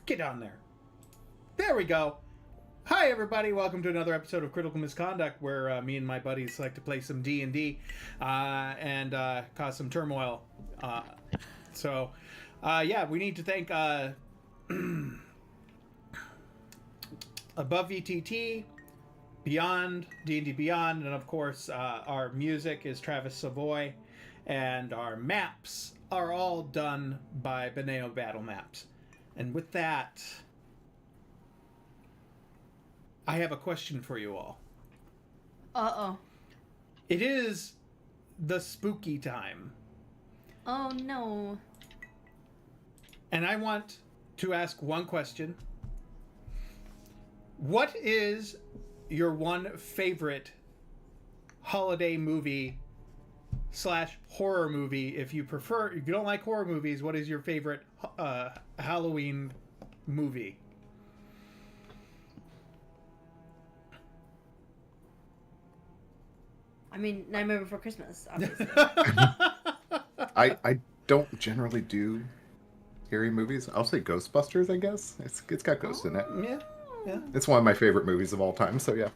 Get down there. There we go. Hi, everybody. Welcome to another episode of Critical Misconduct, where me and my buddies like to play some D&D and cause some turmoil. Yeah, we need to thank Above VTT, Beyond, D&D Beyond, and of course, our music is Travis Savoy, and our maps are all done by Beneo Battle Maps. And with that, I have a question for you all. Uh-oh. It is the spooky time. Oh, no. And I want to ask one question. What is your one favorite holiday movie / horror movie? If you don't like horror movies, what is your favorite Halloween movie? I mean, Nightmare Before Christmas, obviously. I don't generally do scary movies. I'll say Ghostbusters, I guess. It's got ghosts in it. Yeah. It's one of my favorite movies of all time, so yeah.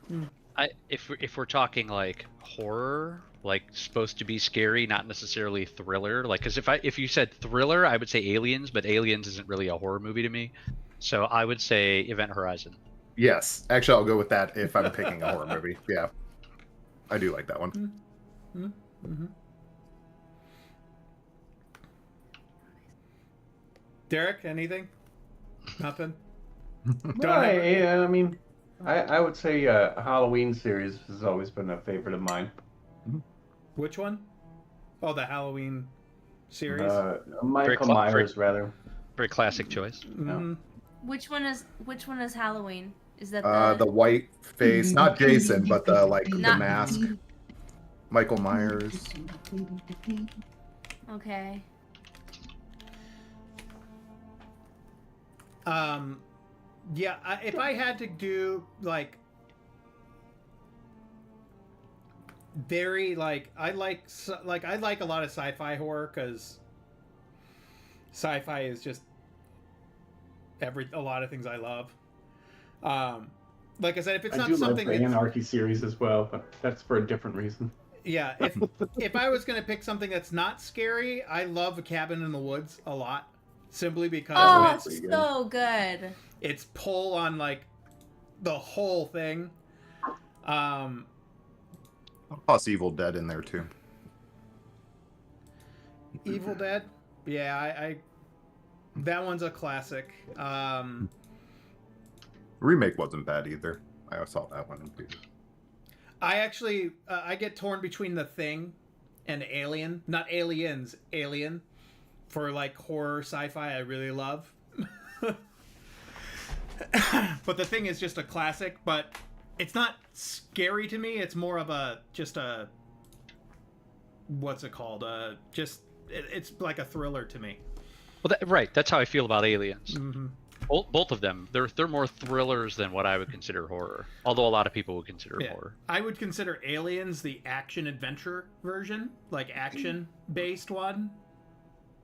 If we're talking like horror, like supposed to be scary, not necessarily thriller, like because if you said thriller, I would say Aliens, but Aliens isn't really a horror movie to me. So I would say Event Horizon. Yes, actually, I'll go with that if I'm picking a horror movie. Yeah, I do like that one. Mm-hmm. Derek, anything? Nothing? No, I mean, I would say Halloween series has always been a favorite of mine. Which one? Oh, the Halloween series? Michael Myers, rather. Very classic choice. Mm-hmm. Which one is Halloween? Is that The white face, not Jason, but the mask. Michael Myers. Okay. Yeah, if I had to do like very I like a lot of sci-fi horror because sci-fi is just a lot of things I love. Like I said, if it's not something, I do love the Anarchy series as well, but that's for a different reason. Yeah, if I was gonna pick something that's not scary, I love A Cabin in the Woods a lot, simply because it's so good. Its pull on like the whole thing. I'll toss Evil Dead in there too. Evil Dead, yeah, I that one's a classic. Remake wasn't bad either. I saw that one too. I actually I get torn between The Thing and Alien, not Aliens, Alien, for like horror sci-fi I really love. But The Thing is just a classic, but it's not scary to me. It's more of just a what's it called? It's like a thriller to me. Well, right. That's how I feel about Aliens. Mm-hmm. Both of them. They're more thrillers than what I would consider horror. Although a lot of people would consider horror. I would consider Aliens the action adventure version, like action based one.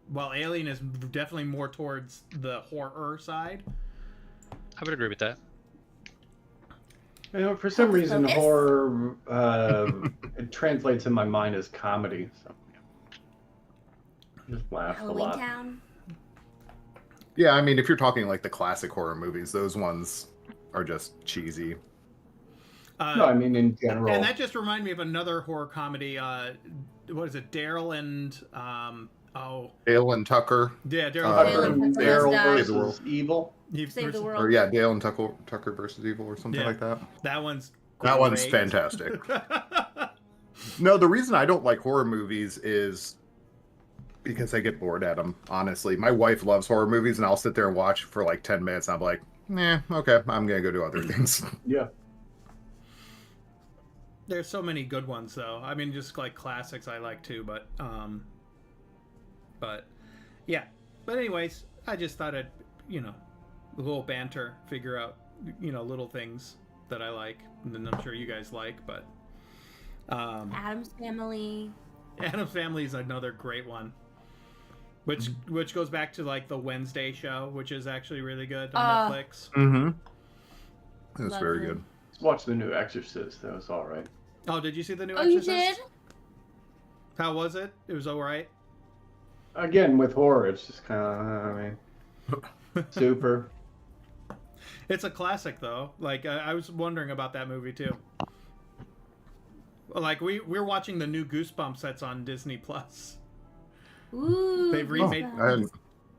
While Alien is definitely more towards the horror side. I would agree with that. You know, for some reason, horror it translates in my mind as comedy. So just laugh a lot. Town. Yeah, I mean, if you're talking like the classic horror movies, those ones are just cheesy. No, I mean in general. And that just reminded me of another horror comedy. What is it? Daryl and Dale and Tucker. Yeah, Daryl versus Evil. Save the world. Or yeah, Dale and Tucker versus Evil or something like that. That one's fantastic. No, the reason I don't like horror movies is because I get bored at them, honestly. My wife loves horror movies, and I'll sit there and watch for like 10 minutes, and I'm like, okay, I'm going to go do other things. Yeah. There's so many good ones, though. I mean, just like classics I like too, but yeah. But anyways, I just thought I'd, a little banter, figure out, little things that I like, and then I'm sure you guys like, but Addams Family. Addams Family is another great one. which goes back to like the Wednesday show, which is actually really good on Netflix. Mm-hmm. It was Love very it. good. Let's watch the new Exorcist. That was all right. Oh, did you see the new Oh, you Exorcist? did? How was it? It was all right. Again, with horror, it's just kind of, I mean, super. It's a classic though. Like I was wondering about that movie too. Like we're watching the new Goosebumps that's on Disney Plus. Ooh. They've remade. Goosebumps.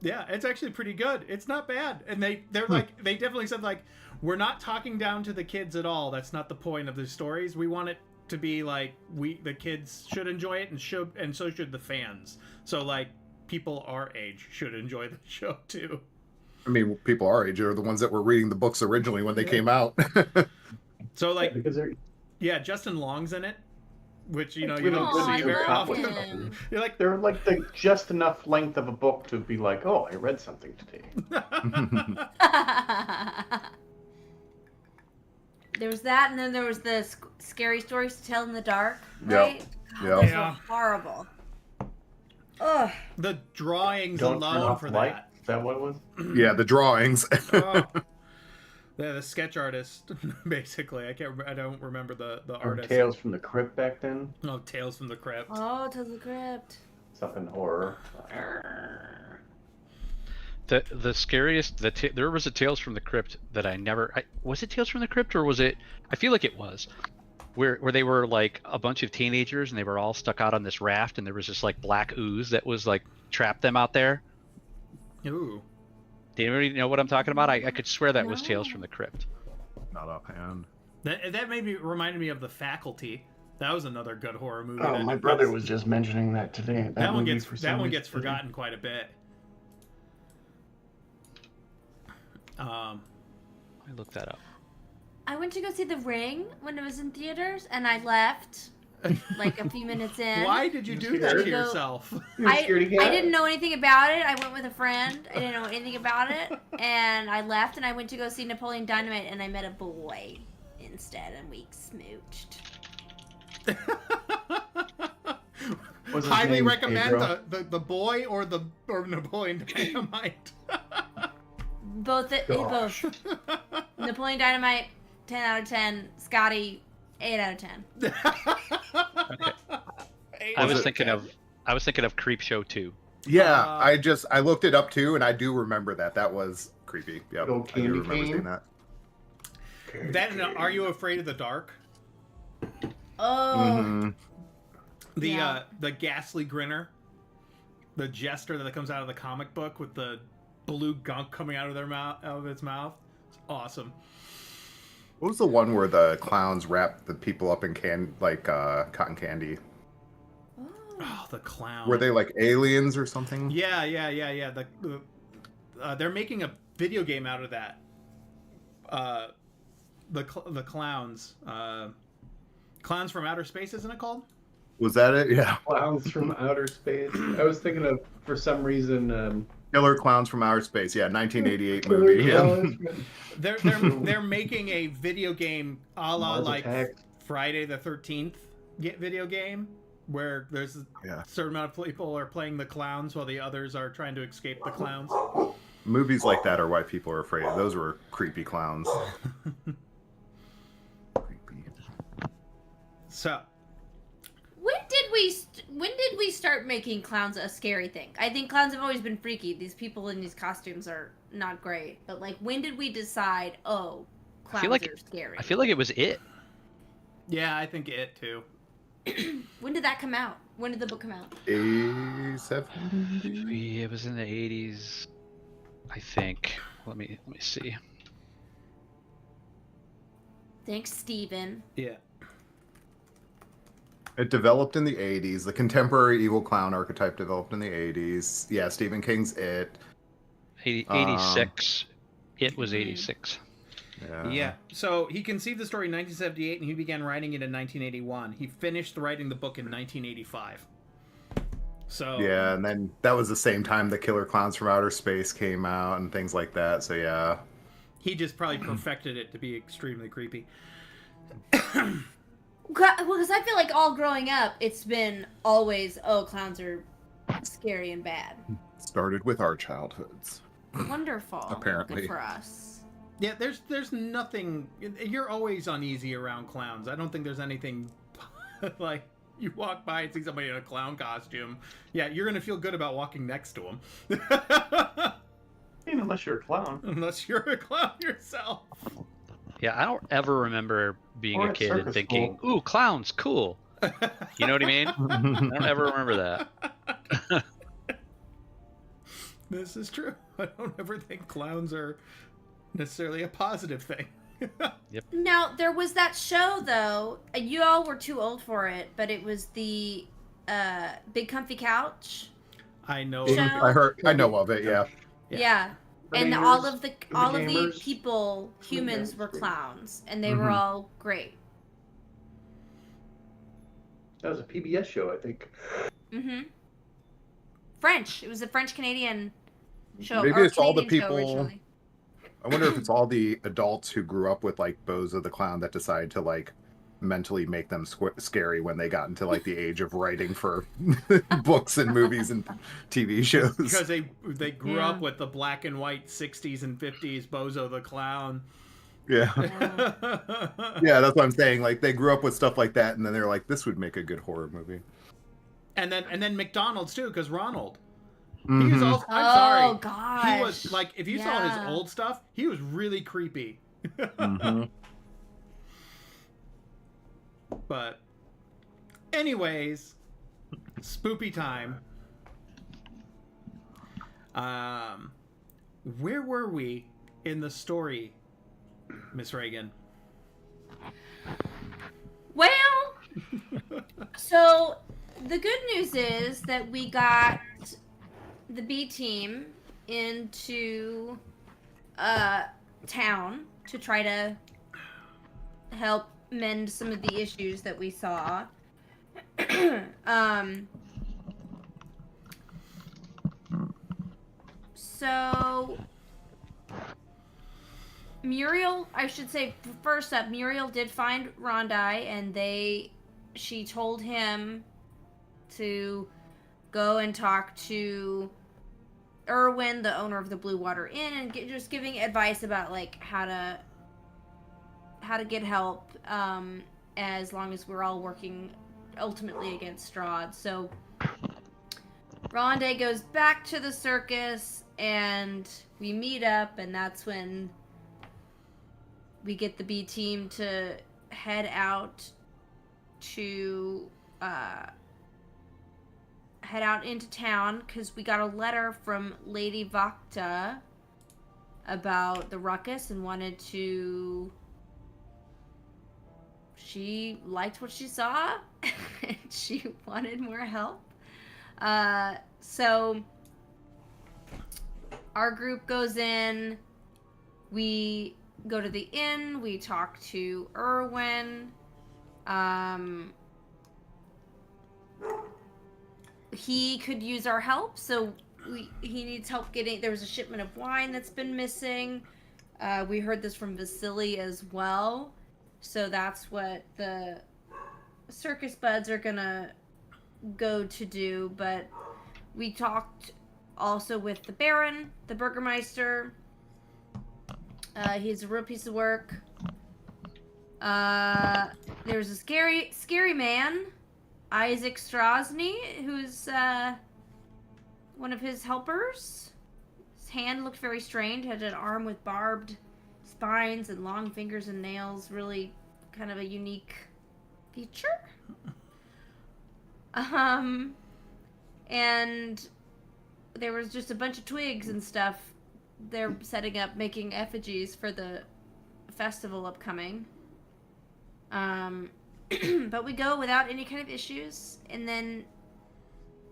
Yeah, it's actually pretty good. It's not bad, and they're like they definitely said like we're not talking down to the kids at all. That's not the point of the stories. We want it to be like the kids should enjoy it and so should the fans. So like people our age should enjoy the show too. I mean, people our age are the ones that were reading the books originally when they came out. So like Because they're Justin Long's in it, which you It's you really don't good Oh, I see to very love accomplish often. him. You're like, they're like the just enough length of a book to be like, oh, I read something today. There was that, and then there was the scary stories to tell in the dark, Yep. right? God, Yep. those Yeah. were horrible. Ugh. the drawings Don't turn alone off for the light. that. Is that what it was? Yeah, the drawings. Oh. Yeah, the sketch artist, basically. I don't remember the Or artist. Tales from the Crypt back then. Oh, Tales from the Crypt. Oh, to the crypt. Something horror. The scariest there was a Tales from the Crypt that was it Tales from the Crypt or was it? I feel like it was. Where they were like a bunch of teenagers and they were all stuck out on this raft and there was this like black ooze that was like trapped them out there. Ooh. Do anybody know what I'm talking about? I could swear that was No. Tales from the Crypt. Not offhand. That reminded me of The Faculty. That was another good horror movie. Oh, that- my brother was just mentioning that today. That one movie gets for some reason- forgotten quite a bit. Let me look that up. I went to go see The Ring when it was in theaters, and I left like a few minutes in. Why did you do that scared? to yourself? You were scared again? I didn't know anything about it. I went with a friend. I didn't know anything about it, and I left, and I went to go see Napoleon Dynamite, and I met a boy instead, and we smooched. Was his Highly name recommend Pedro? the boy or Napoleon Dynamite. Both Gosh. Napoleon Dynamite, 10 out of 10. Scotty, 8 out of 10. I Was was it- thinking of Creep Show 2. Yeah, Uh, I looked it up too, and I do remember that. That was creepy. Yep, Little I do candy remember cane? seeing that. That and Are You Afraid of the Dark? Oh, Mhm. The ghastly grinner, the jester that comes out of the comic book with the blue gunk coming out of its mouth. It's awesome. What was the one where the clowns wrapped the people up in cotton candy? Oh, the clown. Were they like aliens or something? Yeah. They're making a video game out of that. The clowns. Clowns from Outer Space, isn't it called? Was that it? Yeah. Clowns from Outer Space. I was thinking of, for some reason, Killer Clowns from Outer Space. Yeah, 1988 Killer movie. Yeah. Clowns from- They're making a video game a la Mars like Attacks. Friday the 13th video game where there's a Yeah. certain amount of people are playing the clowns while the others are trying to escape the clowns. Movies like that are why people are afraid. Those were creepy clowns. Creepy. So, when did we start making clowns a scary thing? I think clowns have always been freaky. These people in these costumes are not great. But like, when did we decide? Oh, clowns are scary. I feel like it was it. yeah, I think it too. When did that come out? When did the book come out? 70? It was in the 80s, I think. Let me see. Thanks, Steven. Yeah. It developed in the 80s. The contemporary evil clown archetype developed in the 80s. Yeah, Stephen King's It. 86. It was 86. Yeah. So he conceived the story in 1978 and he began writing it in 1981. He finished writing the book in 1985. So Yeah, and then that was the same time the Killer Clowns from Outer Space came out and things like that. So yeah. he just probably perfected it to be extremely creepy. Because I feel like all growing up, it's been always, oh, clowns are scary and bad. Started with our childhoods. Wonderful. Apparently. Good for us. Yeah, there's nothing. You're always uneasy around clowns. I don't think there's anything like you walk by and see somebody in a clown costume. Yeah, you're gonna feel good about walking next to them. I mean, unless you're a clown. Unless you're a clown yourself. Yeah, I don't ever remember being Or a at kid and circus thinking, school. "Ooh, clowns, cool." You know what I mean? I don't ever remember that. This is true. I don't ever think clowns are necessarily a positive thing. Now, there was that show, though. You all were too old for it, but it was the Big Comfy Couch. I know. Show. I know of it. Yeah. Yeah. And Gamers, all of the gamers, people, humans, were clowns, and they were Mhm. all great. That was a PBS show, I think. Mm-hmm. French. It was a French-Canadian show. Maybe or it's all the Canadian show people- originally. I wonder if it's all the adults who grew up with like Bozo the Clown that decided to like mentally make them scary when they got into like the age of writing for books and movies and TV shows. Because they grew Yeah. up with the black and white 60s and 50s Bozo the Clown. Yeah. Yeah. Yeah, that's what I'm saying. Like they grew up with stuff like that and then they're like, this would make a good horror movie. And then McDonald's too, because Ronald. He Mhm. was also, I'm Oh, sorry. gosh. He was like, if you saw his Yeah. old stuff, he was really creepy. Mhm. But, anyways, spoopy time. Where were we in the story, Miss Reagan? Well, so the good news is that we got the B team into town to try to help mend some of the issues that we saw. So Muriel, I should say first up, Muriel did find Rondai, and she told him to go and talk to Erwin, the owner of the Blue Water Inn, and just giving advice about like how to get help, as long as we're all working ultimately against Strahd. So Rondai goes back to the circus, and we meet up, and that's when we get the B team to head out into town, because we got a letter from Lady Vakta about the ruckus and she liked what she saw and she wanted more help. So our group goes in, we go to the inn, we talk to Erwin. He could use our help, so he needs help getting. There was a shipment of wine that's been missing. We heard this from Vasily as well, so that's what the circus buds are gonna go to do. But we talked also with the Baron, the Burgermeister. He's a real piece of work. There's a scary man, Isaac Strasny, who's one of his helpers. His hand looked very strange, had an arm with barbed spines and long fingers and nails, really kind of a unique feature. And there was just a bunch of twigs and stuff. They're setting up, making effigies for the festival upcoming. But we go without any kind of issues, and then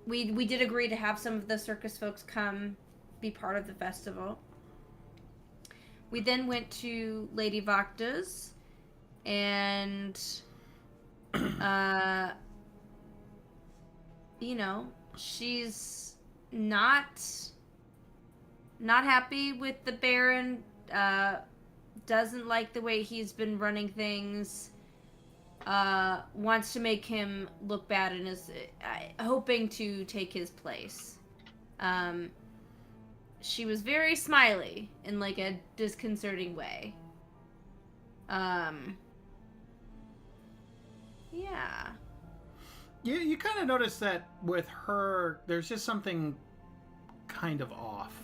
we did agree to have some of the circus folks come be part of the festival. We then went to Lady Vakta's, and she's not happy with the Baron, doesn't like the way he's been running things, wants to make him look bad, and is hoping to take his place. She was very smiley in like a disconcerting way. Yeah. You kind of notice that with her, there's just something kind of off.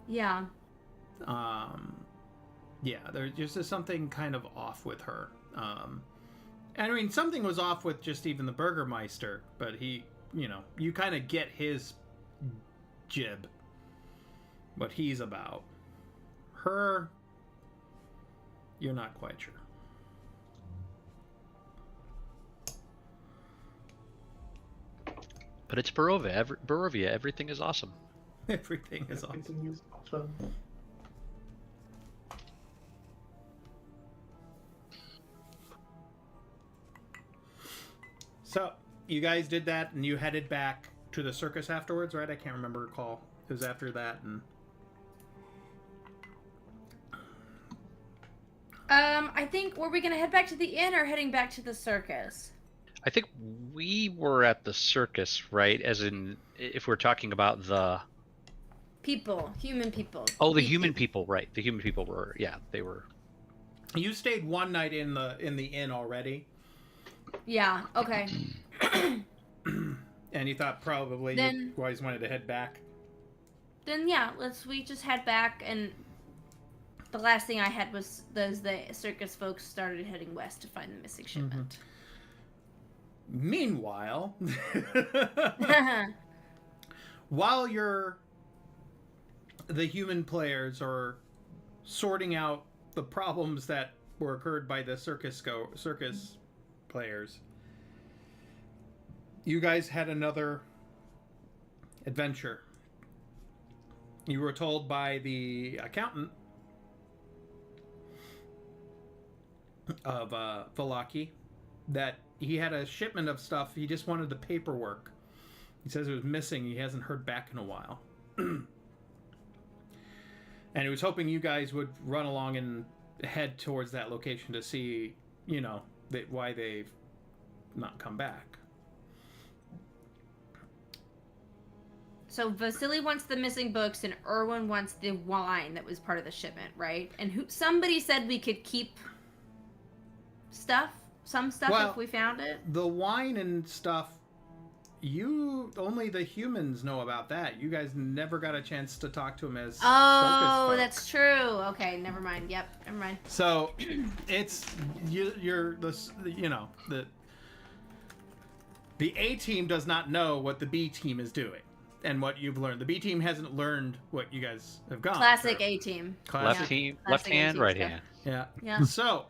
Yeah. Yeah, there's just something kind of off with her. And I mean, something was off with just even the Burgermeister, but he, you kind of get his jib, what he's about. Her, you're not quite sure. But it's Barovia. Barovia, everything is awesome. Everything is awesome. Everything is awesome. So, you guys did that, and you headed back to the circus afterwards, right? I can't recall. It was after that, and... I think, were we gonna head back to the inn or heading back to the circus? I think we were at the circus, right? As in, if we're talking about the... People. Human people. Oh, the human people, right. The human people were, yeah, they were... You stayed one night in the inn already. Yeah, okay. And you thought probably you guys wanted to head back. Then yeah, we just head back, and the last thing I had was the circus folks started heading west to find the missing shipment. Meanwhile, while the human players are sorting out the problems that were occurred by the circus players, you guys had another adventure. You were told by the accountant of Valaki that he had a shipment of stuff. He just wanted the paperwork. He says it was missing. He hasn't heard back in a while. And he was hoping you guys would run along and head towards that location to see, why they've not come back. So Vasily wants the missing books, and Erwin wants the wine that was part of the shipment, right? And somebody said we could keep some stuff Well, if we found it. The wine and stuff, only the humans know about that. You guys never got a chance to talk to him as circus Oh, folk. that's true. Okay, never mind. Yep, never mind. So it's the A team does not know what the B team is doing and what you've learned. The B team hasn't learned what you guys have gone Classic through. A team. Classic. Left hand, Classic A-team right stuff. hand. Yeah. Yeah. So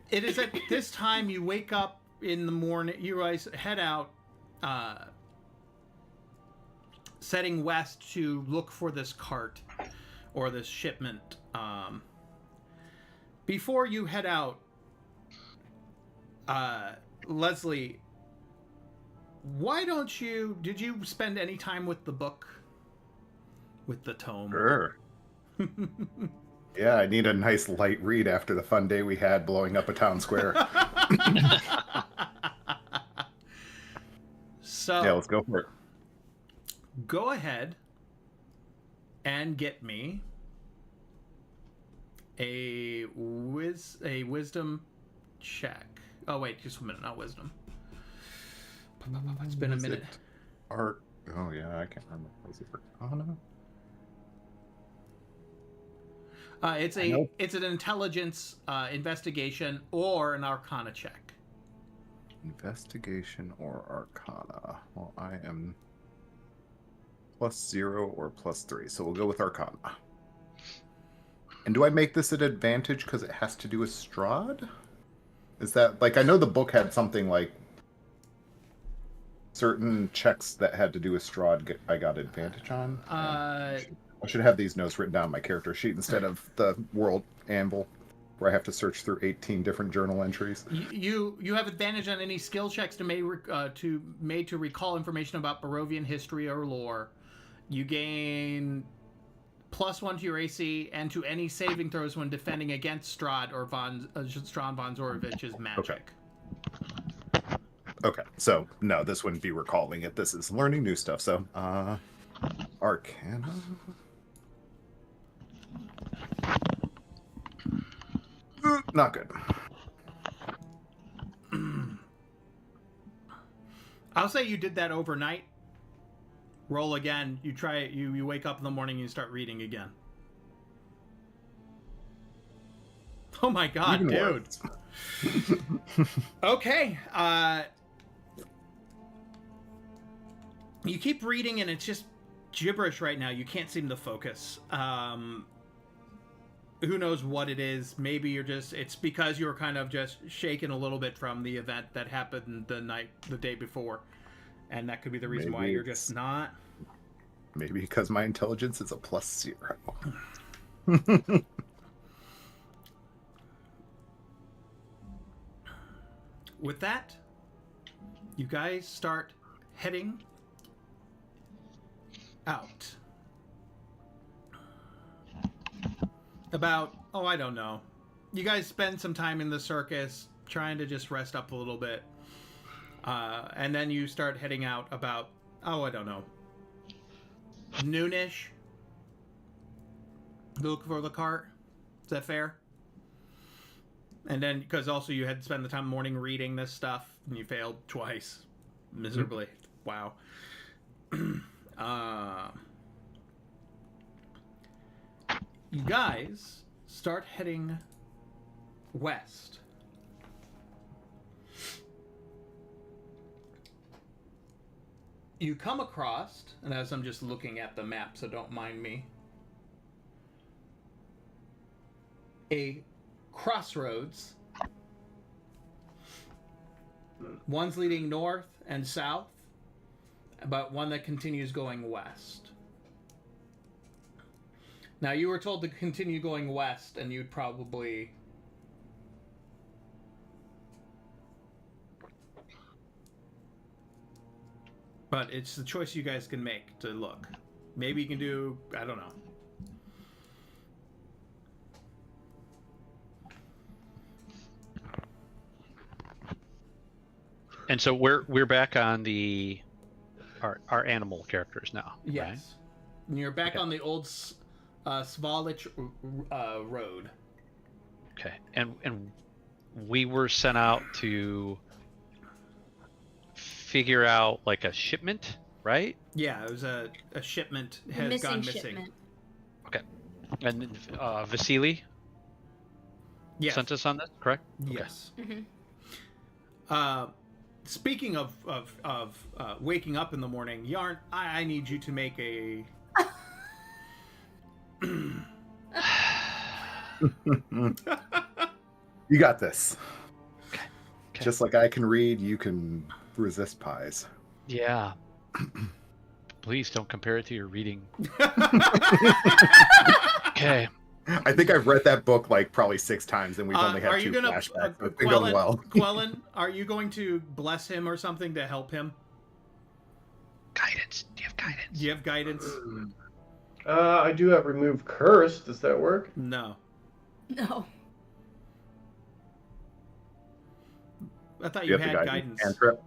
it is at this time you wake up in the morning. You guys head out, setting west to look for this cart or this shipment. Before you head out, Leslie, did you spend any time with the book? With the tome? Sure. Yeah, I need a nice light read after the fun day we had blowing up a town square. So Yeah, let's go for it. go ahead and get me a wisdom check. Oh wait, just a minute, not wisdom. It's been a Was minute. it Art. Oh yeah, I can't remember. Was it Arcana? Nope. It's an intelligence investigation or an arcana check. Investigation or Arcana. Well, I am +0 or +3, so we'll go with Arcana. And do I make this an advantage because it has to do with Strahd? Is that like, I know the book had something like certain checks that had to do with Strahd I got advantage on? I should have these notes written down on my character sheet instead of the World Anvil, where I have to search through 18 different journal entries. You have advantage on any skill checks made to recall information about Barovian history or lore. You gain +1 to your AC and to any saving throws when defending against Strahd or Strahd von Zorovich's magic. Okay, so no, this wouldn't be recalling it. This is learning new stuff. So, Arcana. Not good. I'll say you did that overnight. Roll again. You try it. You wake up in the morning and you start reading again. Oh my god, Even dude. worse. Okay. You keep reading and it's just gibberish right now. You can't seem to focus. Who knows what it is? Maybe it's because you're kind of just shaken a little bit from the event that happened the day before. And that could be the reason why Maybe you're just not. Maybe because my intelligence is a +0. With that, you guys start heading out. About, I don't know. You guys spend some time in the circus trying to just rest up a little bit. And then you start heading out about, I don't know, noonish. Look for the cart. Is that fair? And then, because also you had spent the time morning reading this stuff, and you failed twice. Miserably. Wow. You guys start heading west. You come across, and as I'm just looking at the map, so don't mind me, a crossroads. One's leading north and south, but one that continues going west. Now, you were told to continue going west, and you'd probably... But it's the choice you guys can make to look. Maybe you can do... I don't know. And so we're back on our animal characters now. Yes. Right? And you're back Okay. on the old Svalich road. Okay. And we were sent out to figure out like a shipment, right? Yeah, it was a shipment has Missing gone missing. shipment. Okay. And Vasily Yes. sent us on this, correct? Yes. Mm-hmm. Speaking of waking up in the morning, Yarn, I need you to make a... You got this. Okay. Just like I can read, you can resist pies. Yeah. Please don't compare it to your reading. Okay. I think I've read that book like probably 6 times, and we've only are had you 2 gonna, flashbacks. So it's been going well. Quellen, are you going to bless him or something to help him? Guidance. Do you have guidance? Do you have guidance? I do have remove curse. Does that work? No. No. I thought You you have had the guidance. cantrip.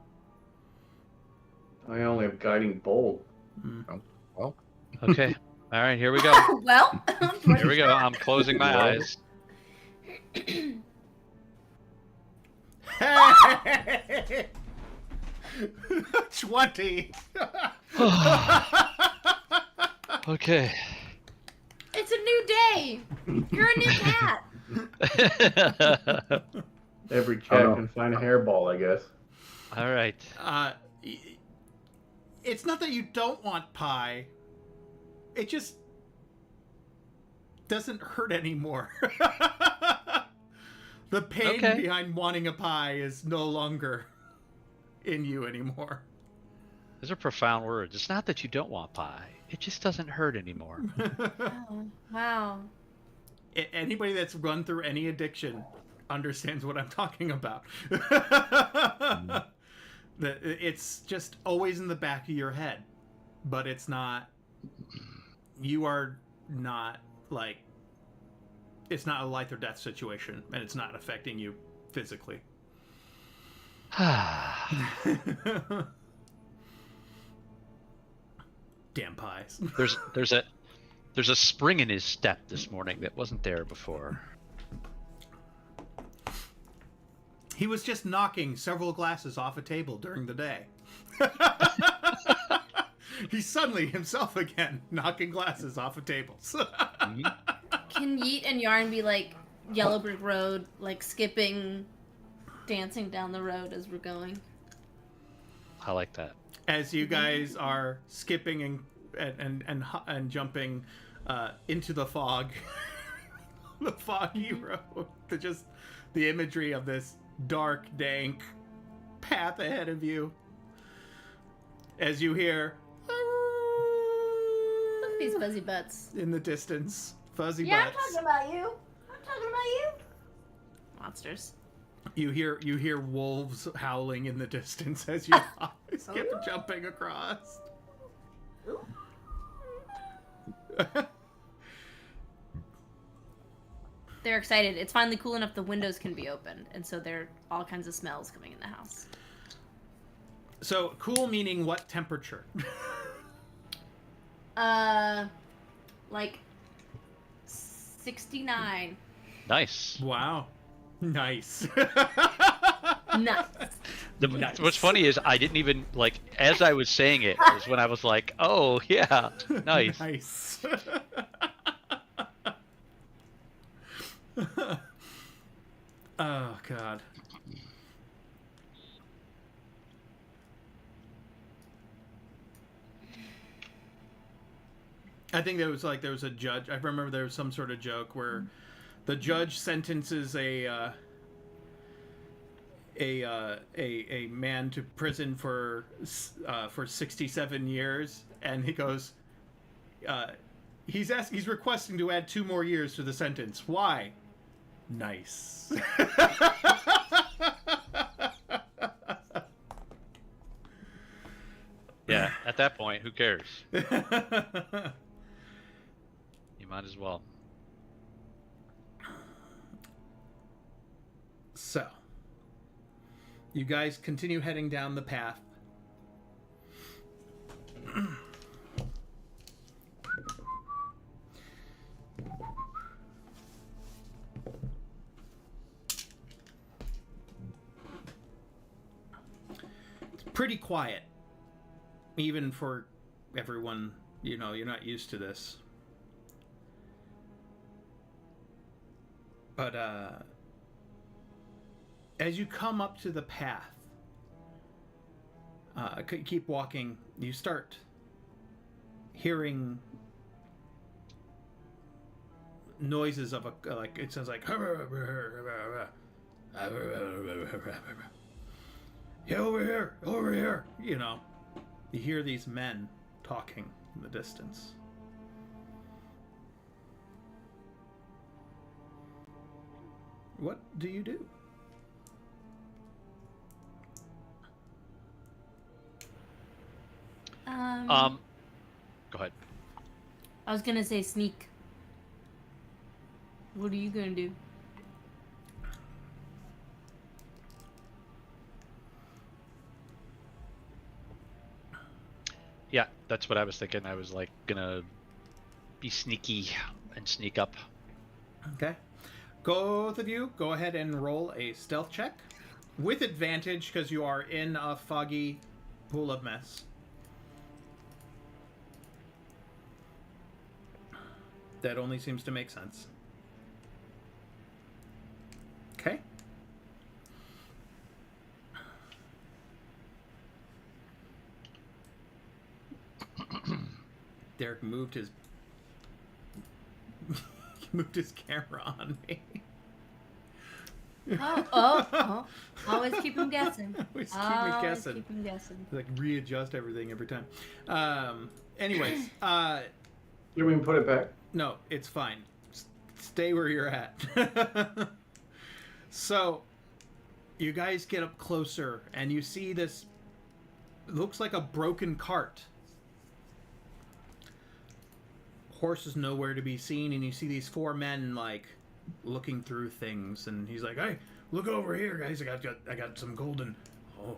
I only have guiding bolt. Okay. All right, here we go. Well, Here we go. I'm closing my eyes. Hey! 20. Okay. it's a new day. You're a new cat. Every cat no. can find a hairball, I guess. All right. It's not that you don't want pie. It just doesn't hurt anymore. The pain Okay. behind wanting a pie is no longer in you anymore. Those are profound words. It's not that you don't want pie. It just doesn't hurt anymore. Oh, wow. Anybody that's run through any addiction understands what I'm talking about. It's just always in the back of your head, but it's not. You are not like. It's not a life or death situation, and it's not affecting you physically. Damn pies. there's a spring in his step this morning that wasn't there before. He was just knocking several glasses off a table during the day. He's suddenly himself again, knocking glasses off of tables. Can Yeet and Yarn be like Yellow Brick Road, like skipping, dancing down the road as we're going? I like that. As you guys are skipping and jumping into the fog, the foggy road, the imagery of this dark, dank path ahead of you. As you hear Look at these fuzzy butts. in the distance, fuzzy Yeah, butts. I'm talking about you. I'm talking about you. Monsters. You hear wolves howling in the distance as you skip jumping across. They're excited. It's finally cool enough the windows can be opened, and so there are all kinds of smells coming in the house. So cool meaning what temperature? Like 69. Nice. Wow. Nice. Nice. Nice. What's funny is I didn't even like as I was saying it was when I was like, oh yeah, nice. Nice. Oh god. I think there was a judge. I remember there was some sort of joke where the judge sentences a man to prison for 67 years, and he goes, he's requesting to add 2 more years to the sentence. Why? Nice. Yeah, at that point, who cares? You might as well. So, you guys continue heading down the path. It's pretty quiet, even for everyone. You know, you're not used to this. But, as you come up to the path, keep walking, you start hearing noises of like, it sounds like, yeah, over here, you know. You hear these men talking in the distance. What do you do? Go ahead. I was gonna say sneak. What are you gonna do? Yeah, that's what I was thinking. I was like gonna be sneaky and sneak up. Okay. Both of you, go ahead and roll a stealth check. With advantage, because you are in a foggy pool of mess. That only seems to make sense. Okay. Derek moved his camera on me. Oh. Always keep him guessing. Always keep me guessing. Keep him guessing. Like readjust everything every time. Anyways, You mean put it back? no, it's fine. Stay where you're at. So, you guys get up closer and you see this. Looks like a broken cart. Horse is nowhere to be seen, and you see these 4 men like looking through things, and he's like, "Hey, look over here, guys! I got some golden Oh,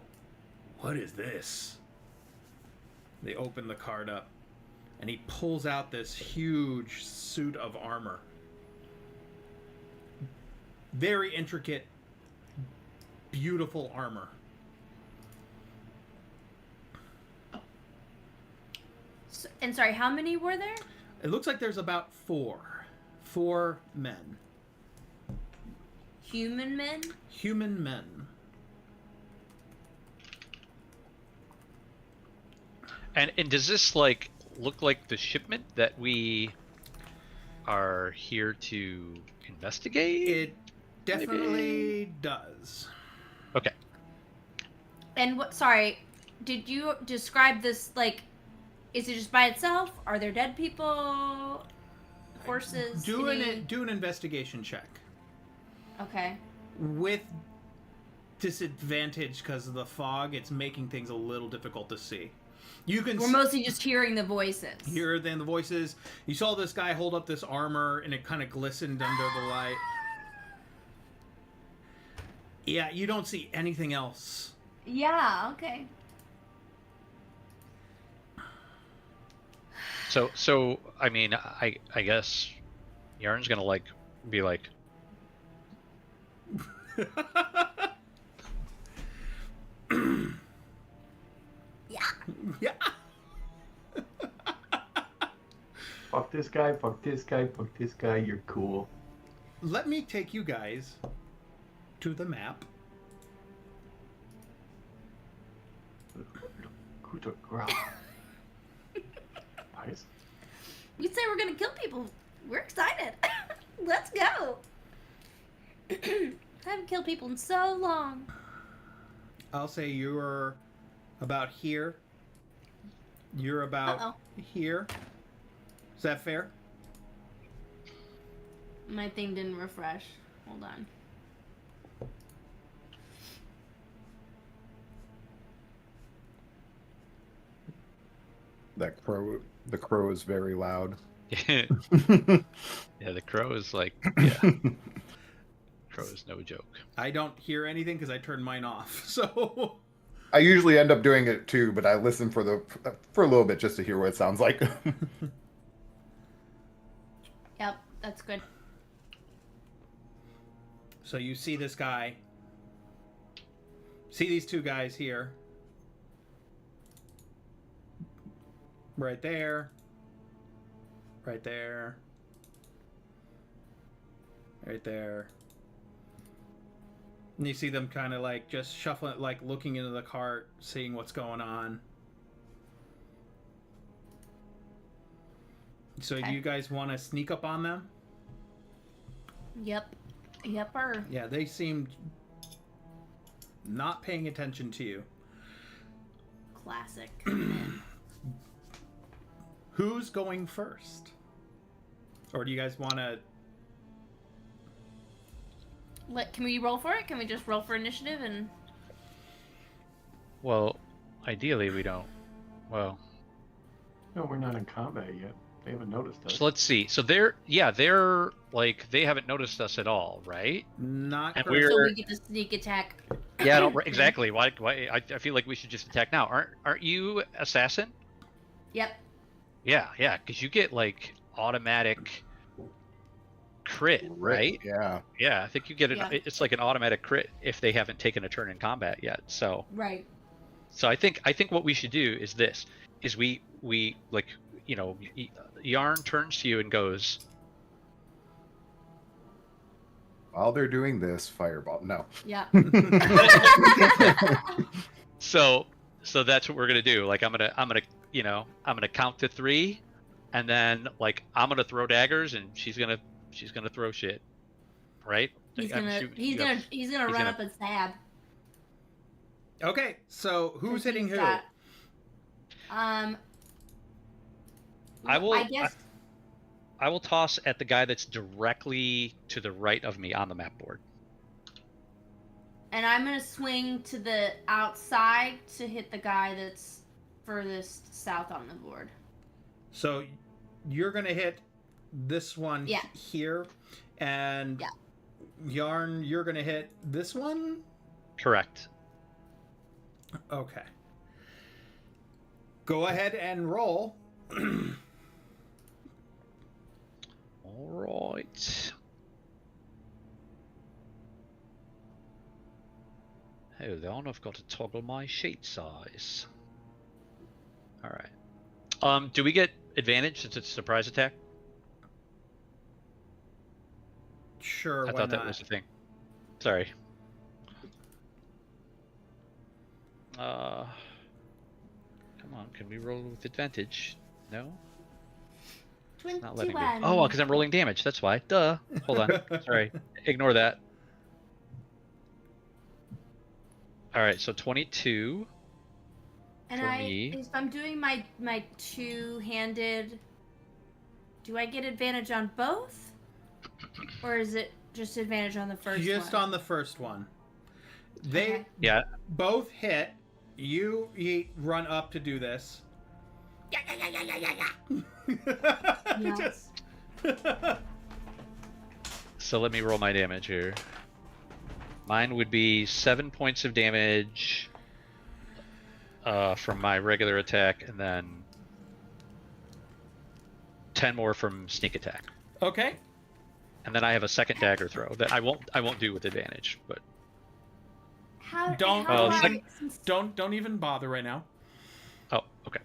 what is this? They open the card up, and he pulls out this huge suit of armor. Very intricate, beautiful armor. And sorry, how many were there? It looks like there's about 4 men. Human men? Human men. And does this like look like the shipment that we are here to investigate? It definitely does. Okay. And what? Sorry, did you describe this like? Is it just by itself? Are there dead people? Horses? Do an investigation check Okay. with disadvantage because of the fog. It's making things a little difficult to see. You can We're mostly just hearing the voices. hear then the voices. You saw this guy hold up this armor, and it kind of glistened under the light. Yeah, you don't see anything else. Yeah. Okay. So I mean, I guess Yarn's gonna like be like, Yeah. Yeah. Fuck this guy, fuck this guy, fuck this guy, you're cool. Let me take you guys to the map. Coup de grace. Nice. We say we're gonna kill people. We're excited. Let's go. I haven't killed people in so long. I'll say you're about here. You're about Uh-oh. here. Is that fair? My thing didn't refresh. Hold on. The crow is very loud. yeah, the crow is like, yeah, crow is no joke. I don't hear anything because I turned mine off. So I usually end up doing it too, but I listen for a little bit just to hear what it sounds like. Yep, that's good. So you see this guy. See these two guys here. Right there. Right there. Right there. And you see them kind of like just shuffling, like looking into the cart, seeing what's going on. So do Okay. you guys want to sneak up on them? Yep. Yepper. Yeah, they seemed not paying attention to you. Classic. Who's going first? Or do you guys want to... Can we roll for it? Can we just roll for initiative and... Well, ideally we don't. Well, No, we're not in combat yet. They haven't noticed us. so let's see. So they're like they haven't noticed us at all, right? Not And correct. we're- So we get the sneak attack. Yeah, no, exactly. Why? I feel like we should just attack now. Aren't you assassin? Yep. Yeah, because you get like automatic crit, right? Yeah. Yeah, I think you get Yeah. it's like an automatic crit if they haven't taken a turn in combat yet. So Right. I think what we should do is this: is we like, you know, Yarn turns to you and goes, While they're doing this, fireball. No. Yeah. so that's what we're gonna do. Like I'm gonna count to 3, and then like I'm gonna throw daggers, and she's gonna throw shit, right? He's I'm gonna shoot- he's yeah. gonna run gonna- up and stab. Okay, so who's hitting who? That. I will- I guess. I will toss at the guy that's directly to the right of me on the map board. And I'm gonna swing to the outside to hit the guy that's furthest south on the board. So you're going to hit this one Yeah. here, and Yeah. Yarn, you're going to hit this one? Correct. Okay. Go ahead and roll. All right. Hold on, I've got to toggle my sheet size. All right. Do we get advantage since it's a surprise attack? Sure, I why thought not? that was the thing. Sorry. Come on, can we roll with advantage? No? It's not letting me. 21. Oh, because I'm rolling damage. That's why. Duh. Hold on. Sorry. Ignore that. All right, so 22. And for I, me. if I'm doing my two-handed, do I get advantage on both, or is it just advantage on the first Just one? on the first one. They Okay. Yeah. both hit. You run up to do this. Yeah. Just So let me roll my damage here. Mine would be 7 points of damage from my regular attack, and then 10 more from sneak attack. Okay. And then I have a second dagger throw that I won't do with advantage, but How, Don't- how Oh, do I, second- since- Don't even bother right now. oh, okay.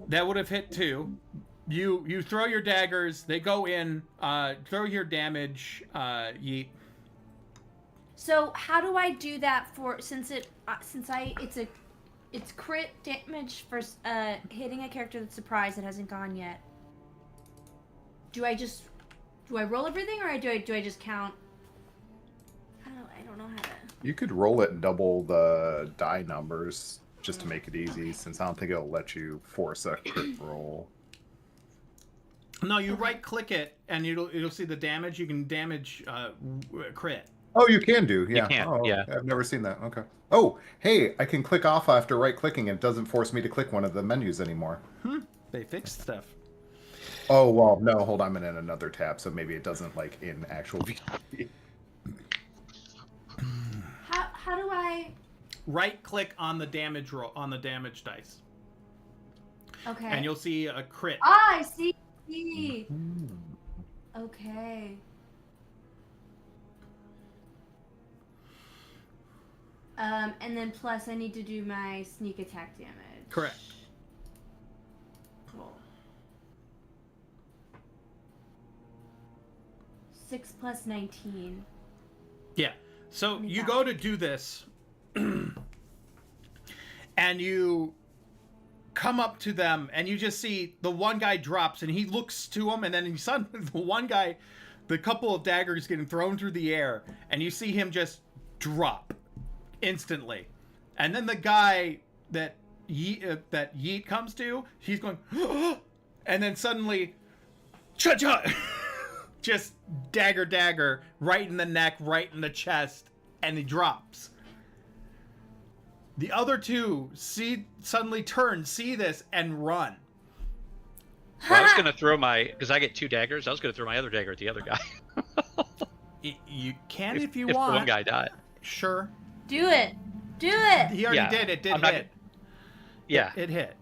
That would have hit 2. You throw your daggers. They go in. Throw your damage. Yeet. So how do I do that for since it's crit damage for hitting a character that's surprised that hasn't gone yet? Do I roll everything or do I just count? I don't know how to. You could roll it and double the die numbers just to make it easy, since I don't think it'll let you force a crit roll. No, you right click it and it'll see the damage. You can damage crit. Oh, you can do, yeah. can, oh, yeah. I've never seen that. Okay. Oh, hey, I can click off after right clicking. It doesn't force me to click one of the menus anymore. They fixed stuff. Oh, well, no, hold on, I'm in another tab, so maybe it doesn't like in actual VP. How do I? Right click on the damage roll on the damage dice, Okay. and you'll see a crit. Ah, I see. Okay. And then plus I need to do my sneak attack damage. Correct. Cool. 6 plus 19. Yeah. So you Yeah. go to do this, and you come up to them, and you just see the one guy drops, and he looks to him, and then suddenly the one guy, the couple of daggers getting thrown through the air, and you see him just drop instantly, and then the guy that Yeet comes to, he's going, and then suddenly, cha-cha! Just dagger, right in the neck, right in the chest, and he drops. The other two suddenly turn, see this, and run. Well, I was gonna throw because I get 2 daggers. I was gonna throw my other dagger at the other guy. You can if you if want. the one guy died. Sure. Do it. Do it. He already Yeah, did. It did I'm not hit. Yeah. It hit.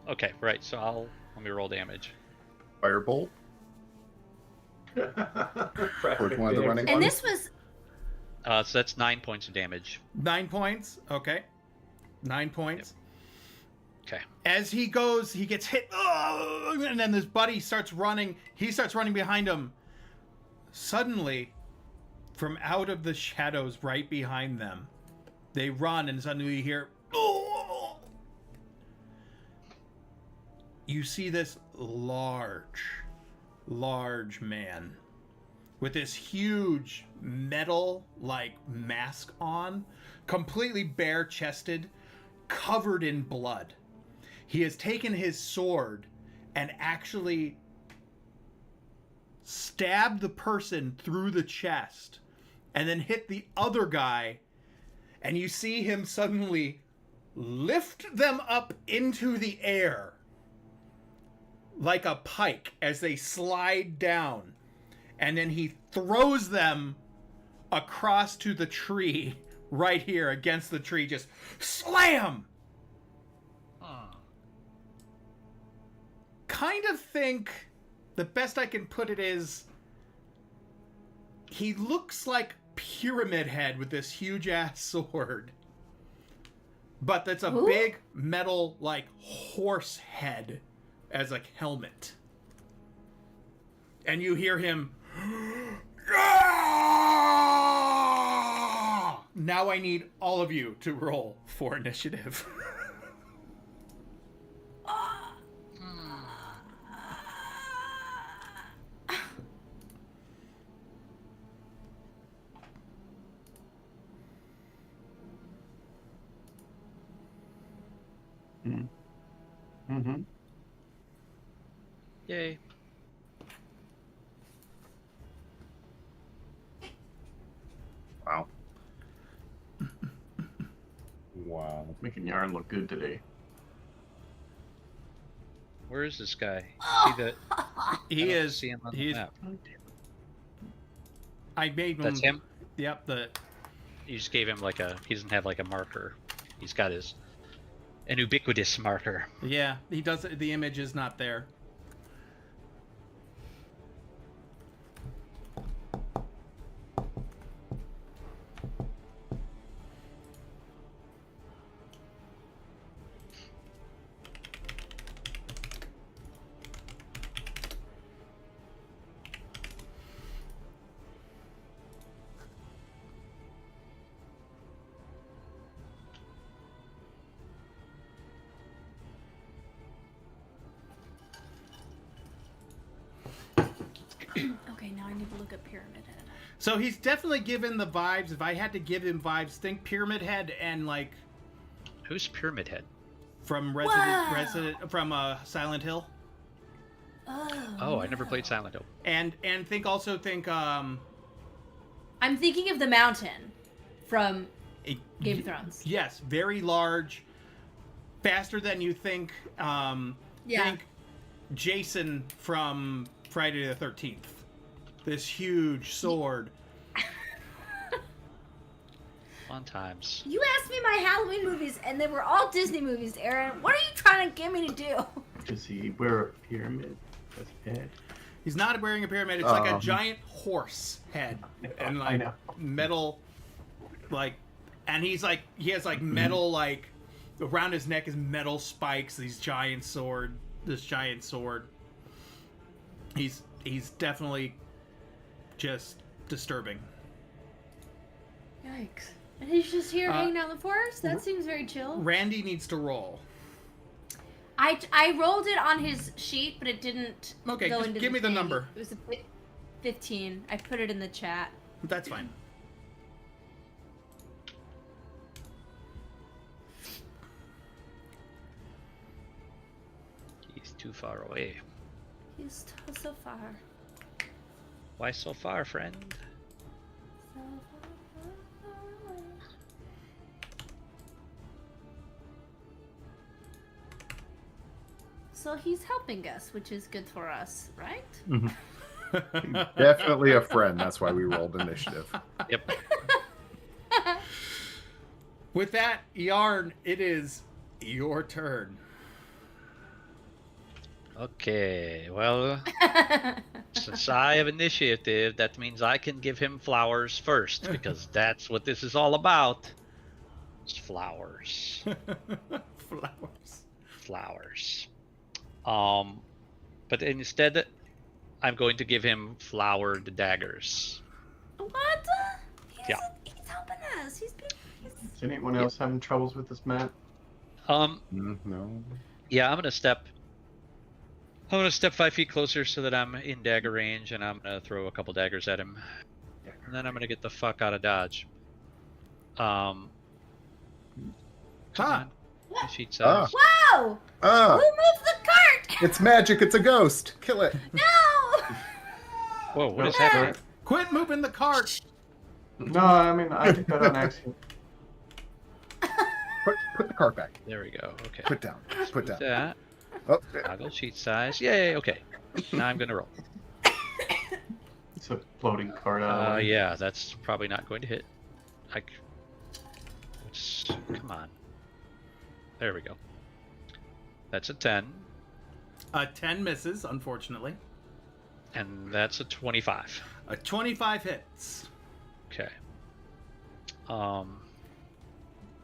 Okay, right. So let me roll damage. Firebolt? Which one of the running And ones? this was So that's 9 points of damage. 9 points. Okay. 9 points. Okay. As he goes, he gets hit. And then his buddy starts running. He starts running behind him. Suddenly, from out of the shadows right behind them, they run, and suddenly you hear. You see this large man with this huge metal like mask on, completely bare chested, covered in blood. He has taken his sword and actually stabbed the person through the chest and then hit the other guy, and you see him suddenly lift them up into the air like a pike as they slide down, and then he throws them across to the tree right here against the tree, just slam. Kind of think the best I can put it is he looks like Pyramid Head with this huge ass sword. But that's a big metal like horse head as a helmet. And you hear him Now I need all of you to roll for initiative. Mm-hmm. Yay. Wow. Wow. Making Yarn look good today. Where is this guy? See that? He is. See him on the He's. map. I made him. That's him? Yep. You just gave him like a. He doesn't have like a marker. He's got an ubiquitous marker. Yeah. He does. The image is not there. Okay, now I need to look at Pyramid Head. So he's definitely given the vibes. If I had to give him vibes, think Pyramid Head and like Who's Pyramid Head? from Silent Hill. Oh, I never played Silent Hill. And think I'm thinking of the mountain from Game of Thrones. Yes, very large, faster than you think. Think Jason from Friday the 13th. This huge sword. Fun times. You asked me my Halloween movies, and they were all Disney movies, Aaron. What are you trying to get me to do? Does he wear a pyramid as a head? He's not wearing a pyramid. It's like a giant horse head and I like know. metal, like, and he has like metal like around his neck is metal spikes. This giant sword. He's definitely just disturbing. Yikes. And he's just here hanging out in the forest? That seems very chill. Randy needs to roll. I rolled it on his sheet, but it didn't Okay, go just into give me the thing. number. It was a 15. I put it in the chat. That's fine. He's too far away. He's so far. Why so far, friend? So far away. So he's helping us, which is good for us, right? Definitely a friend. That's why we rolled initiative. Yep. With that, Yarn, it is your turn. Okay, well, since I have initiative, that means I can give him flowers first, because that's what this is all about. It's flowers. Flowers. But instead, I'm going to give him flowered daggers. What? Yeah. He's helping us. He's Is anyone else having troubles with this map? No. Yeah, I'm gonna step 5 feet closer so that I'm in dagger range, and I'm gonna throw a couple daggers at him, and then I'm gonna get the fuck out of dodge. Come on. 5 feet size. Whoa! Who moved the cart? It's magic. It's a ghost. Kill it. No! Whoa, what is happening? Quit moving the cart. No, I mean, I did that on accident. Put the cart back. There we go. Okay. Put down. Put down. That. Oh, Toggle sheet size. Yay. Okay. Now I'm gonna roll. It's a floating card. Yeah, that's probably not going to hit. Come on. There we go. That's a 10. A 10 misses, unfortunately. And that's a 25. A 25 hits. Okay. I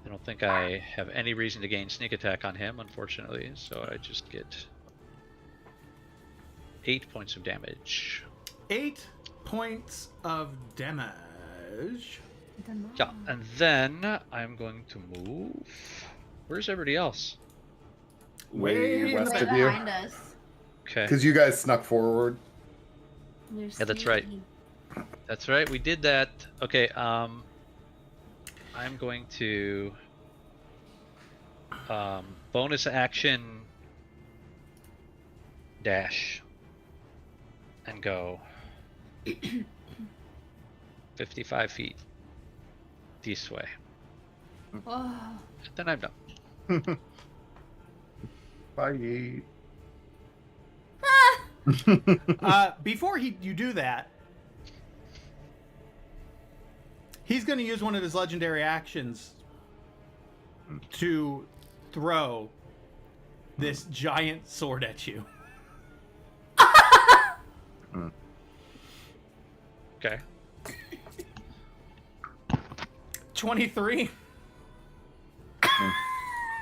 don't think I have any reason to gain sneak attack on him, unfortunately, so I just get 8 points of damage. 8 points of damage. Yeah, and then I'm going to move. Where's everybody else? Way west Right of you. behind us. Okay. Because you guys snuck forward. They're Yeah, that's right. sneaky. That's right, we did that. Okay, I'm going to bonus action dash and go 55 feet this way. Oh. Then I'm done. Bye. Before you do that, he's going to use one of his legendary actions to throw this giant sword at you. Okay. 23.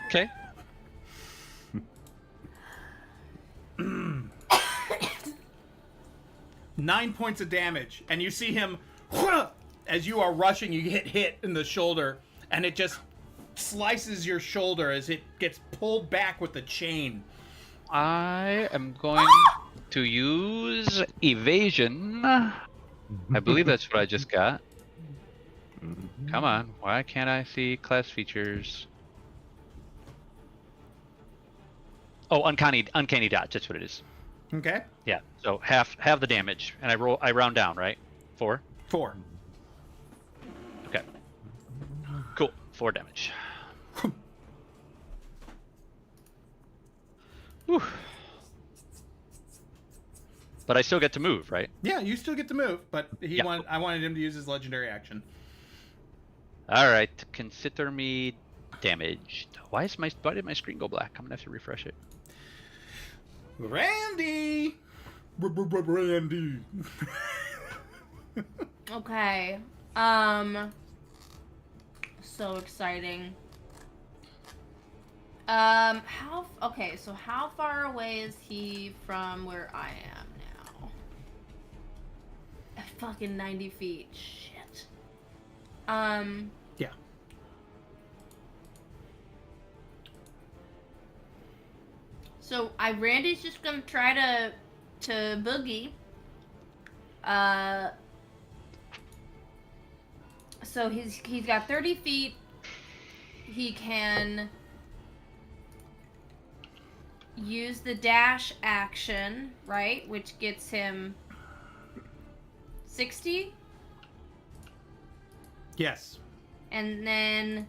Okay. Nine points of damage, and you see him as you are rushing. You get hit in the shoulder, and it just slices your shoulder as it gets pulled back with the chain. I am going to use evasion. I believe that's what I just got. Come on, why can't I see class features? Oh, uncanny dodge. That's what it is. Okay, Yeah. So half the damage, and I round down, right? 4. 4. Okay. Cool. 4 damage. Whew. But I still get to move, right? Yeah, you still get to move, but Yeah. I wanted him to use his legendary action. All right. Consider me damaged. Why did my screen go black? I'm gonna have to refresh it. Randy. Randy. Okay. So exciting. So how far away is he from where I am now? Fucking 90 feet. Shit. Yeah. So Randy's just gonna try to boogie. So he's got 30 feet. He can use the dash action, right? Which gets him 60. Yes. And then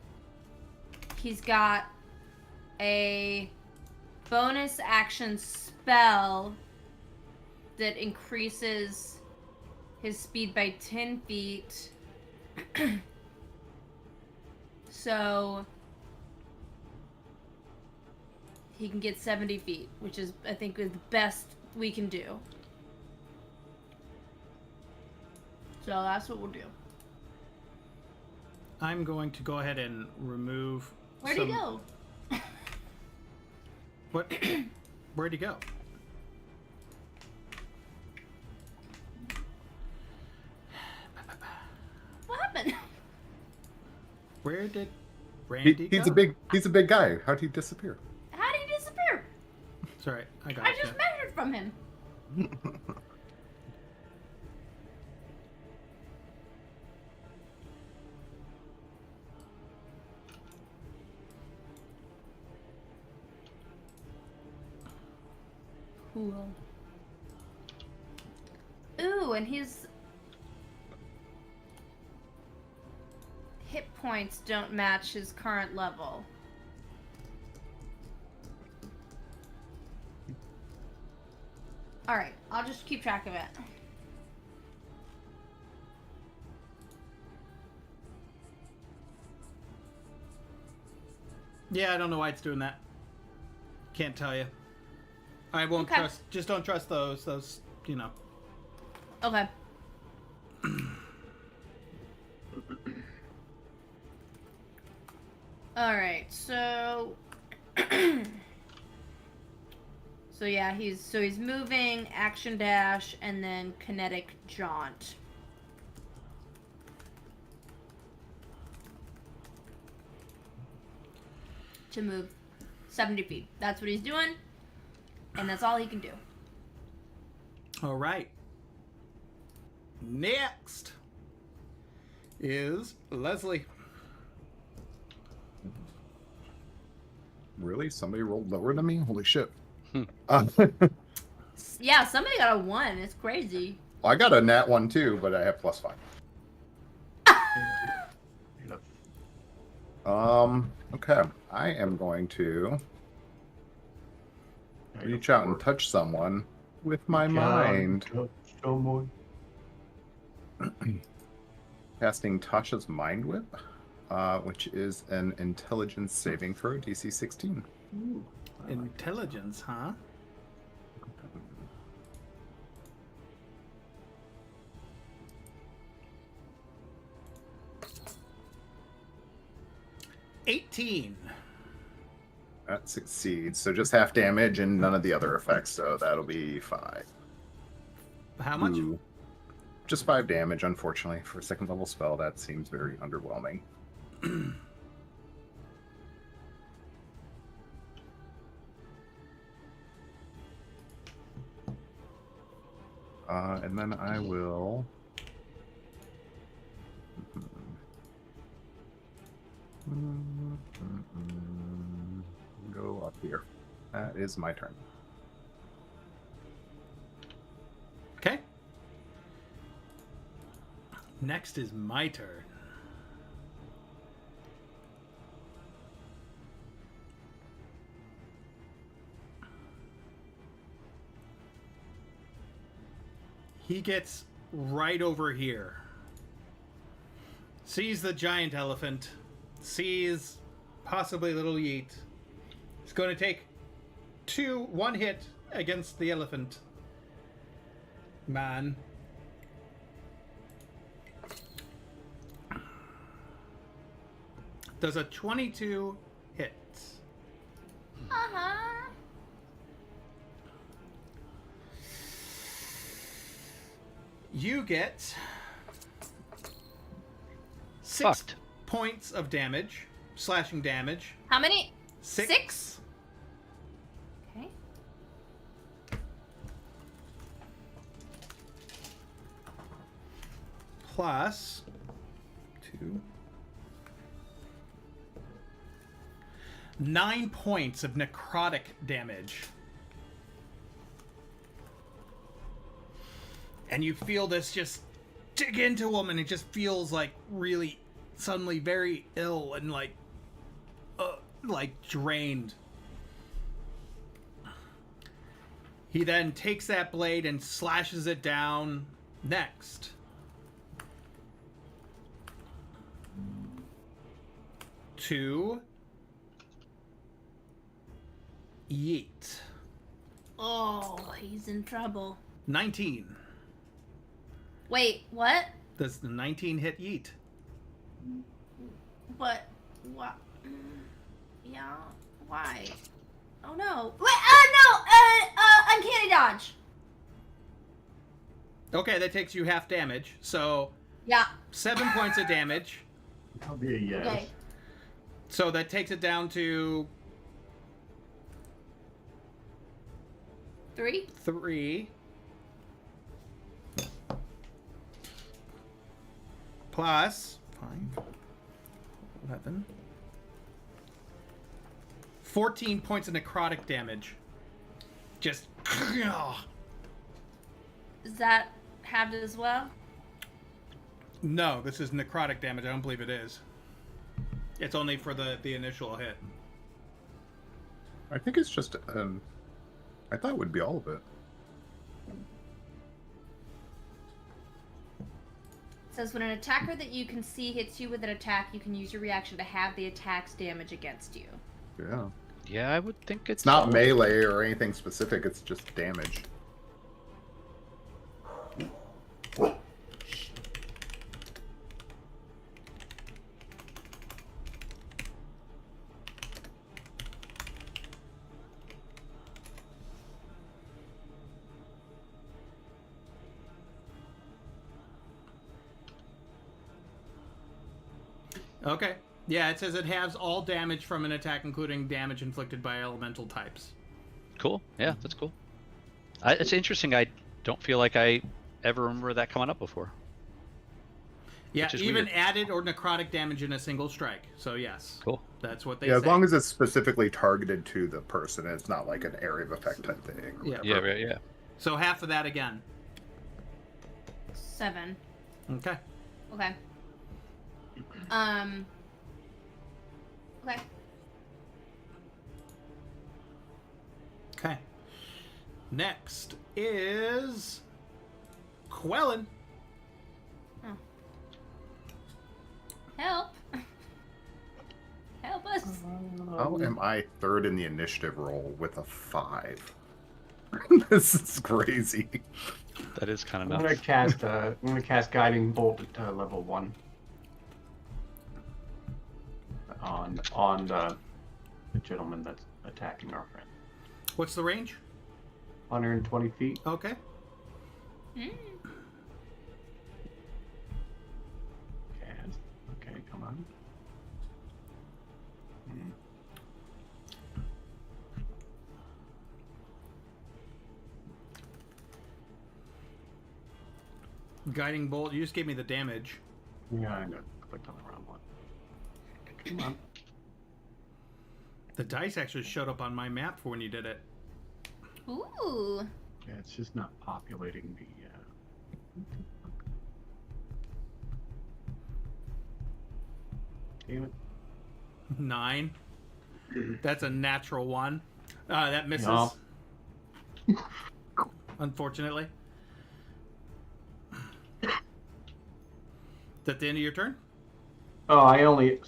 he's got a bonus action spell that increases his speed by 10 feet. So he can get 70 feet, which is, I think, is the best we can do. So that's what we'll do. I'm going to go ahead and remove. Where'd he go? What? Where'd he go? What happened? Where did Randy He's go? he's a big guy. How'd he disappear? How did he disappear? Sorry, I got I you. just measured from him. Cool. Ooh, and his hit points don't match his current level. Alright, I'll just keep track of it. Yeah, I don't know why it's doing that. Can't tell you. I won't Okay. trust. Just don't trust those. Those, you know. Okay. All right. So so yeah, he's moving, action dash, and then kinetic jaunt. To move 70 feet. That's what he's doing. And that's all he can do. All right. Next is Leslie. Really? Somebody rolled lower than me? Holy shit. Yeah, somebody got a 1. It's crazy. I got a nat 1 too, but I have +5. Okay. I am going to reach out and touch someone with my mind. Casting Tasha's Mind Whip, which is an intelligence saving throw, DC 16. Ooh. Intelligence, huh? $18. That succeeds. So just half damage and none of the other effects. So that'll be 5. How much? Ooh. Just 5 damage, unfortunately. For a second level spell, that seems very underwhelming. And then I will... go up here. That is my turn. Okay. Next is my turn. He gets right over here. Sees the giant elephant. Sees possibly little Yeet. He's going to take one hit against the elephant man. Does a 22 hit? Uh-huh. You get 6 Fucked. points of damage, slashing damage. How many? 6. 6? Okay. Plus 2. 9 points of necrotic damage. And you feel this just dig into him, and it just feels like really suddenly very ill and like drained. He then takes that blade and slashes it down next. To Yeet. Oh, he's in trouble. 19. Wait, what? Does the 19 hit Yeet? What? What? Yeah. Why? Oh no. Wait. No. Uncanny dodge. Okay, that takes you half damage. So Yeah. 7 points of damage. That'll be a yes. Okay. So that takes it down to 3. 3. Plus 5. 11. 14 points of necrotic damage. Just. Is that halved as well? No, this is necrotic damage. I don't believe it is. It's only for the initial hit. I think it's just... I thought it would be all of it. It says when an attacker that you can see hits you with an attack, you can use your reaction to have the attack's damage against you. Yeah. Yeah, I would think It's not melee or anything specific, it's just damage. Okay. Yeah, it says it halves all damage from an attack, including damage inflicted by elemental types. Cool. Yeah, that's cool. It's interesting. I don't feel like I ever remember that coming up before. Yeah, Which is even weird. added or necrotic damage in a single strike. So yes, Cool. that's what they Yeah, say. as long as it's specifically targeted to the person, and it's not like an area of effect type thing. or Yeah. Yeah, whatever. right, yeah. So half of that again. 7. Okay. Okay. Okay. Okay. Next is Quellen. Help. Help us. How am I third in the initiative roll with a 5? This is crazy. That is kind I'm of gonna nuts. cast Guiding Bolt at level 1 on the gentleman that's attacking our friend. What's the range? 120 feet. Okay. Mm. Cast. Okay, come on. Guiding bolt. You just gave me the damage. Yeah, I know. Clicked on the wrong one. Come on. The dice actually showed up on my map for when you did it. Ooh. Yeah, it's just not populating the. 9. That's a natural 1. That misses. No. Unfortunately. Is that the end of your turn? Oh, I only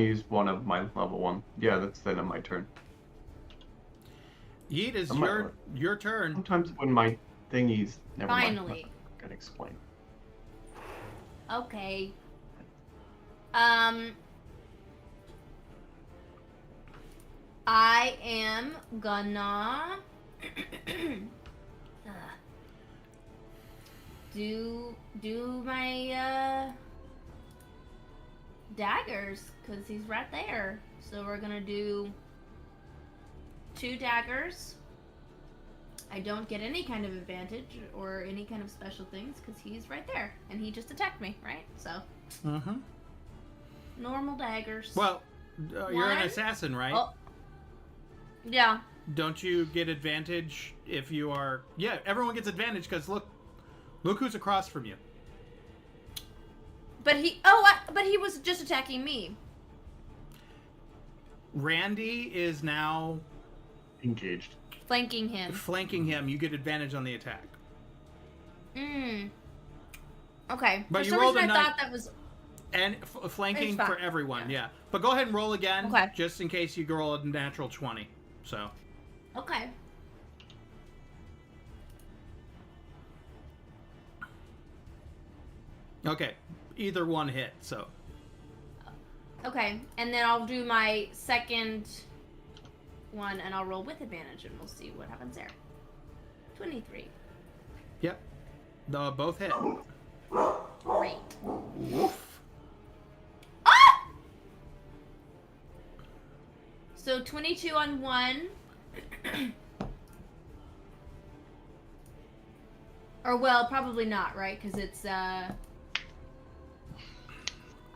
used one of my level 1. Yeah, that's the end of my turn. Yeet is I'm not- your turn. Sometimes when my thingies. Never Finally. mind. I can explain. Okay. I am gonna do my daggers because he's right there. So we're gonna do 2 daggers. I don't get any kind of advantage or any kind of special things because he's right there and he just attacked me, right? So Mm-hmm. normal daggers. Well, you're an One. assassin, right? Oh. Yeah. Don't you get advantage if you are? Yeah, everyone gets advantage because look who's across from you. But he was just attacking me. Randy is now Engaged. Flanking him. flanking him. You get advantage on the attack. Okay. But For you some rolled reason a I nine- thought that was And flanking It's fine. for everyone, yeah. But go ahead and roll again, Okay. just in case you roll a natural 20. So, okay. okay, either one hit. So, Okay, and then I'll do my second one and I'll roll with advantage and we'll see what happens there. 23. yep, both hit. Great. Woof. Ah! So 22 on one. Or well, probably not, right? Because it's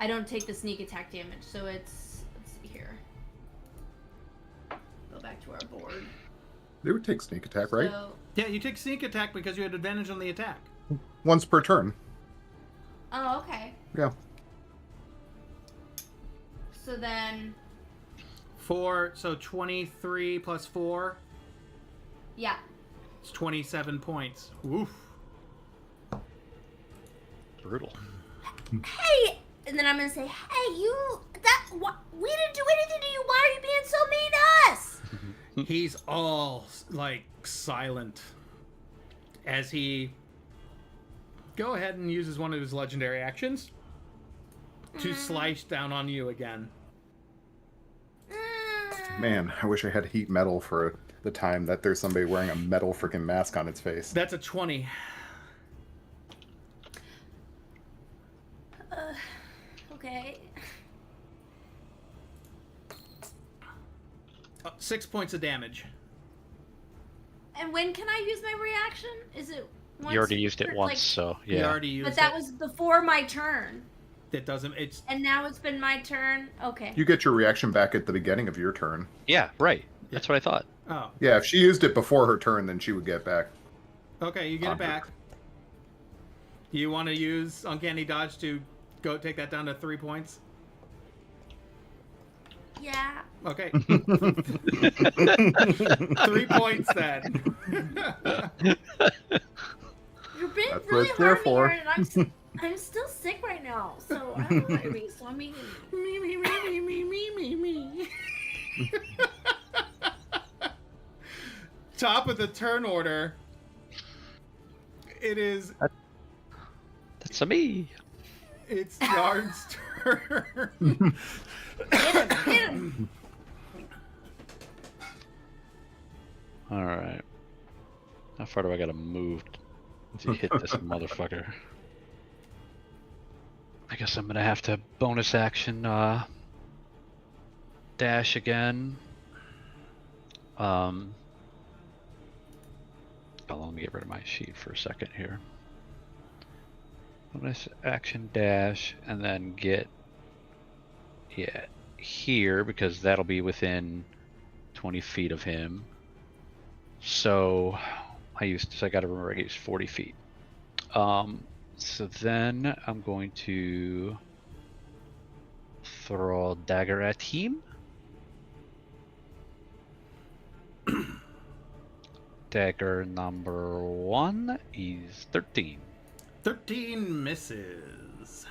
I don't take the sneak attack damage, so it's, let's see here. Go back to our board. They would take sneak attack, right? So, Yeah, you take sneak attack because you had advantage on the attack. Once per turn. oh, okay. Yeah. So then, 4, so 23 plus 4, yeah. it's 27 points. Woof. Brutal. Hey! And then I'm gonna say, hey, you We didn't do anything to you. Why are you being so mean to us? He's all like silent as he go ahead and uses one of his legendary actions to slice down on you again. Man, I wish I had heat metal for the time that there's somebody wearing a metal freaking mask on its face. That's a 20. Okay. 6 points of damage. And when can I use my reaction? Is it once? You already used it or, once, like- so You yeah. already used But that it. was before my turn. It doesn't. It's And now it's been my turn. Okay. You get your reaction back at the beginning of your turn. Yeah, right. That's what I thought. oh, Yeah, if she used it before her turn, then she would get back. okay. You get it back. You want to use Uncanny Dodge to go take that down to 3 points? Yeah. Okay. 3 points then. You're being That's what really it's there hard on me, for. Aaron, and I'm still sick right now, so I don't know why you're being so mean to me. Me. Top of the turn order. It is. That's a me. It's Yarn's turn. Get him. All right. How far do I gotta move to hit this motherfucker? I guess I'm gonna have to bonus action dash again. Hold on, let me get rid of my sheet for a second here. Bonus action dash and then get here because that'll be within 20 feet of him. So I gotta remember I used 40 feet. So then I'm going to throw a dagger at him. Dagger number 1 is 13. 13 misses.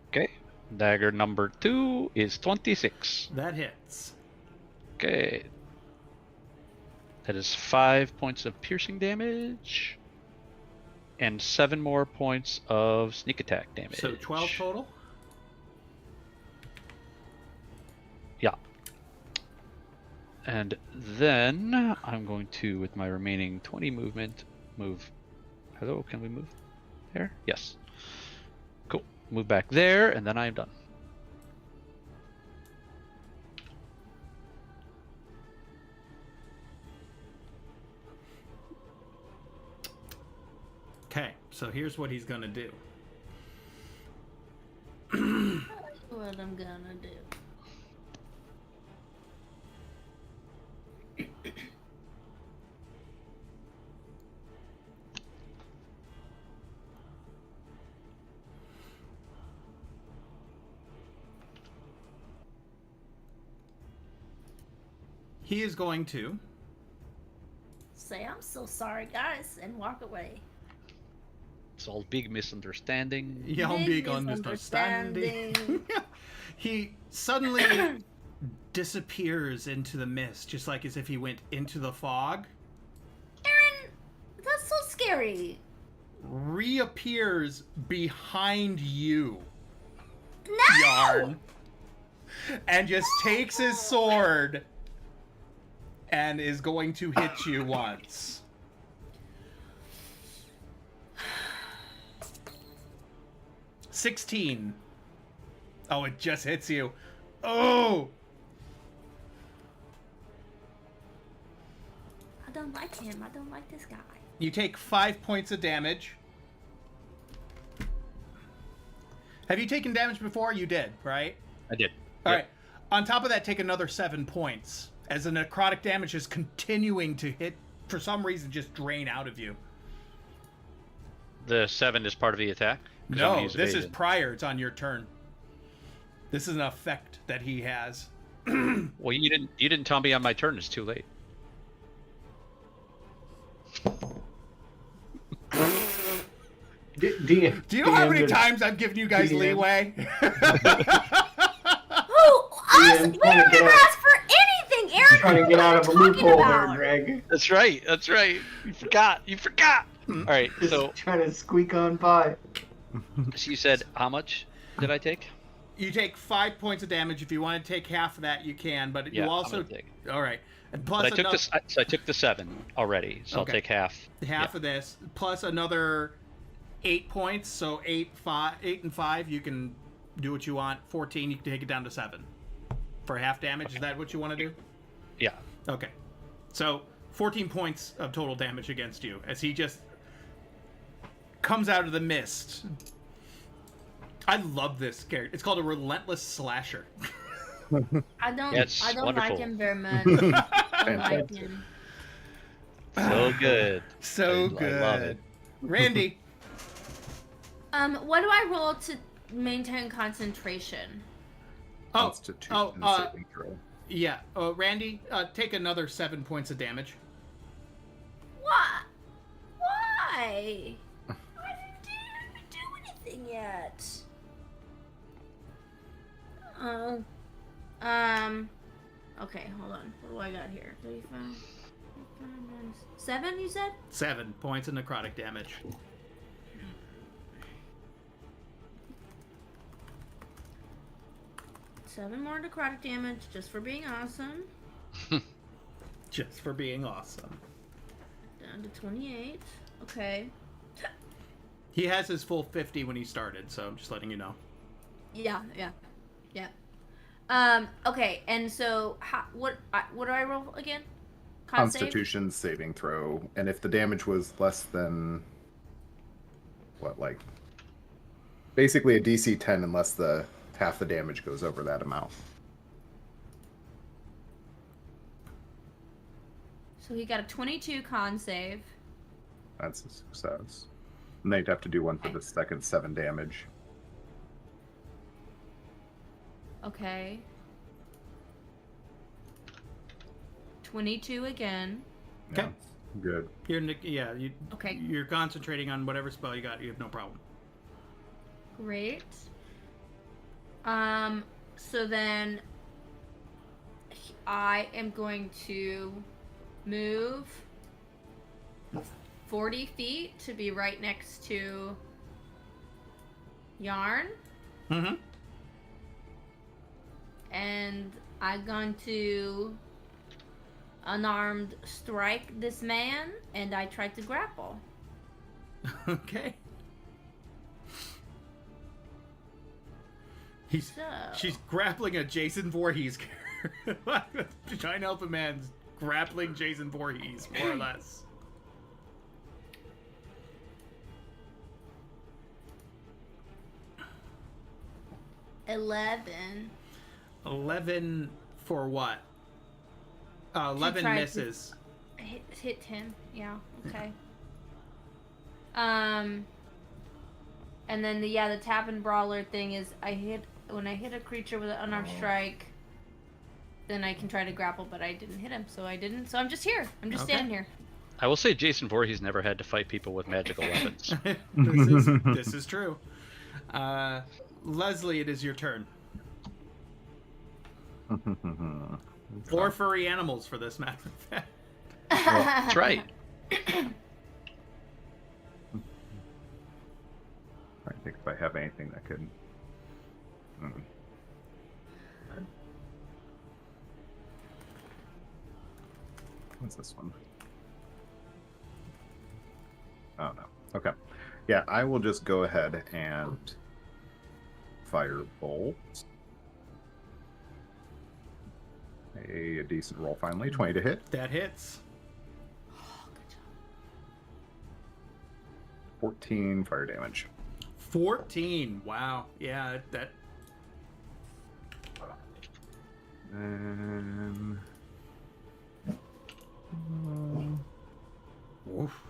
Okay. Dagger number 2 is 26. That hits. Okay. That is 5 points of piercing damage. And 7 more points of sneak attack damage. So 12 total? Yeah. And then I'm going to, with my remaining 20 movement, move. Hello, can we move there? Yes. Cool. Move back there, and then I am done. Okay, so here's what he's gonna do. What I'm gonna do. He is going to Say I'm so sorry, guys, and walk away. It's all big misunderstanding. yell big understanding. He suddenly disappears into the mist, just like as if he went into the fog. Aaron, that's so scary. Reappears behind you, No! Yarn, and just takes his sword and is going to hit you once. $16. Oh, it just hits you. Oh! I don't like him. I don't like this guy. You take 5 points of damage. Have you taken damage before? You did, right? I did. All Yep. right. On top of that, take another 7 points as the necrotic damage is continuing to hit, for some reason, just drain out of you. The 7 is part of the attack? 'Cause I'm gonna No, use this is evasion. prior. It's on your turn. This is an effect that he has. Well, you didn't tell me on my turn. It's too late. Do you know how many times I've given you guys DM. leeway? man. we Trying to don't get ever out, ask for anything, Aaron. trying to get out of a What are you talking loophole there, about? Greg. That's right. That's right. You forgot. You forgot. All right. Just So trying to squeak on by. you said how much did I take? You take 5 points of damage. If you want to take half of that, you can. But Yeah, you I'm also gonna take. all right. And But plus I took another, this. So I took the 7 already. So Okay. I'll take half. half of this plus another 8 points. So 8 and 5. You can do what you want. 14. You can take it down to 7 for half damage. Is that what you want to do? Yeah. Okay. So 14 points of total damage against you as he just comes out of the mist. I love this character. It's called a relentless slasher. I don't. That's I don't wonderful. like him very much. I don't like Fantastic. him. So good. So I good. love it. Randy. What do I roll to maintain concentration? Constitution saving throw. Yeah. Randy, take another 7 points of damage. What? Why? I didn't do anything yet. Oh. Okay, hold on. What do I got here? 35 minus 7, you said? 7 points of necrotic damage. Seven more necrotic damage just for being awesome. Just for being awesome. Down to 28. Okay. He has his full 50 when he started, so I'm just letting you know. Yeah. Okay, and so what do I roll again? Con save? Constitution saving throw, and if the damage was less than basically a DC 10 unless the half the damage goes over that amount. So he got a 22 con save. That's a success. And they'd have to do one for the second 7 damage. Okay. 22 again. Okay. Yeah, good. Okay. You're concentrating on whatever spell you got. You have no problem. Great. So then I am going to move 40 feet to be right next to Yarn. Mm-hmm. And I'm going to unarmed strike this man, and I try to grapple. Okay. She's grappling a Jason Voorhees character. Giant Alpha Man's grappling Jason Voorhees, more or less. $11. 11 for what? 11 try to- misses. Hit him. Yeah. Okay. And then the tap and brawler thing is when I hit a creature with an unarmed strike, then I can try to grapple, but I didn't hit him, so I didn't. So I'm just here. I'm just Okay. standing here. I will say Jason Voorhees never had to fight people with magical weapons. This is true. Leslie, it is your turn. Or furry animals, for this matter of fact. That's right. I think if I have anything that could. What's this one? Oh no. Okay. Yeah, I will just go ahead and fire bolt. A decent roll finally. 20 to hit. That hits. 14 fire damage. 14. Wow. Yeah, that. And Oof.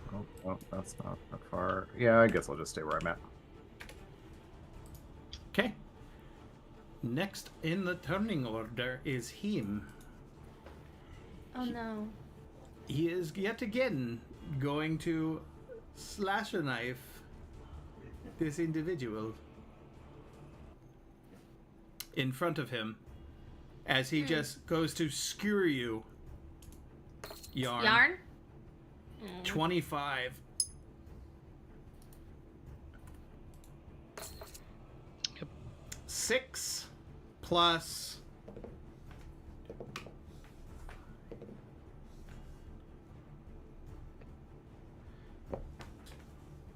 oh, that's not that far. Yeah, I guess I'll just stay where I'm at. Okay. Next in the turning order is him. Oh no. He is yet again going to slasher knife this individual in front of him. as he just goes to skewer you. Yarn. Yarn? 25. Yep. 6 plus.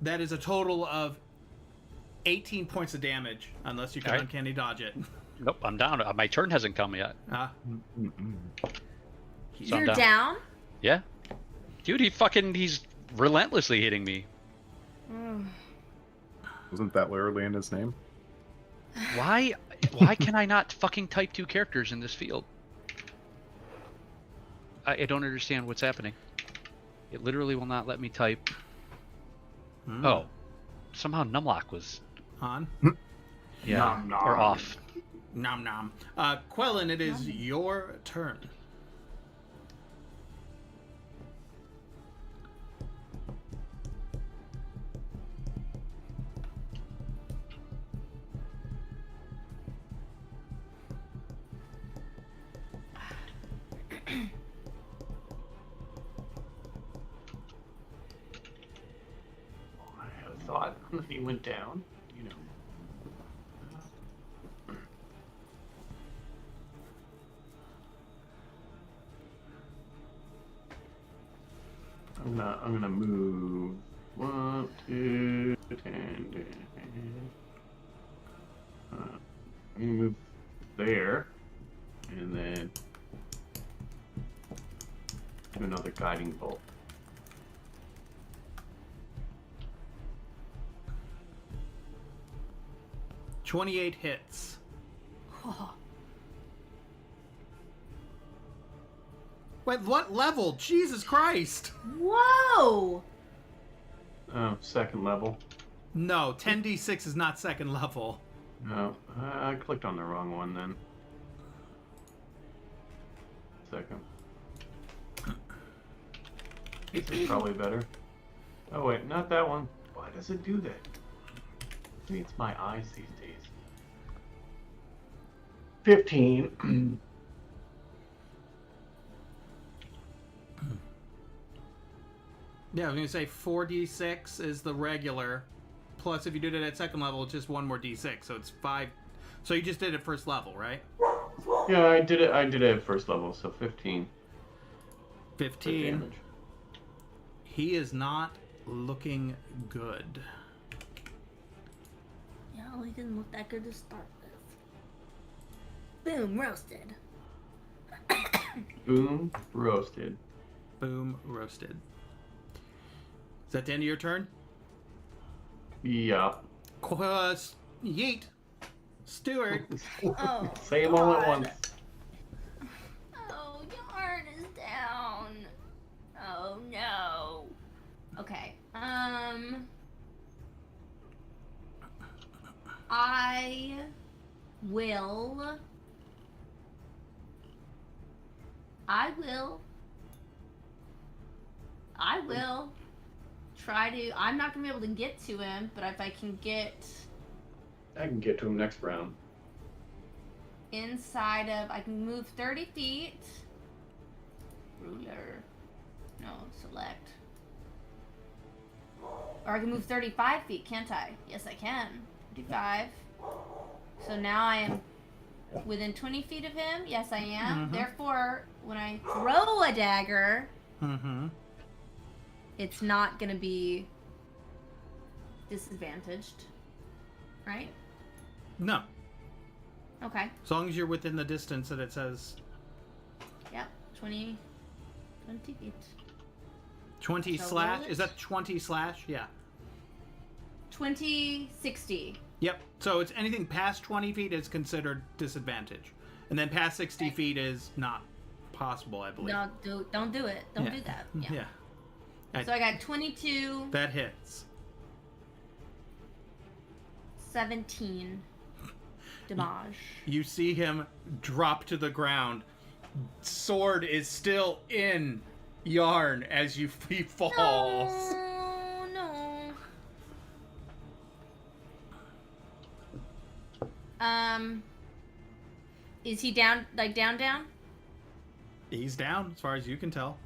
That is a total of 18 points of damage, unless you can Alright. uncanny dodge it. Nope, I'm down. My turn hasn't come yet. Ah, So I'm You're down. down? Yeah. Dude, he's relentlessly hitting me. Wasn't that literally in his name? Why can I not fucking type 2 characters in this field? I don't understand what's happening. It literally will not let me type. Oh. Somehow Numlock was on. Nom, nom. or off. Nom nom. Quellen, it is your turn. I had a thought, and then he went down. You know. I'm gonna move 1, 2, 10. I'm gonna move there, and then do another guiding bolt. $28 hits. Wait, what level? Jesus Christ! Whoa! Oh, second level. No, 10d6 is not second level. No, I clicked on the wrong one then. Second. This is probably better. Oh wait, not that one. Why does it do that? Maybe it's my eyes these days. 15. Yeah, I was gonna say 4d6 is the regular. Plus, if you did it at second level, it's just one more d6, so it's 5. So you just did it first level, right? Yeah, I did it at first level, so 15. 15. damage. He is not looking good. Yeah, well, he didn't look that good to start with. Boom, roasted. Boom, roasted. Boom, roasted. Is that the end of your turn? Yeah. Yeet. Stuart. Oh, Say them all at God. once. Oh, Yarn is down. Oh no. Okay. I will. Try to. I'm not gonna be able to get to him, but if I can get I can get to him next round. inside of, I can move 30 feet. Ruler. No, select. Or I can move 35 feet, can't I? Yes, I can. 35. So now I am within 20 feet of him. Yes, I am. Mhm. Therefore, when I throw a dagger, Mm-hmm. it's not going to be disadvantaged. Right? No. Okay. As long as you're within the distance that it says Yep. 20 feet. 20 So slash. roll Is it. that 20 slash? Yeah. 20, 60. Yep. So it's anything past 20 feet is considered disadvantage. And then past 60 Okay. feet is not possible, I believe. No, don't do it. Don't Yeah. do that. Yeah. So I got 22, That hits. 17 damage. You see him drop to the ground. Sword is still in Yarn as he falls. No, no. Is he down? Like down? He's down, as far as you can tell.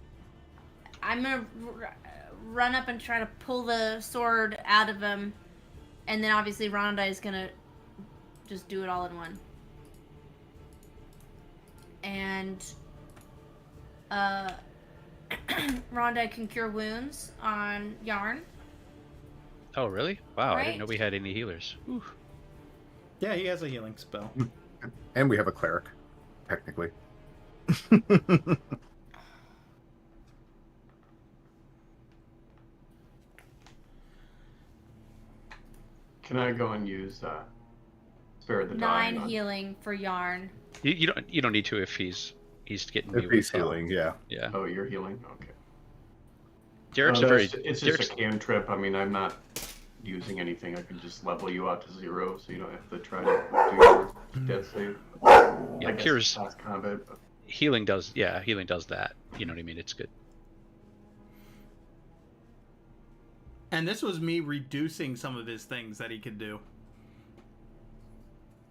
I'm gonna run up and try to pull the sword out of him, and then obviously Rondai is gonna just do it all in one. And Rondai can cure wounds on Yarn. Oh, really? Wow, I Right. didn't know we had any healers. Ooh. Yeah, he has a healing spell. And we have a cleric, technically. Can I go and use spare the 9 dying on- healing for Yarn. You don't need to if he's getting me If he's with, healing, yeah. Yeah. Oh, you're healing? Okay. Derek's No, a very it's just Derek's, a cantrip. I mean, I'm not using anything. I can just level you out to 0, so you don't have to try to do your death save. yeah, I guess cures past combat. But... healing does that. You know what I mean? It's good. And this was me reducing some of his things that he could do.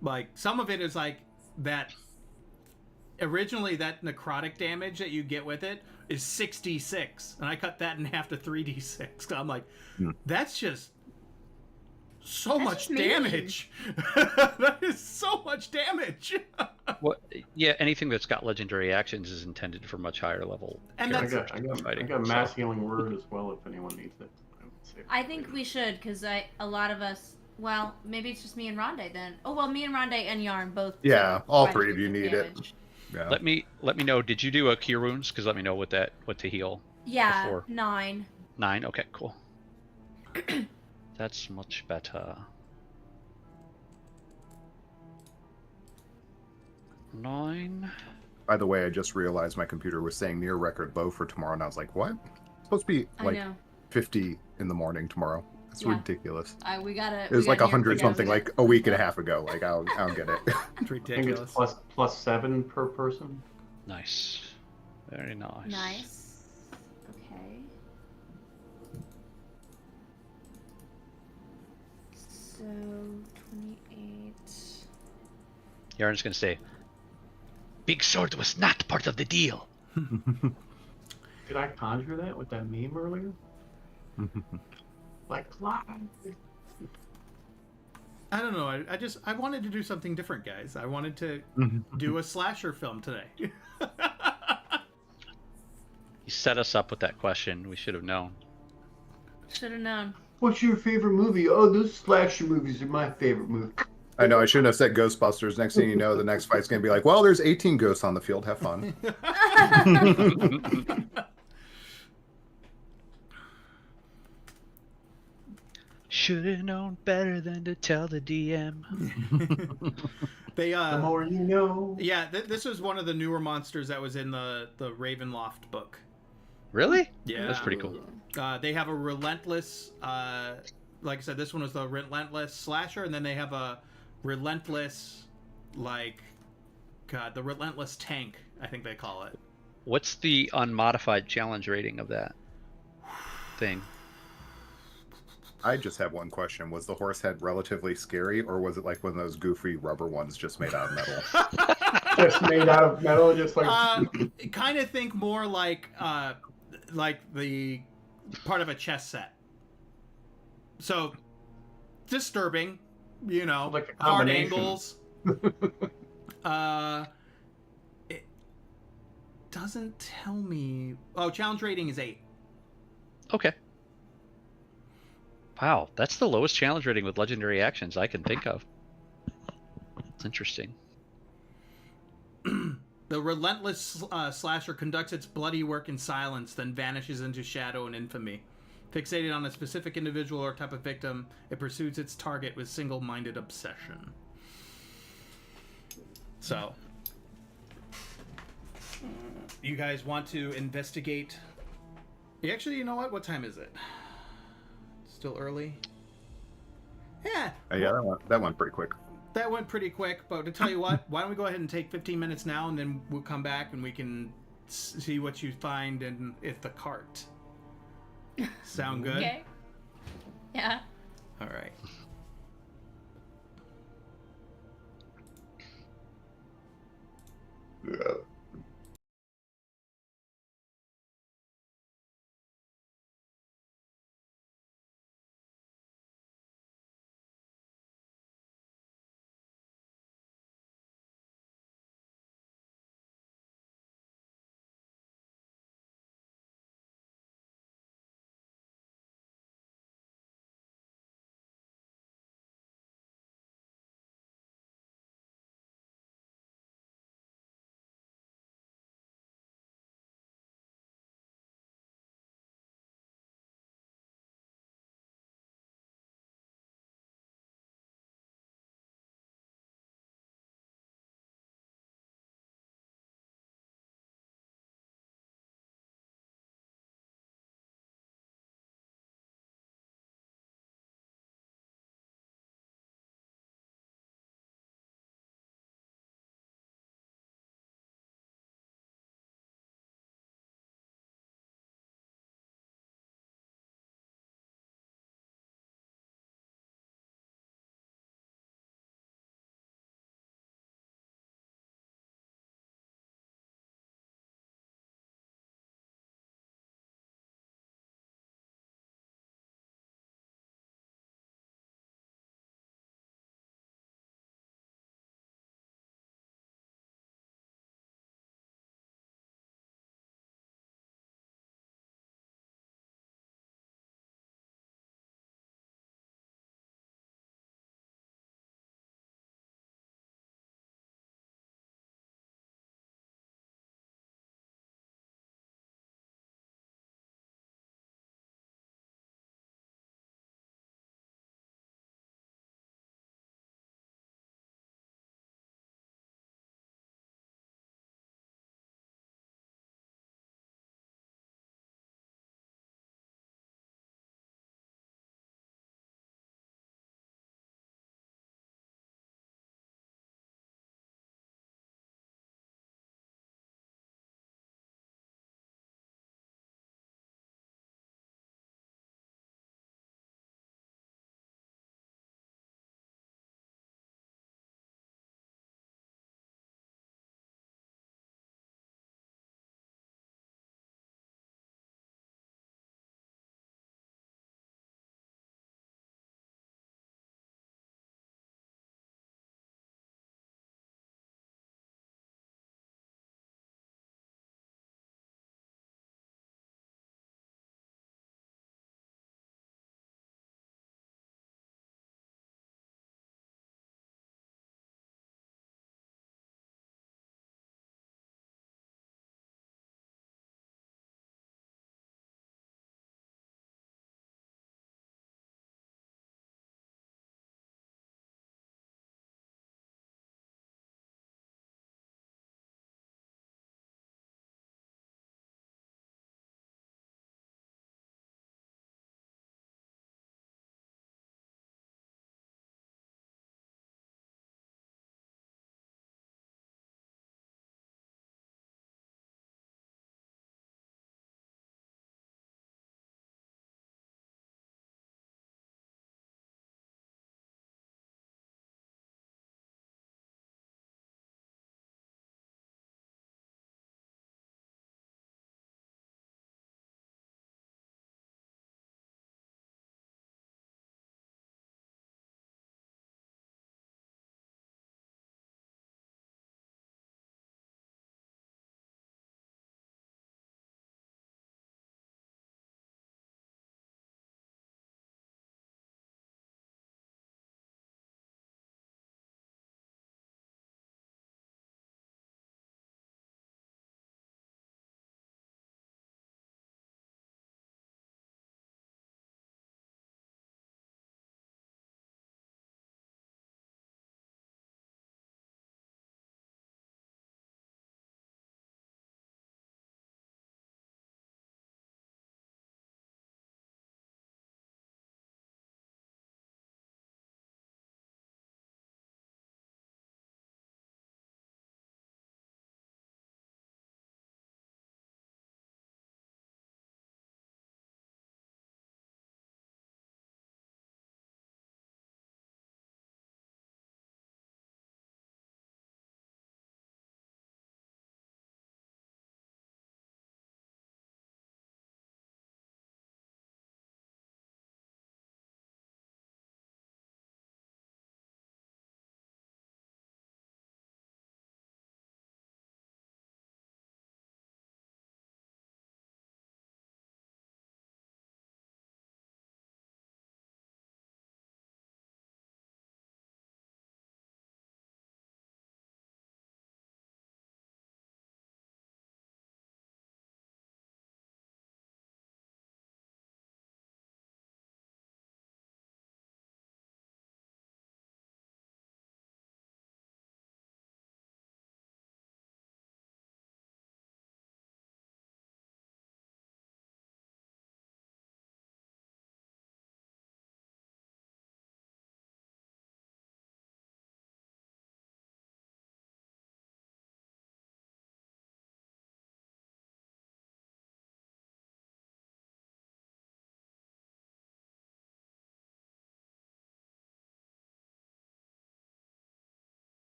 Like, some of it is like that. Originally, that necrotic damage that you get with it is 6d6, and I cut that in half to 3d6. I'm like, that's just so That's much just mean. damage. That is so much damage. What? Yeah, anything that's got legendary actions is intended for much higher level. And I that's- got mass healing word as well if anyone needs it. I think we should, because a lot of us. Well, maybe it's just me and Rondai then. Oh well, me and Rondai and Yarn both. Yeah, took all quite a three of bit you need it. damage. Yeah. Let me know. Did you do a cure wounds? Because let me know what to heal. Yeah, Before. 9. 9. Okay, cool. That's much better. 9. By the way, I just realized my computer was saying near record low for tomorrow, and I was like, what? It's supposed to be I like know. 50 in the morning tomorrow. It's Yeah. ridiculous. We gotta. It was like 100 something, like like a week and a half ago. Like, I don't get it. It's I think ridiculous. it's plus 7 per person. Nice. Very nice. Nice. Okay. So 28. Yarn's gonna say, "Big sword was not part of the deal." Did I conjure that with that meme earlier? Like, I don't know. I wanted to do something different, guys. I wanted to do a slasher film today. You set us up with that question. We should have known. Should have known. what's your favorite movie? Oh, those slasher movies are my favorite movie. I know, I shouldn't have said Ghostbusters. Next thing you know, the next fight's going to be like, well, there's 18 ghosts on the field. Have fun. Should have known better than to tell the DM. They The more you know. yeah, this was one of the newer monsters that was in the Ravenloft book. Really? Yeah. That's pretty cool. They have a relentless, like I said, this one was the relentless slasher, and then they have a relentless, like, God, the relentless tank, I think they call it. What's the unmodified challenge rating of that thing? I just have one question. Was the horse head relatively scary, or was it like one of those goofy rubber ones just made out of metal? Just made out of metal, just like. Kind of think more like the part of a chess set. So disturbing, you know, Like a hard combination. angles. It doesn't tell me. Oh, challenge rating is 8. Okay. Wow, that's the lowest challenge rating with legendary actions I can think of. It's interesting. The relentless slasher conducts its bloody work in silence, then vanishes into shadow and infamy. Fixated on a specific individual or type of victim, it pursues its target with single-minded obsession. So, you guys want to investigate? Actually, you know what? What time is it? Still early? Yeah, Yeah, that went pretty quick. that went pretty quick, but to tell you what, why don't we go ahead and take 15 minutes now, and then we'll come back and we can see what you find in if the cart. Sound good? Okay. Yeah. All right.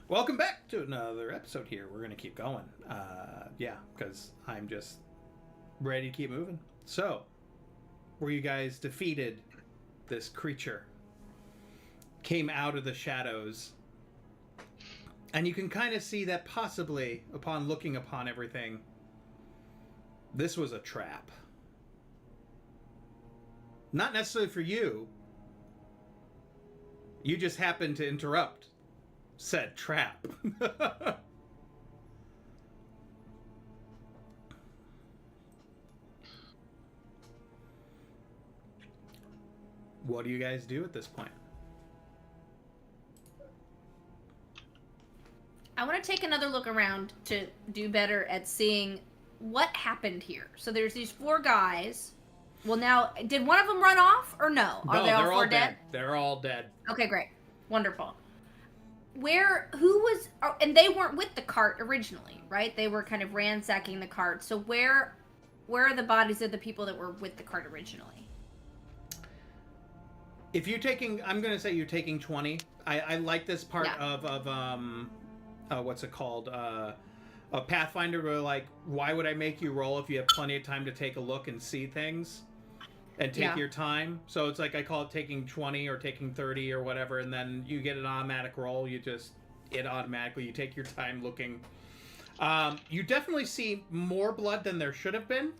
Welcome back to another episode here. We're going to keep going. Yeah, because I'm just ready to keep moving. So, where you guys defeated this creature, came out of the shadows, and you can kind of see that possibly, upon looking upon everything, this was a trap. Not necessarily for you. You just happened to interrupt said trap. What do you guys do at this point? I want to take another look around to do better at seeing what happened here. So there's these 4 guys. Well, now, did one of them run off or no? Are No, they all they're 4 all dead? They're all dead. Okay, great. Wonderful. Who was, oh, and they weren't with the cart originally, right? They were kind of ransacking the cart. So where are the bodies of the people that were with the cart originally? If you're taking, I'm going to say you're taking 20. I like this part Yeah. of what's it called? A Pathfinder, where like, why would I make you roll if you have plenty of time to take a look and see things? And take your time. So it's like I call it taking 20 or taking 30 or whatever, and then you get an automatic roll. You take your time looking. You definitely see more blood than there should have been,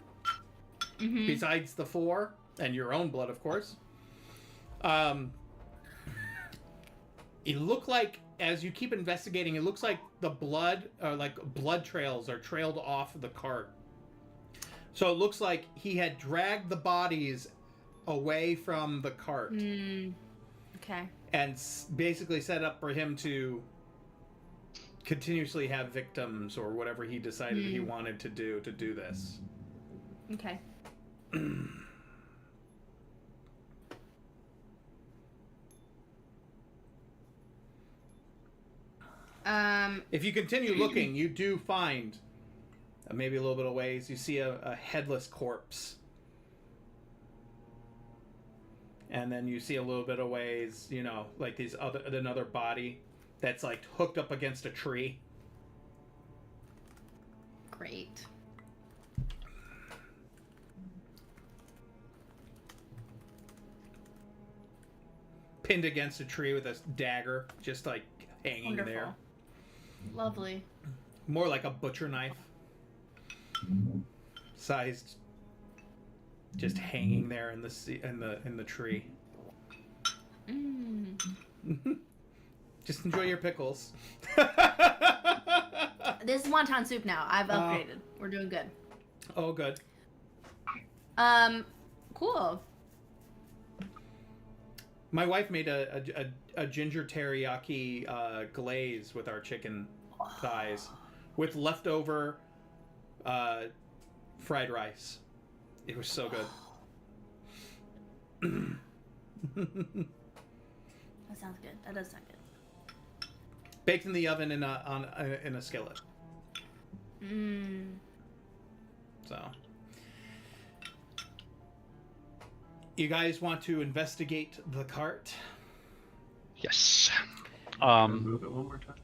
besides the 4 and your own blood, of course. It looked like, as you keep investigating, it looks like the blood, like blood trails, are trailed off the cart. So it looks like he had dragged the bodies away from the cart. Okay. And basically set up for him to continuously have victims or whatever he decided he wanted to do this. Okay. If you continue looking, you do find maybe a little bit of ways. You see a headless corpse. And then you see a little bit of ways, like another body that's like hooked up against a tree. Great. Pinned against a tree with a dagger, just like hanging Wonderful. there. Lovely. More like a butcher knife. Sized, just hanging there in the tree. Just enjoy your pickles. This is wonton soup now. I've upgraded. We're doing good. Oh, good. Cool. My wife made a ginger teriyaki glaze with our chicken thighs, with leftover fried rice. It was so good. That sounds good. That does sound good. Baked in the oven in a skillet. So, you guys want to investigate the cart? Yes. Move it one more time.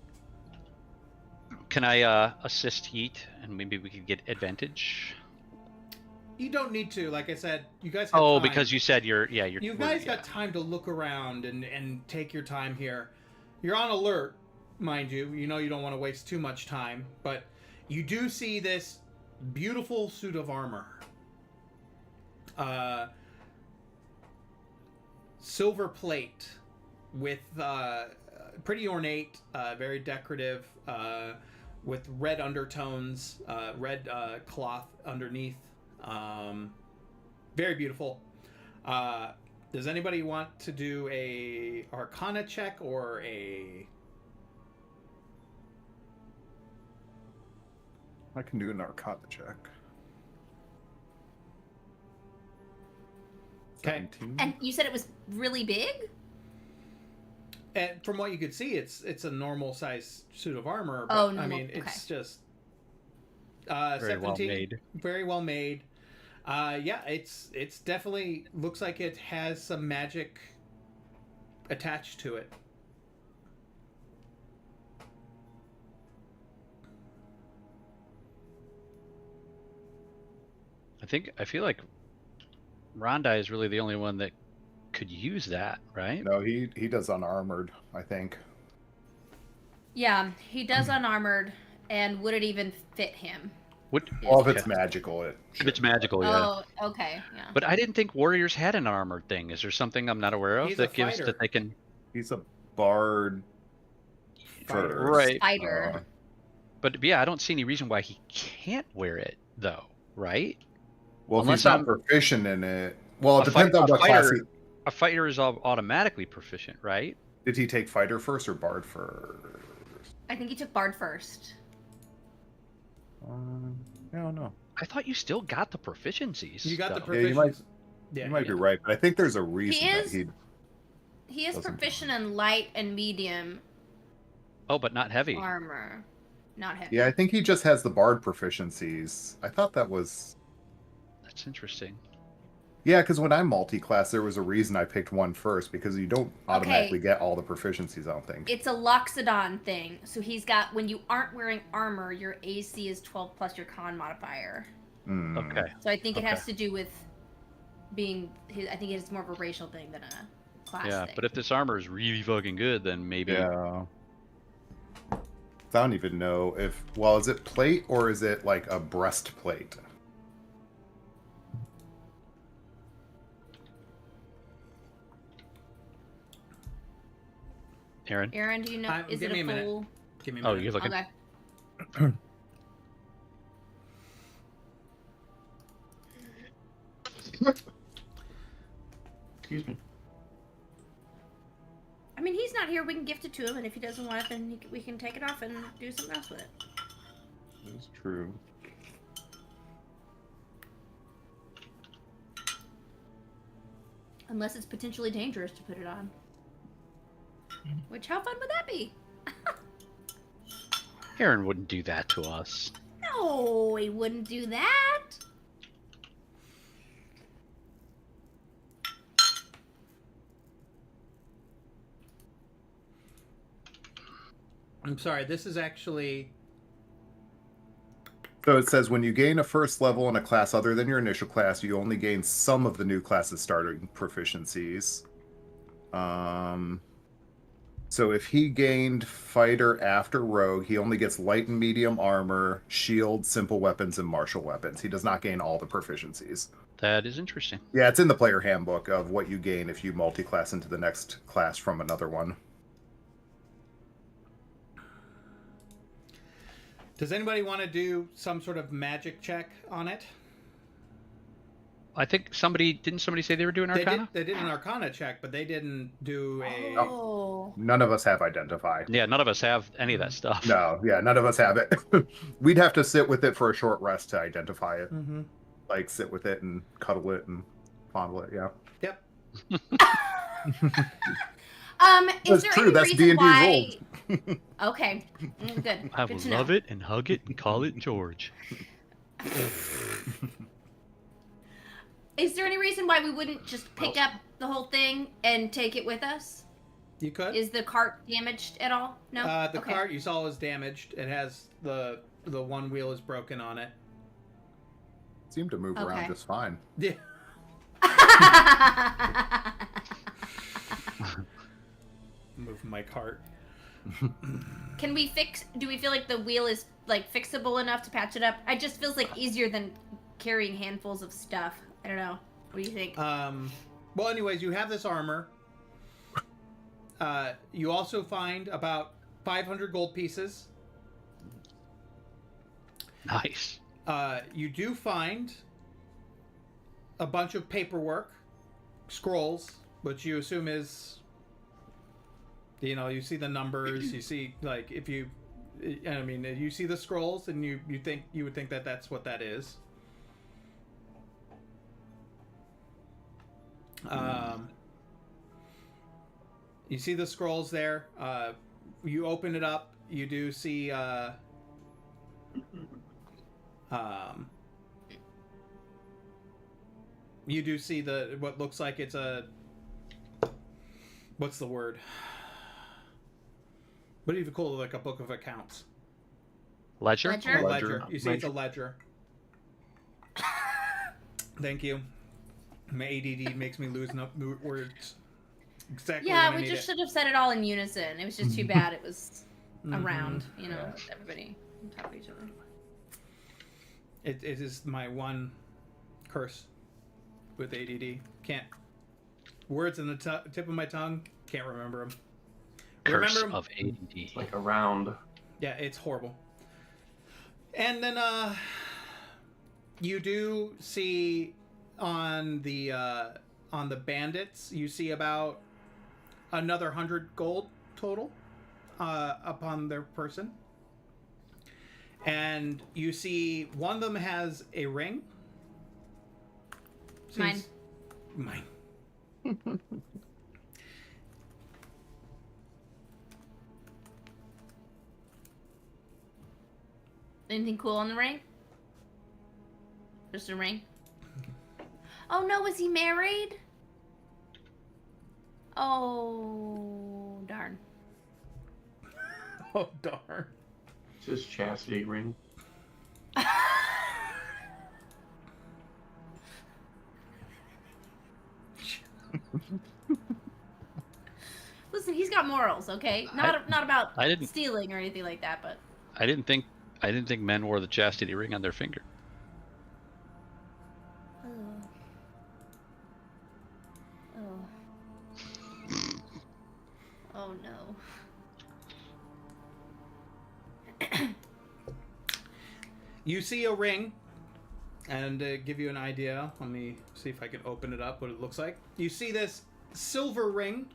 Can I assist Yeet, and maybe we could get advantage? You don't need to. Like I said, you guys have Oh, time. because you said you're. You guys got time to look around and take your time here. You're on alert, mind you. You know you don't want to waste too much time, but you do see this beautiful suit of armor. Silver plate with pretty ornate, very decorative, with red undertones, red cloth underneath. Very beautiful. Does anybody want to do a Arcana check or a... I can do an Arcana check. Okay. 17. And you said it was really big? And from what you could see, it's a normal size suit of armor. But, Oh, I normal, mean, it's okay. just Very 17. well made. Very well made. Yeah, it's definitely looks like it has some magic attached to it. I feel like Rondai is really the only one that could use that, right? No, he does unarmored, I think. Yeah, he does unarmored, and would it even fit him? What? Well, if it's magical, If it's magical, yeah. Oh, okay, yeah. But I didn't think warriors had an armored thing. Is there something I'm not aware of He's a that gives fighter. that they can? he's a bard Fighter. first. Right. Fighter. But yeah, I don't see any reason why he can't wear it though, right? Well, Unless if he's not I'm- proficient in it, well, it A depends fight- on a what class. fighter- A fighter is automatically proficient, right? Did he take fighter first or bard first? I think he took Bard first. I don't know. I thought you still got the proficiencies. You got the though. Yeah, you might- proficiency. Yeah, You might be got- right, but I think there's a reason that is- he. He is Doesn't- proficient in light and medium Oh, but not heavy. armor. Not heavy. Yeah, I think he just has the bard proficiencies. I thought that was. That's interesting. Yeah, because when I'm multi-class, there was a reason I picked one first because you don't automatically get all the proficiencies. I don't think. It's a Loxodon thing. So he's got, when you aren't wearing armor, your AC is 12 plus your con modifier. Hmm. Okay. So I think it has Okay. to do with being, I think it's more of a racial thing than a class Yeah, thing. but if this armor is really fucking good, then maybe. Yeah. I don't even know if. Well, is it plate or is it like a breastplate? Aaron. Aaron, do you know, is give it me a a minute. full? Give me a Oh, minute. you're looking. Okay. Excuse me. I mean, he's not here. We can gift it to him, and if he doesn't want it, then we can take it off and do something else with it. That's true. Unless it's potentially dangerous to put it on. Which, how fun would that be? Aaron wouldn't do that to us. No, he wouldn't do that. I'm sorry. This is actually. So it says when you gain a first level in a class other than your initial class, you only gain some of the new class's starting proficiencies. So if he gained fighter after rogue, he only gets light and medium armor, shield, simple weapons, and martial weapons. He does not gain all the proficiencies. That is interesting. Yeah, it's in the player handbook of what you gain if you multi-class into the next class from another one. Does anybody want to do some sort of magic check on it? I think didn't somebody say they were doing Arcana? They did an Arcana check, but they didn't do a. Oh. None of us have identify. Yeah, none of us have any of that stuff. No, yeah, none of us have it. We'd have to sit with it for a short rest to identify it. Mm-hmm. Like sit with it and cuddle it and fondle it. Yeah, Yep. Is That's there true, any that's reason D&D why? Okay, good. I Good will to love know. it and hug it and call it George. Is there any reason why we wouldn't just pick up the whole thing and take it with us? You could. Is the cart damaged at all? No. The Okay. cart you saw is damaged. It has the one wheel is broken on it. seemed to move Okay. around just fine. Yeah. Move my cart. Can we fix? Do we feel like the wheel is like fixable enough to patch it up? It just feels like easier than carrying handfuls of stuff. I don't know. What do you think? Well, anyways, you have this armor. You also find about 500 gold pieces. Nice. You do find a bunch of paperwork, scrolls, which you assume is, you see the numbers, you see, like, if you, I mean, you see the scrolls and you would think that that's what that is. You see the scrolls there. You open it up. You do see. You do see what looks like it's a. What's the word? What do you call it? Like a book of accounts? Ledger? Ledger? A Ledger. ledger. You see, it's a ledger. Thank you. My ADD makes me lose enough words. Exactly. Yeah, when I we need just it. should have said it all in unison. It was just too bad it was Mhm. around, you know, Yeah. with everybody on top of each other. It is my one curse with ADD. Can't. Words on the tip of my tongue, can't remember them. Curse Remember 'em? of ADD. It's like around. Yeah, it's horrible. And then you do see on the bandits, you see about another 100 gold total upon their person. And you see one of them has a ring. Mine. Mine. Anything cool on the ring? Just a ring? Oh no, was he married? Oh, darn. Oh, darn. It's his chastity ring. Listen, he's got morals, okay? Not about I didn't- stealing or anything like that, but I didn't think men wore the chastity ring on their finger. oh. Oh no. You see a ring, and to give you an idea, let me see if I can open it up, what it looks like. You see this silver ring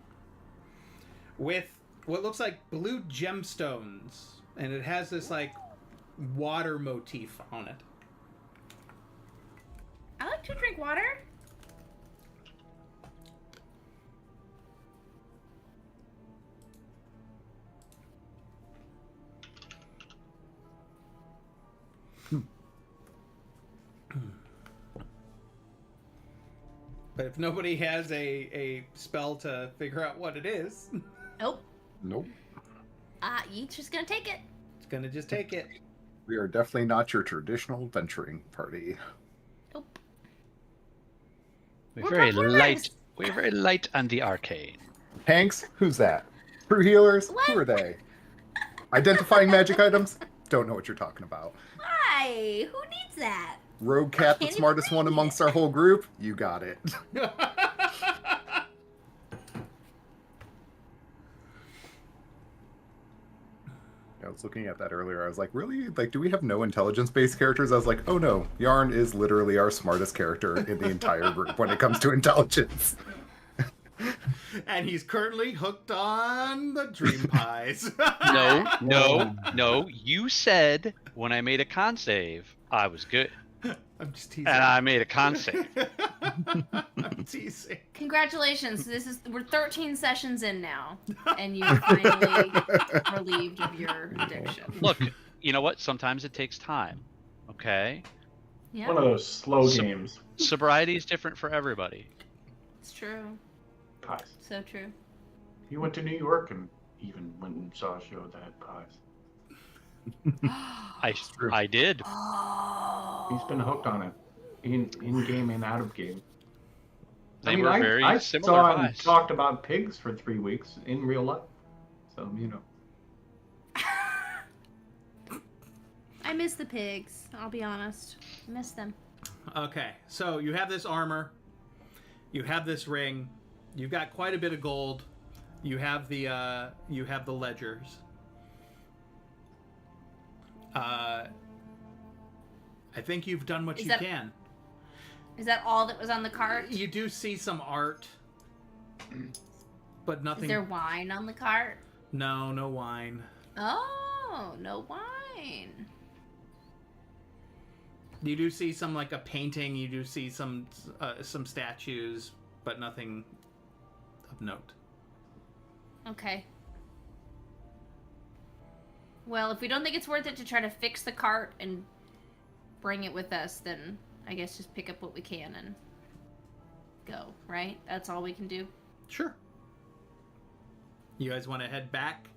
with what looks like blue gemstones, and it has this, like, water motif on it. I like to drink water. But if nobody has a spell to figure out what it is, Nope. Nope. Yeet's just gonna take it. it's gonna just take it. We are definitely not your traditional venturing party. Nope. We're We're very performers. light. We're very light on the arcane. Hanks, who's that? True healers? What? Who are they? Identifying magic items? Don't know what you're talking about. Why? Who needs that? Rogue cat, the Can't even smartest one read it. amongst our whole group? You got it. I was looking at that earlier. I was like, really? Like, do we have no intelligence-based characters? I was like, oh no, Yarn is literally our smartest character in the entire group when it comes to intelligence. And he's currently hooked on the dream pies. No. You said when I made a con save, I was good. I'm just teasing. And I made a con save. I'm teasing. Congratulations. We're 13 sessions in now, and you're finally relieved of your addiction. Look, you know what? Sometimes it takes time. Okay? Yeah, One of those slow So- games. Sobriety is different for everybody. it's true. Pies. So true. He went to New York and even went and saw a show that had pies. I did. Oh. He's been hooked on it, in game and out of game. They were very I similar saw him pies. talked about pigs for 3 weeks in real life. So, you know. I miss the pigs. I'll be honest. I miss them. Okay, so you have this armor, you have this ring, you've got quite a bit of gold, you have the ledgers. I think you've done what Is you that- can. Is that all that was on the cart? You do see some art, but Is nothing. there wine on the cart? No wine. Oh, no wine. You do see some, like, a painting. You do see some statues, but nothing of note. Okay. Well, if we don't think it's worth it to try to fix the cart and bring it with us, then I guess just pick up what we can and go, right? That's all we can do. Sure. You guys want to head back?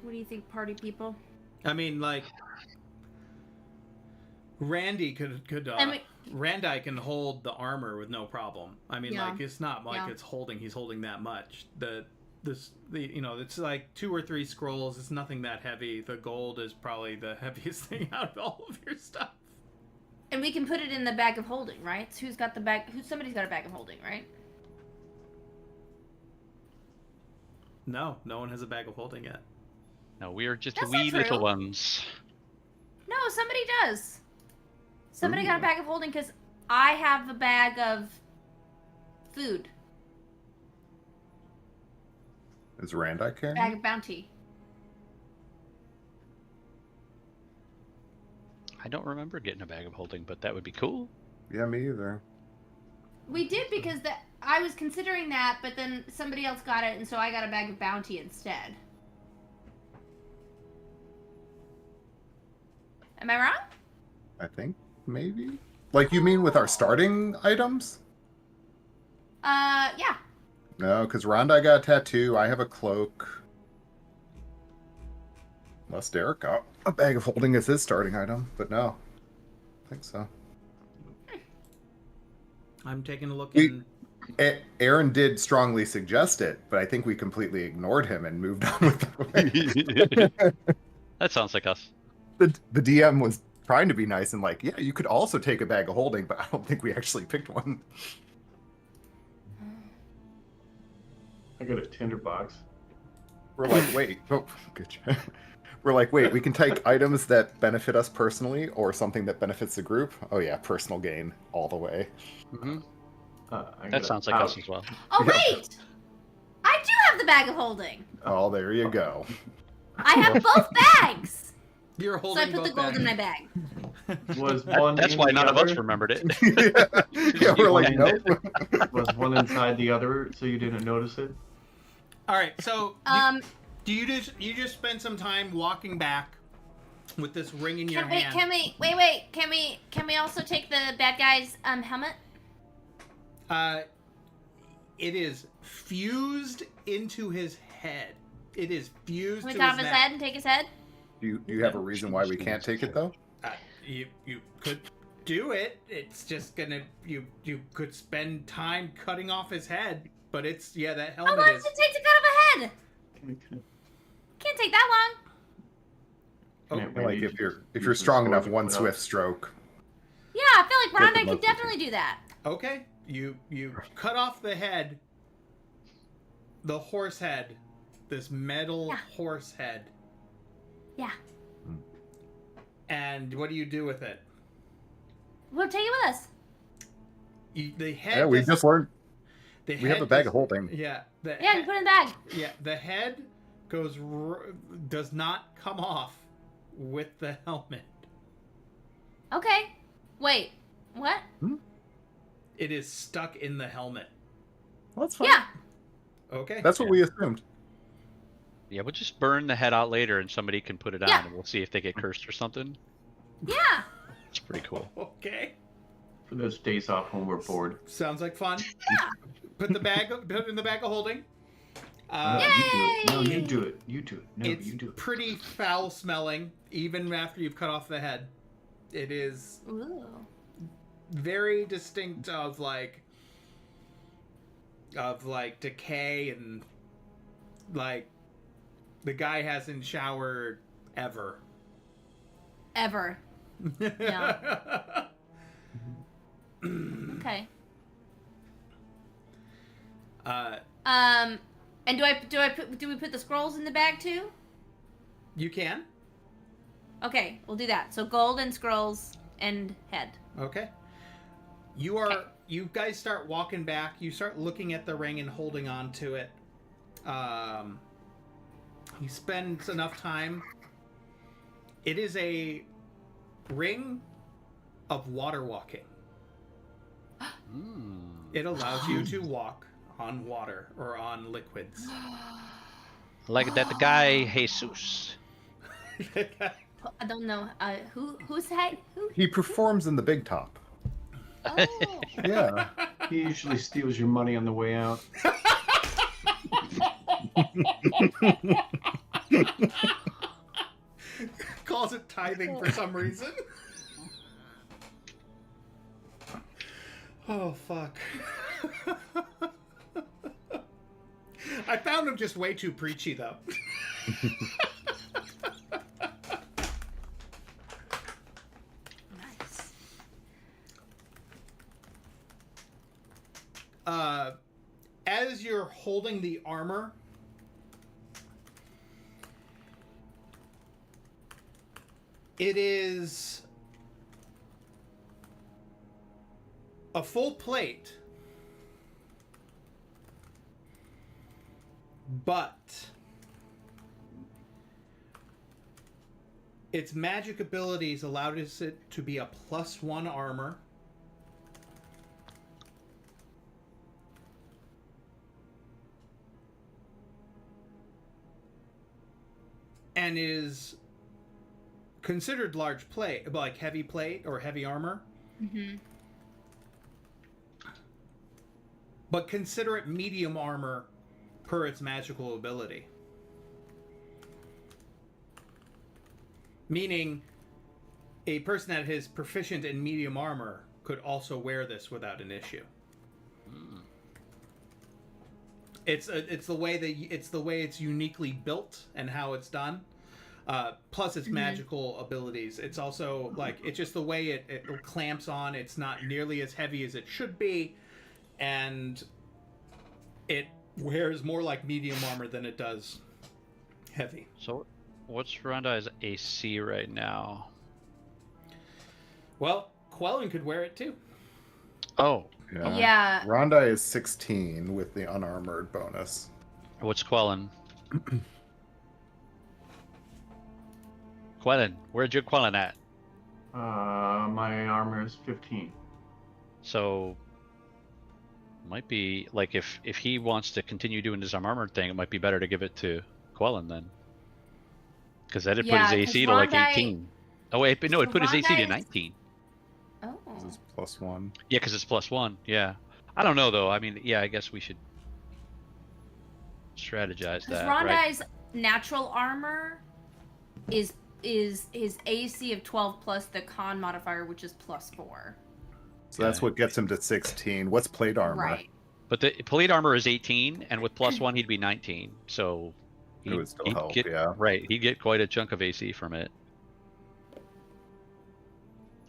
What do you think, party people? I mean, like Randy could Randai can hold the armor with no problem. I mean, Yeah. like it's not like Yeah. he's holding that much. The it's like 2 or 3 scrolls. It's nothing that heavy. The gold is probably the heaviest thing out of all of your stuff. And we can put it in the bag of holding, right? So who's got the bag? Somebody's got a bag of holding, right? No one has a bag of holding yet. No, we are just That's wee not little true. ones. No, somebody does. Somebody got a Ooh. bag of holding because I have a bag of food, Is Randai carrying? bag of bounty. I don't remember getting a bag of holding, but that would be cool. Yeah, me either. We did because I was considering that, but then somebody else got it, and so I got a bag of bounty instead. Am I wrong? I think maybe. Like you mean with our starting items? Yeah. No, because Randai got a tattoo. I have a cloak. Unless Derek got a bag of holding as his starting item, but no, I think so. I'm taking a look We- in. Aaron did strongly suggest it, but I think we completely ignored him and moved on with the way. That sounds like us. The DM was trying to be nice and like, yeah, you could also take a bag of holding, but I don't think we actually picked one. I got a tinderbox. We're like, wait, oh, good job. We're like, wait, we can take items that benefit us personally or something that benefits the group. Oh yeah, personal gain all the way. Hmm I got That a sounds like us pouch. as well. Oh Yeah. wait, I do have the bag of holding. Oh, there you go. I have both bags. You're So holding I put the both gold in my bags. bag. Was one That's in why the none of us other? remembered it. Yeah, we're like, nope. Was one inside the other, so you didn't notice it? All right, so do you just spend some time walking back with this ring in your hand? Can we also take the bad guy's helmet? It is fused into his head. It is fused Can we to cut his off his neck. head and take his head? Do you have a reason why we can't take it though? You could do it. It's just gonna you could spend time cutting off his head, but it's that How helmet long is. does it take to cut off a head? Can't take that long. Yeah, Like maybe if you're strong enough, one swift stroke. Yeah, I feel like Get the Rhonda could most definitely do that. Okay, you cut off the head, the horse head, this metal Yeah. horse head, Yeah. and what do you do with it? We'll take it with us. The head. Yeah, we does- just learned the we have head a bag does- of holding. Yeah. The Yeah, you head- put it in the bag. Yeah, the head does not come off with the helmet. Okay. Wait. What? It is stuck in the helmet. Well, that's fine. Yeah. Okay. That's what we assumed. Yeah, we'll just burn the head out later and somebody can put it on Yeah. and we'll see if they get cursed or something. Yeah. It's pretty cool. Okay. For those days off when we're bored. Sounds like fun. Put it in the bag of holding. You do it. No, Yay! you do it. You do it. No, It's you do it. pretty foul smelling, even after you've cut off the head. It is Ooh. very distinct of decay and like the guy hasn't showered ever. Ever. Okay. And do we put the scrolls in the bag too? You can. Okay, we'll do that. So gold and scrolls and head. Okay. Okay. You guys start walking back. You start looking at the ring and holding on to it. You spend enough time. It is a ring of water walking. Mm. It allows you to walk on water or on liquids. Like that the guy Jesus. I don't know. Who's head? Who? He performs in the Big Top. Oh. Yeah. He usually steals your money on the way out. writhing for some reason. Oh, fuck. I found him just way too preachy, though. Nice. As you're holding the armor, it is a full plate, but its magic abilities allowed it to be a +1 armor. And is considered large plate, like heavy plate or heavy armor. Mm-hmm. But consider it medium armor per its magical ability. Meaning, a person that is proficient in medium armor could also wear this without an issue. It's the way it's uniquely built and how it's done. Plus its magical abilities. It's also like it's just the way it clamps on. It's not nearly as heavy as it should be, and it wears more like medium armor than it does heavy. So, what's Rondai's AC right now? Well, Quellen could wear it too. Oh, Yeah. Rondai is 16 with the unarmored bonus. what's Quellen? Quellen, where'd your Quellen at? My armor is 15. So, might be like if he wants to continue doing his armored thing, it might be better to give it to Quellen then, because that'd put his AC to like 18. Oh wait, but no, it put his AC to 19. Oh. This is +1. Yeah, because it's +1. Yeah, I don't know though. I mean, yeah, I guess we should strategize Because that. Right? Rondai's natural armor is his AC of 12 plus the con modifier, which is +4. So that's what gets him to 16. What's plate armor? Right. But the plate armor is 18, and with +1 he'd be 19. So It would still he'd help, get, yeah. Right, he'd get quite a chunk of AC from it.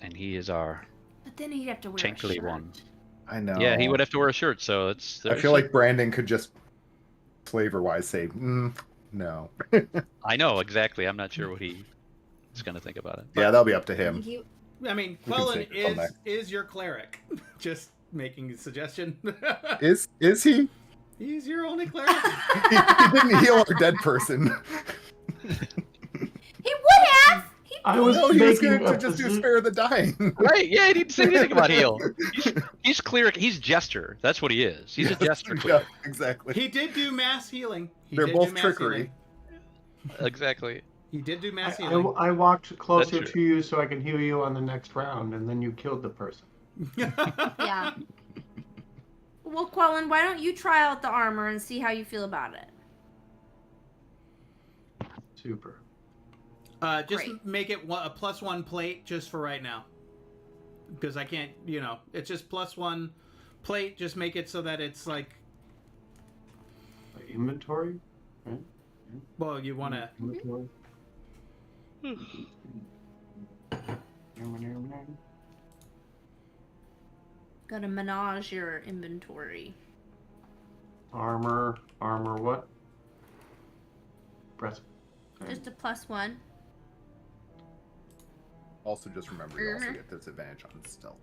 And he is our But then he'd have to wear a Chankly shirt. one. I know. Yeah, he would have to wear a shirt. So it's. I feel like Brandon could just flavor-wise say, no. I know exactly. I'm not sure what he is going to think about it. Yeah, that'll be up to him. I mean, We can Quellen save it till next. is your cleric. Just making a suggestion. Is he? He's your only cleric. He didn't heal our dead person. He would have. I was No, he was making going to just do spare the dying. Right? Yeah, he didn't say anything about heal. He's cleric. He's jester. That's what he is. He's a jester Yeah, cleric. exactly. He did do mass healing. They're did both do mass trickery. healing. Exactly. He did do mass healing. I walked closer That's to you so I can heal you on the next round, and then you killed the person. Yeah. Well, Quellen, why don't you try out the armor and see how you feel about it? Super. Just Great. make it a +1 plate just for right now. Because I can't, it's just +1 plate. Just make it so that it's like, Inventory? well, you want to. Inventory. Gotta menage your inventory. Armor what? Breast. Just a +1. Also, just remember you also get disadvantage on stealth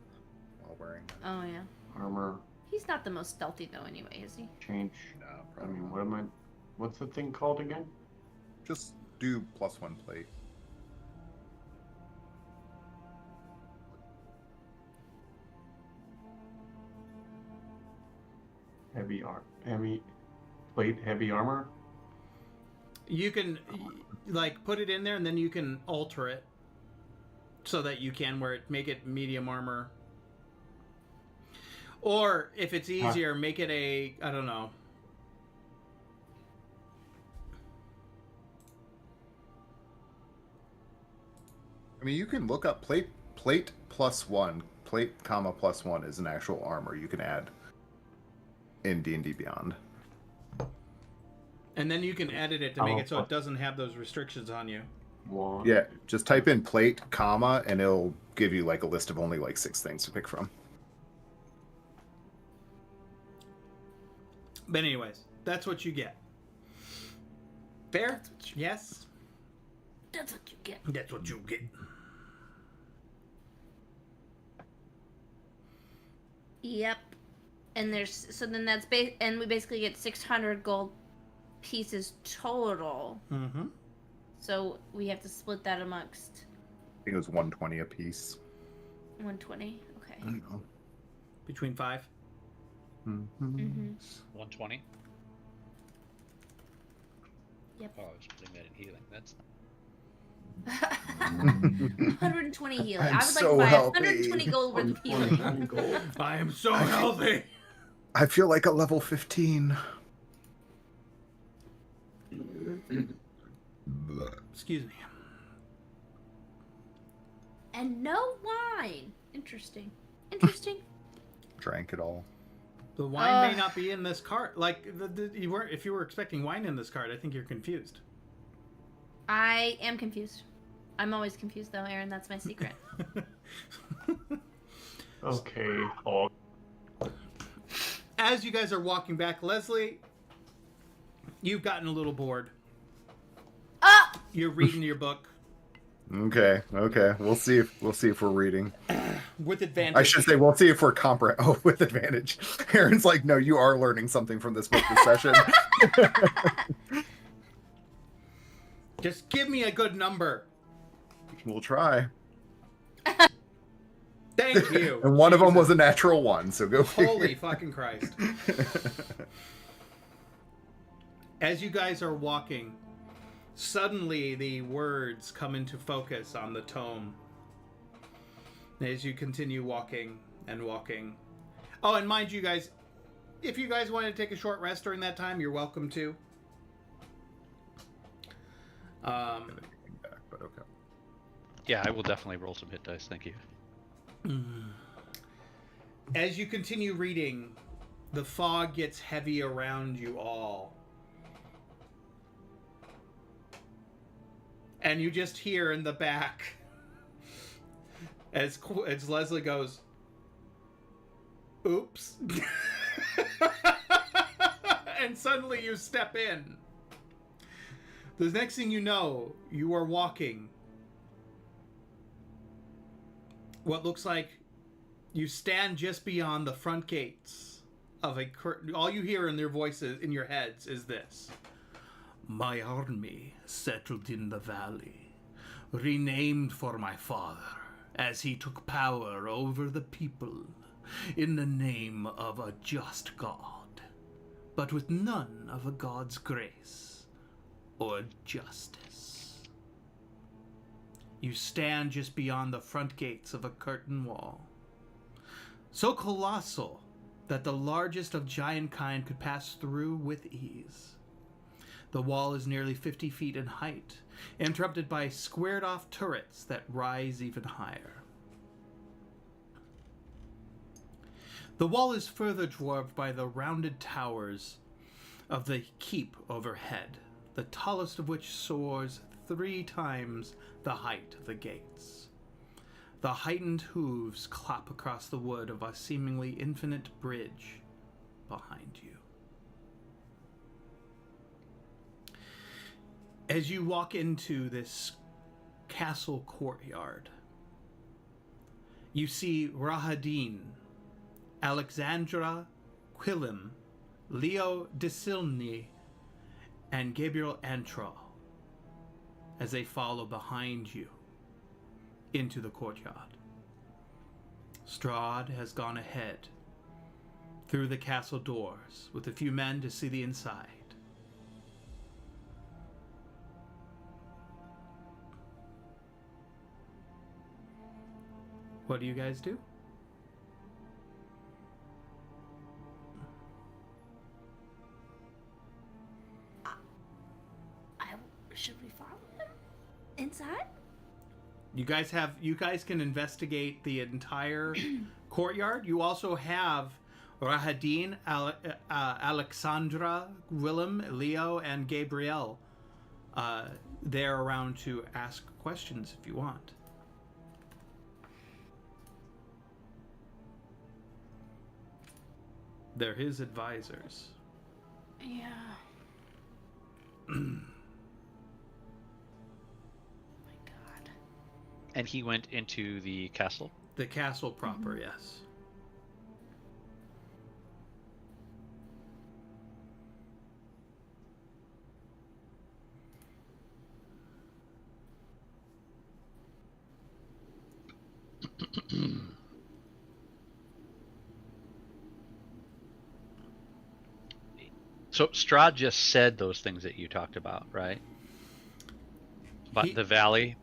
while wearing that. Oh yeah. Armor He's not the most stealthy though, anyway, is he? change. No, I probably mean, not. what's the thing called again? Just do +1 plate. Heavy plate, heavy armor. You can, like, put it in there and then you can alter it so that you can wear it, make it medium armor. Or if it's easier, make it I don't know. I mean, you can look up plate plus one. Plate comma plus one is an actual armor you can add in D&D Beyond. And then you can edit it to make it so it doesn't have those restrictions on you. One. Yeah, just type in plate comma and it'll give you like a list of only like 6 things to pick from. But anyways, that's what you get. Fair? Yes? That's what you get. That's what you get. Yep. And and we basically get 600 gold pieces total. Mm-hmm. So we have to split that amongst I think it was 120 a piece. 120. Okay. I don't know. Between 5. Mm-hmm. 120. Yep. Oh, I was putting that in healing. That's 120 healing. I'm I would so like to buy healthy. 120 gold worth of healing. 120 gold. I am so healthy. I feel like a level 15. Excuse me. And no wine. Interesting. Interesting. Drank it all. The wine may not be in this cart. Like you weren't. If you were expecting wine in this cart, I think you're confused. I am confused. I'm always confused though, Aaron. That's my secret. Okay. Oh, As you guys are walking back, Leslie, you've gotten a little bored. Ah! You're reading your book Okay. We'll see if we're reading. with advantage. I should say we'll see if we're Oh, with advantage. Aaron's like, no, you are learning something from this book this session. Just give me a good number. We'll try. Thank you. And one of them Jesus. was a natural 1, so go Holy figure. fucking Christ. As you guys are walking, suddenly the words come into focus on the tome. As you continue walking and walking. Oh, and mind you guys, if you guys want to take a short rest during that time, you're welcome to. Back, but okay. yeah. I will definitely roll some hit dice. Thank you. As you continue reading, the fog gets heavy around you all. And you just hear in the back as Leslie goes, "Oops." And suddenly you step in. The next thing you know, you are walking what looks like you stand just beyond the front gates of a curtain. All you hear in their voices, in your heads, is this: "My army settled in the valley, renamed for my father, as he took power over the people in the name of a just God, but with none of a God's grace or justice." You stand just beyond the front gates of a curtain wall, so colossal that the largest of giant kind could pass through with ease. The wall is nearly 50 feet in height, interrupted by squared-off turrets that rise even higher. The wall is further dwarfed by the rounded towers of the keep overhead, the tallest of which soars 3 times the height of the gates. The heightened hooves clap across the wood of a seemingly infinite bridge behind you. As you walk into this castle courtyard, you see Rahadin, Alexandra Quillim, Leo Desilny, and Gabriel Antral as they follow behind you into the courtyard. Strahd has gone ahead through the castle doors with a few men to see the inside. What do you guys do? Should we follow him inside? You guys can investigate the entire courtyard. You also have Rahadin, Alexandra, Willem, Leo, and Gabrielle there around to ask questions if you want. They're his advisors. Yeah. My God. And he went into the castle. The castle proper, yes. So Strahd just said those things that you talked about, right? But the valley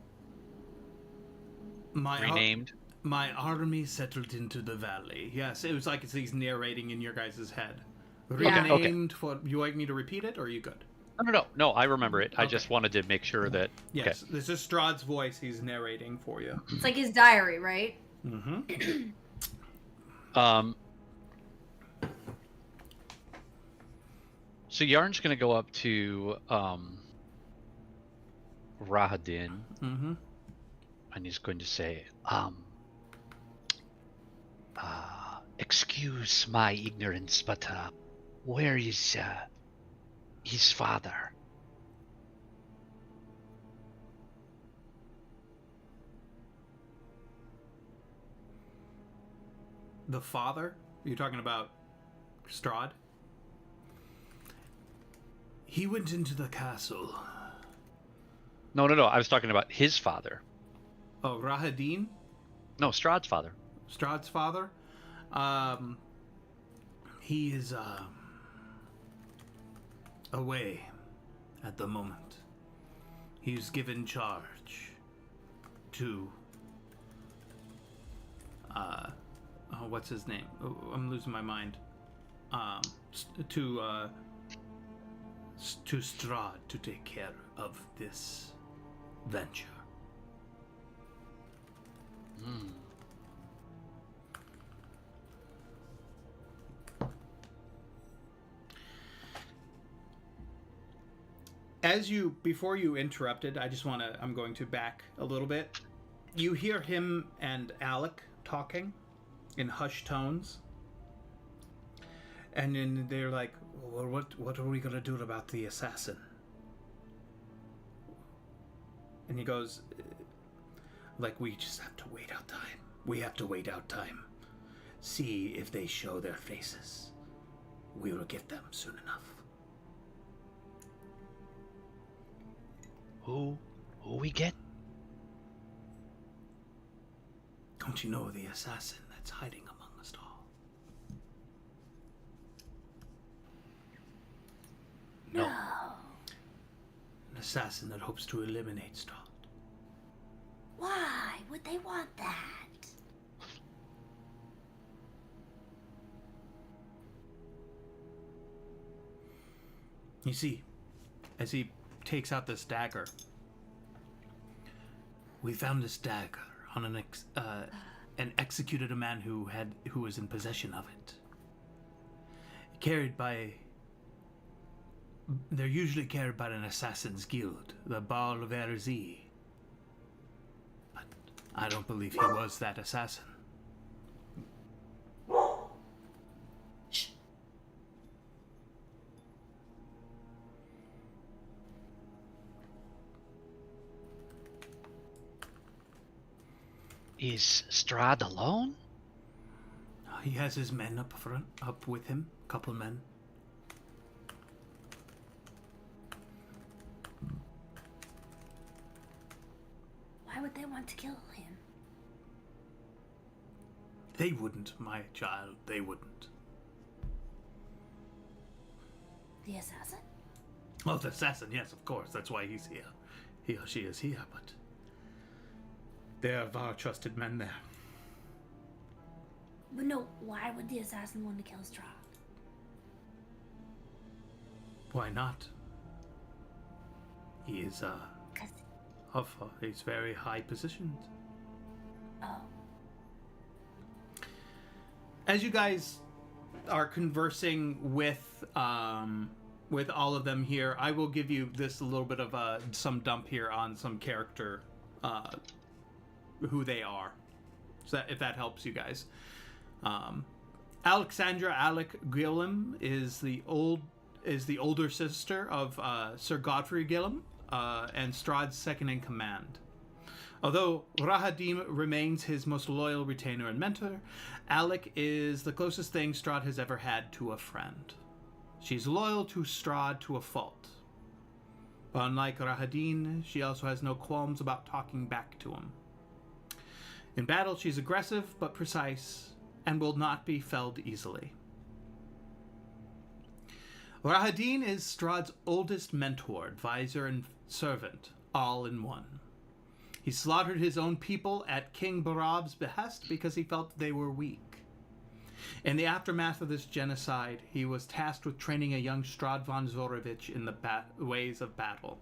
renamed. My army settled into the valley. Yes, it was like he's narrating in your guys' head. Yeah. Renamed for. You like me to repeat it, or are you good? No. I remember it. I Okay. just wanted to make sure that. Yes, this is Strahd's voice. He's narrating for you. It's like his diary, right? Mm-hmm. So Yarn's gonna go up to Rahadin, Mm-hmm. and he's going to say, excuse my ignorance, but where is his father? The father? You're talking about Strahd? He went into the castle. No. I was talking about his father. Oh, Rahadin? No, Strahd's father. Strahd's father? He is away at the moment. He's given charge to what's his name? Oh, I'm losing my mind. To Strahd to take care of this venture. Before you interrupted, I'm going to back a little bit. You hear him and Alec talking in hushed tones. And then they're like, well, what are we going to do about the assassin? And he goes, like, we just have to wait out time. We have to wait out time. See if they show their faces. We will get them soon enough. Who we get? Don't you know the assassin that's hiding among us all? No. An assassin that hopes to eliminate Strahd. Why would they want that? You see, as he takes out this dagger, we found this dagger on and executed a man who was in possession of it. They're usually carried by an assassin's guild, the Baal Verzi. But I don't believe he was that assassin. Shh. Is Strahd alone? He has his men up with him, a couple men. Why would they want to kill him? They wouldn't, my child, they wouldn't. The assassin? Oh, the assassin, yes, of course, that's why he's here. He or she is here, but they are our trusted men there. But no, why would the assassin want to kill Strahd? Why not? He is Because of his very high positions. Oh. As you guys are conversing with all of them here, I will give you this a little bit of some dump here on some character, who they are, so that, if that helps you guys. Alexandra Alec Gillum is the older sister of Sir Godfrey Gillum, and Strahd's second in command. Although Rahadim remains his most loyal retainer and mentor, Alec is the closest thing Strahd has ever had to a friend. She's loyal to Strahd to a fault. But unlike Rahadin, she also has no qualms about talking back to him. In battle, she's aggressive but precise, and will not be felled easily. Rahadin is Strahd's oldest mentor, advisor, and servant, all in one. He slaughtered his own people at King Barab's behest because he felt they were weak. In the aftermath of this genocide, he was tasked with training a young Strahd von Zorovich in the ways of battle.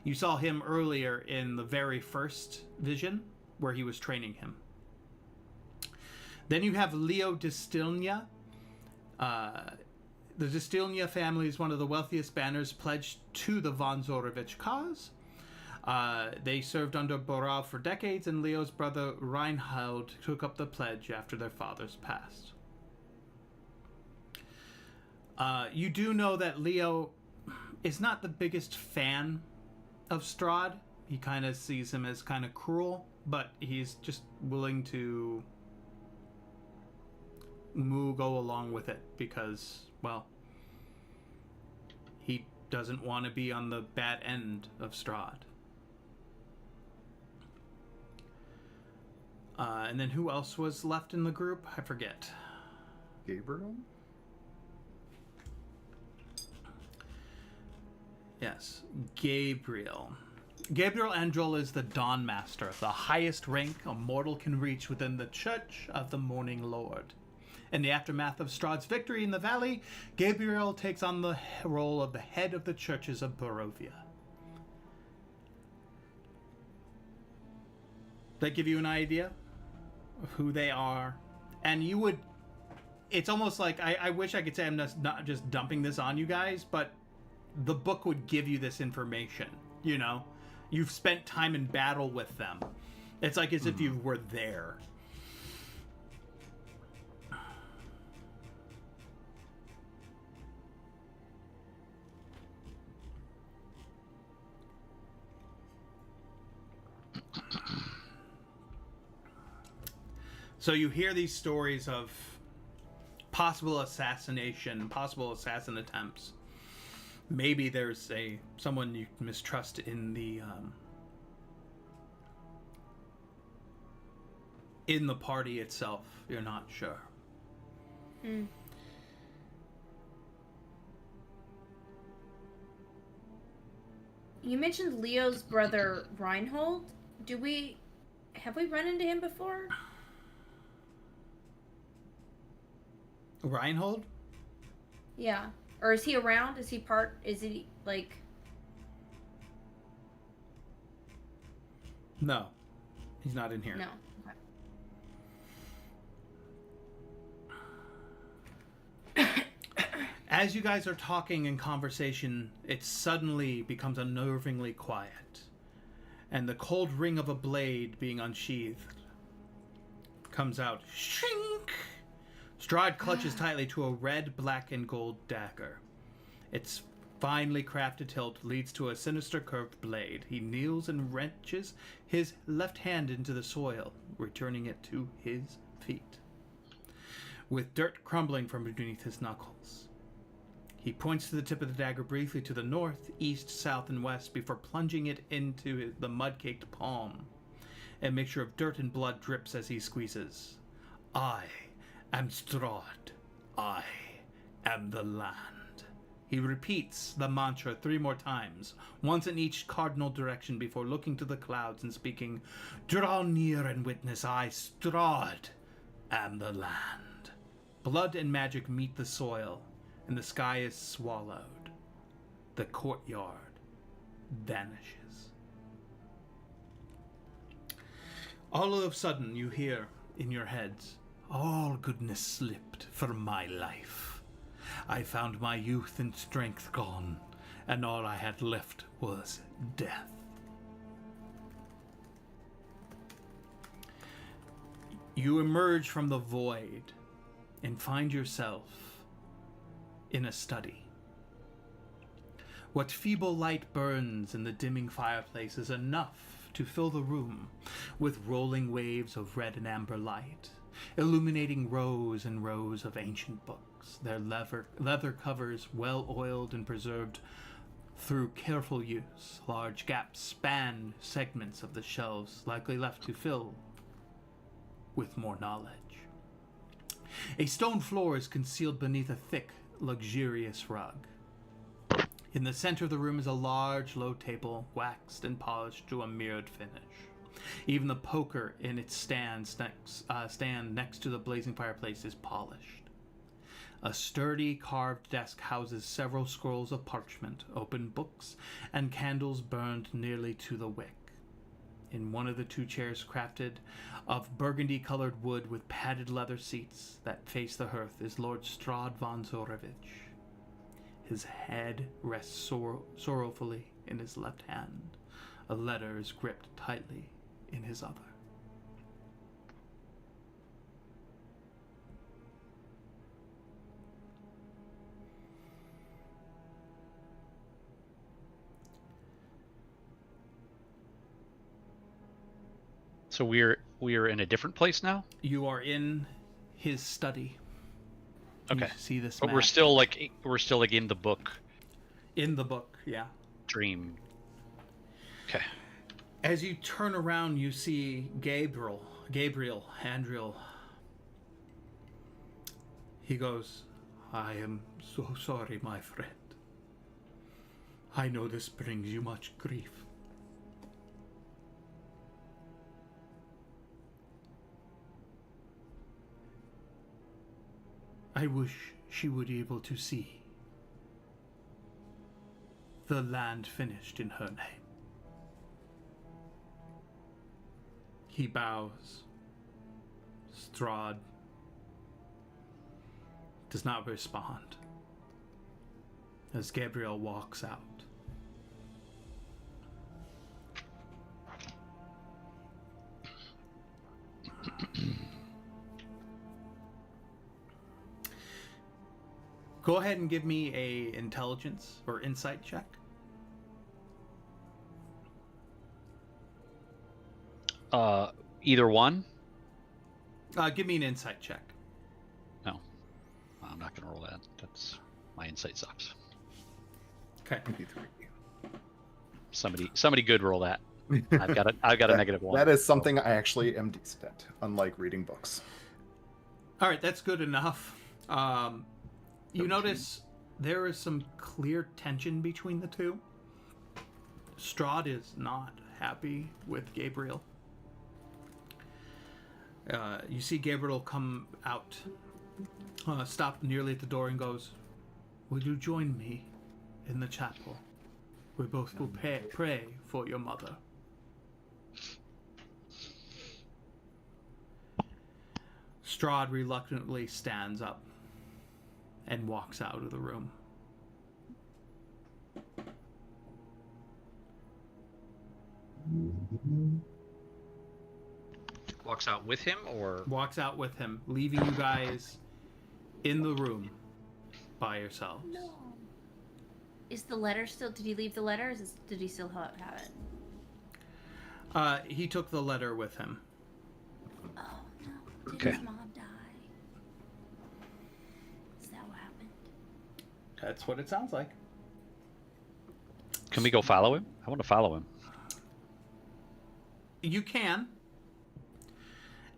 You saw him earlier in the very first vision, where he was training him. Then you have Leo Distilnia. The Distilnia family is one of the wealthiest banners pledged to the von Zorovich cause. They served under Borav for decades, and Leo's brother Reinhard took up the pledge after their fathers passed. You do know that Leo is not the biggest fan of Strahd. He kind of sees him as kind of cruel, but he's just willing to go along with it because, well, he doesn't want to be on the bad end of Strahd. And then who else was left in the group? I forget. Gabriel? Yes, Gabriel. Gabriel Androl is the Dawn Master, the highest rank a mortal can reach within the Church of the Morning Lord. In the aftermath of Strahd's victory in the valley, Gabriel takes on the role of the head of the churches of Barovia. That give you an idea of who they are? And you would... It's almost like... I wish I could say I'm not just dumping this on you guys, but the book would give you this information, you know? You've spent time in battle with them. It's like as if you were there. So you hear these stories of possible assassination, possible assassin attempts. Maybe there's someone you mistrust in the party itself. You're not sure. Hmm. You mentioned Leo's brother Reinhold. Have we run into him before? Reinhold? Yeah. Or is he around? Is he like... No. He's not in here. No. Okay. As you guys are talking in conversation, it suddenly becomes unnervingly quiet, and the cold ring of a blade being unsheathed comes out. Shrink! Strahd clutches tightly to a red, black, and gold dagger. Its finely crafted hilt leads to a sinister curved blade. He kneels and wrenches his left hand into the soil, returning it to his feet, with dirt crumbling from beneath his knuckles. He points to the tip of the dagger briefly to the north, east, south, and west before plunging it into the mud-caked palm. A mixture of dirt and blood drips as he squeezes. I am Strahd. I am the land. He repeats the mantra 3 more times, once in each cardinal direction before looking to the clouds and speaking, "Draw near and witness, I, Strahd, am the land." Blood and magic meet the soil, and the sky is swallowed. The courtyard vanishes. All of a sudden, you hear in your heads, all goodness slipped from my life. I found my youth and strength gone, and all I had left was death. You emerge from the void and find yourself in a study. What feeble light burns in the dimming fireplace is enough to fill the room with rolling waves of red and amber light, illuminating rows and rows of ancient books, their leather covers well oiled and preserved through careful use. Large gaps span segments of the shelves, likely left to fill with more knowledge. A stone floor is concealed beneath a thick, luxurious rug. In the center of the room is a large, low table, waxed and polished to a mirrored finish. Even the poker in its stand next to the blazing fireplace is polished. A sturdy, carved desk houses several scrolls of parchment, open books, and candles burned nearly to the wick. In one of the two chairs crafted of burgundy-colored wood with padded leather seats that face the hearth is Lord Strahd von Zarovich. His head rests sorrowfully in his left hand. A letter is gripped tightly in his other. So we're in a different place now? You are in his study. Okay. You see this But map. we're still like in the book In the book, yeah. dream. Okay. As you turn around, you see Gabriel, Andriel. He goes, I am so sorry, my friend. I know this brings you much grief. I wish she would be able to see the land finished in her name. He bows. Strahd does not respond as Gabriel walks out. Go ahead and give me a intelligence or insight check. Either one? Give me an insight check. No. I'm not gonna roll that. That's my insight sucks. Okay. 23. Somebody good roll that. I've got a negative one. That is something I actually am decent at, unlike reading books. All right, that's good enough. You notice there is some clear tension between the two. Strahd is not happy with Gabriel. You see Gabriel come out, stop nearly at the door and goes, "Will you join me in the chapel? We both will pray for your mother." Strahd reluctantly stands up and walks out of the room. Walks out with him, or Walks out with him, leaving you guys in the room by yourselves. No. Is the letter still? Did he leave the letter? Did he still have it? He took the letter with him. Oh no! Did Okay. his mom die? Is that what happened? That's what it sounds like. can we go follow him? I want to follow him. You can.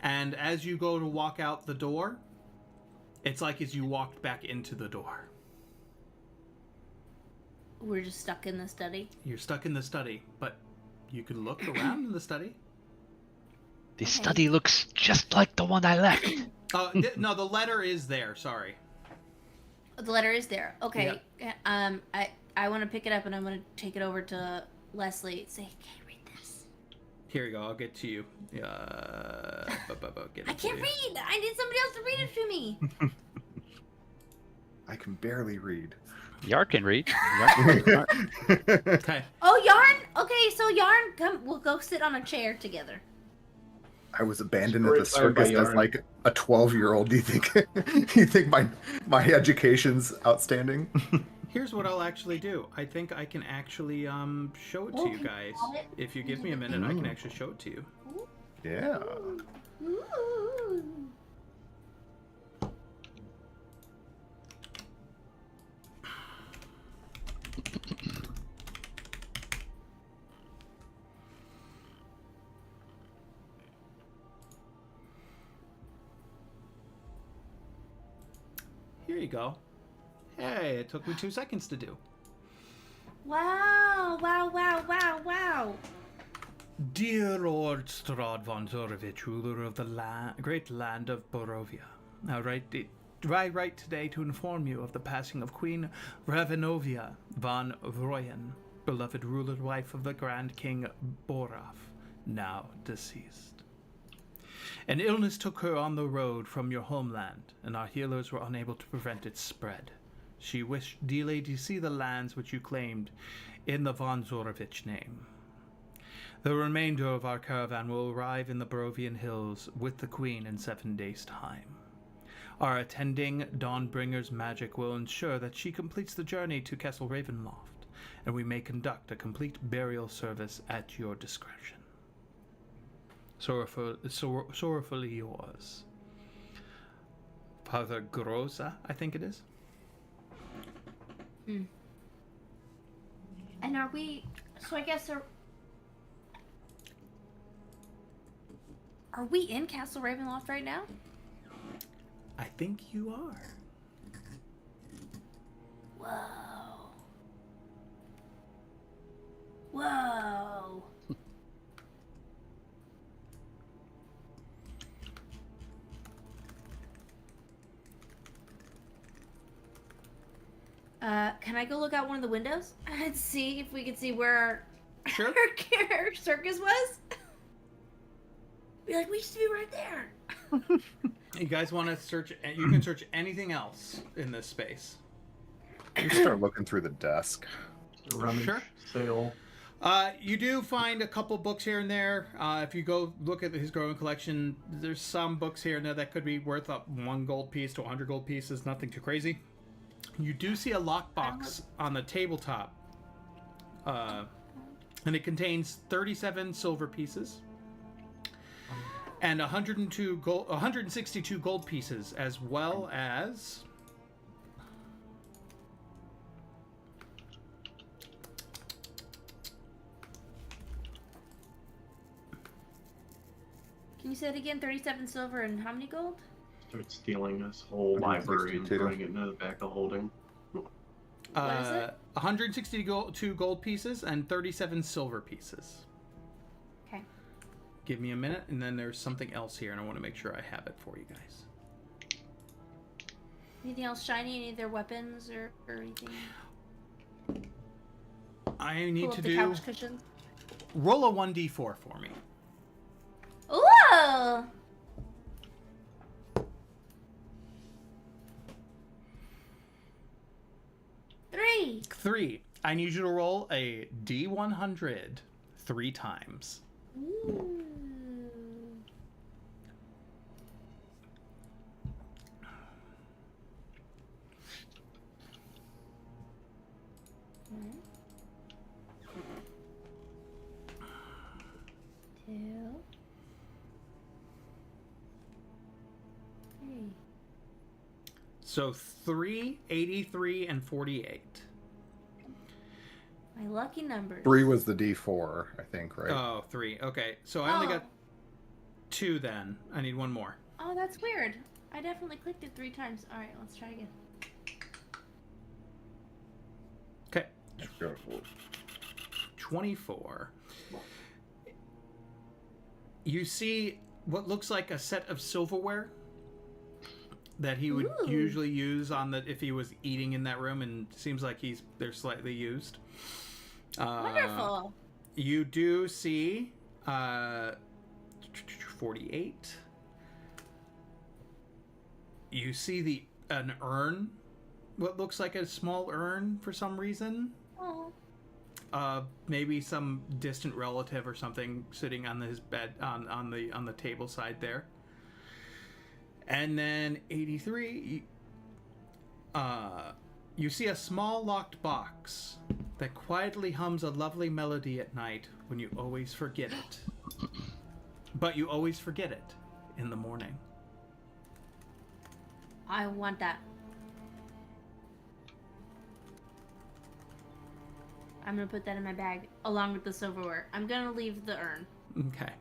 And as you go to walk out the door, it's like as you walked back into the door. We're just stuck in the study. You're stuck in the study, but you can look around in the study. The Okay. study looks just like the one I left. No, the letter is there. Sorry. The letter is there. Okay. I want to pick it up and I'm going to take it over to Leslie and say, "Hey, read this." Here you go. I'll get to you. Get it I to can't you. read. I need somebody else to read it to me. I can barely read. Yar can read. Yar- Okay. Oh, Yarn. Okay, so Yarn, come. We'll go sit on a chair together. I was abandoned Story at the inspired by circus as yarn. like a 12-year-old. Do you think my education's outstanding? Here's what I'll actually do. I think I can actually show it to you Okay, guys. got it. If you give me a minute, I can Mm. actually show it to you. Yeah. Ooh. Here you go. Hey, it took me 2 seconds to do. Wow! Wow! Wow! Wow! Wow! Dear Lord Strahd von Zorovich, ruler of the great land of Borovia, I write today to inform you of the passing of Queen Ravenovia von Vroyen, beloved ruler wife of the Grand King Boraf, now deceased. An illness took her on the road from your homeland, and our healers were unable to prevent its spread. She wished delayed to see the lands which you claimed in the von Zorovich name. The remainder of our caravan will arrive in the Barovian hills with the Queen in 7 days' time. Our attending Dawnbringer's magic will ensure that she completes the journey to Castle Ravenloft, and we may conduct a complete burial service at your discretion. Sorrowfully yours. Father Groza, I think it is. And are we? So I guess are we in Castle Ravenloft right now? I think you are. Whoa! Whoa! Can I go look out one of the windows and see if we can see where Sure. our circus was? Be like, we used to be right there. You guys want to search? You can search anything else in this space. You start looking through the desk. Rummage Sure. sale. You do find a couple books here and there. If you go look at his growing collection, there's some books here and there that could be worth up 1 gold piece to 100 gold pieces. Nothing too crazy. You do see a lockbox on the tabletop, and it contains 37 silver pieces and 162 gold pieces, as well as Can you say it again? 37 silver and how many gold? Start stealing this whole library and 162. throwing it into the back of holding. What is it? 162 gold pieces and 37 silver pieces. Okay. Give me a minute, and then there's something else here, and I want to make sure I have it for you guys. Anything else shiny? Any of their weapons or anything? I need Pull to up the do couch cushions. roll a 1d4 for me. Ooh! Three. 3. I need you to roll a d100 3 times. Ooh. One. 2. 3. So 3, 83, and 48. My lucky numbers. 3 was the D4, I think, right? Oh, 3. Okay, so I only Oh. got 2 then. I need 1 more. Oh, that's weird. I definitely clicked it 3 times. All right, let's try again. Okay, Go for it. 24. You see what looks like a set of silverware that he would Ooh. usually use on the if he was eating in that room, and it seems like they're slightly used. Wonderful. You do see 48. You see an urn, what looks like a small urn for some reason. Oh. Maybe some distant relative or something sitting on his bed on the table side there. And then 83, you see a small locked box that quietly hums a lovely melody at night when you always forget it. But you always forget it in the morning. I want that. I'm gonna put that in my bag along with the silverware. I'm gonna leave the urn. Okay.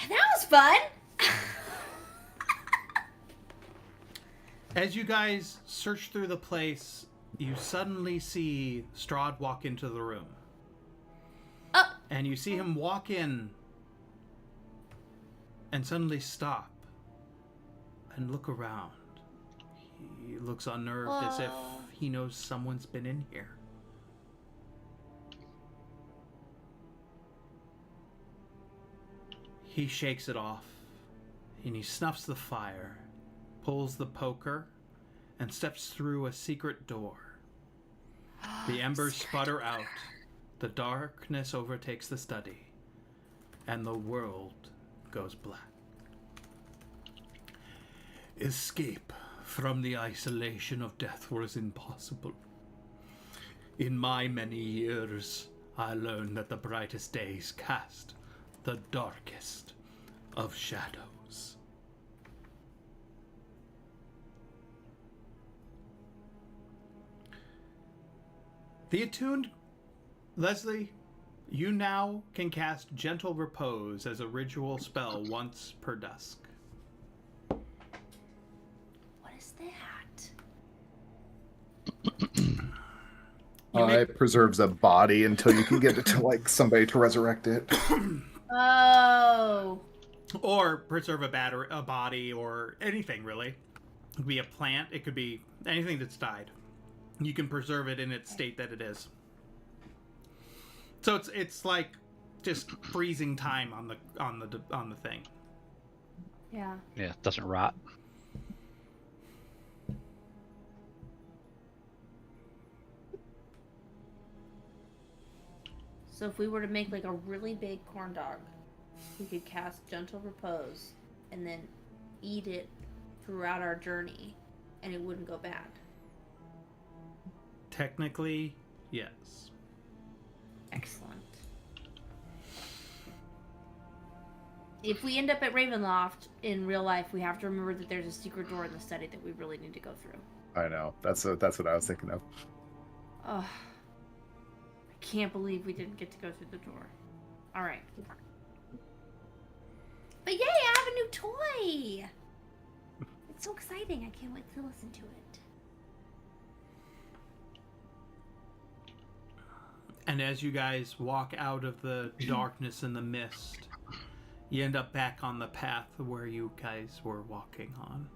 That was fun! As you guys search through the place, you suddenly see Strahd walk into the room. Oh! And you see him walk in and suddenly stop and look around. He looks unnerved as if he knows someone's been in here. He shakes it off and he snuffs the fire, pulls the poker, and steps through a secret door. The embers sputter out, the darkness overtakes the study, and the world goes black. Escape from the isolation of death was impossible. In my many years, I learned that the brightest days cast the darkest of shadows. The attuned Leslie, you now can cast Gentle Repose as a ritual spell once per dusk. What is that? It preserves a body until you can get it to like somebody to resurrect it. Oh. Or preserve a body or anything, really. It could be a plant. It could be anything that's died. You can preserve it in its state that it is. So it's like just freezing time on the thing. Yeah. Yeah, it doesn't rot. So if we were to make like a really big corn dog, we could cast Gentle Repose and then eat it throughout our journey and it wouldn't go bad. Technically, yes. Excellent. If we end up at Ravenloft in real life, we have to remember that there's a secret door in the study that we really need to go through. I know. That's what I was thinking of. Ugh. I can't believe we didn't get to go through the door. Alright. But yay, I have a new toy! It's so exciting. I can't wait to listen to it. And as you guys walk out of the darkness and the mist, you end up back on the path where you guys were walking on.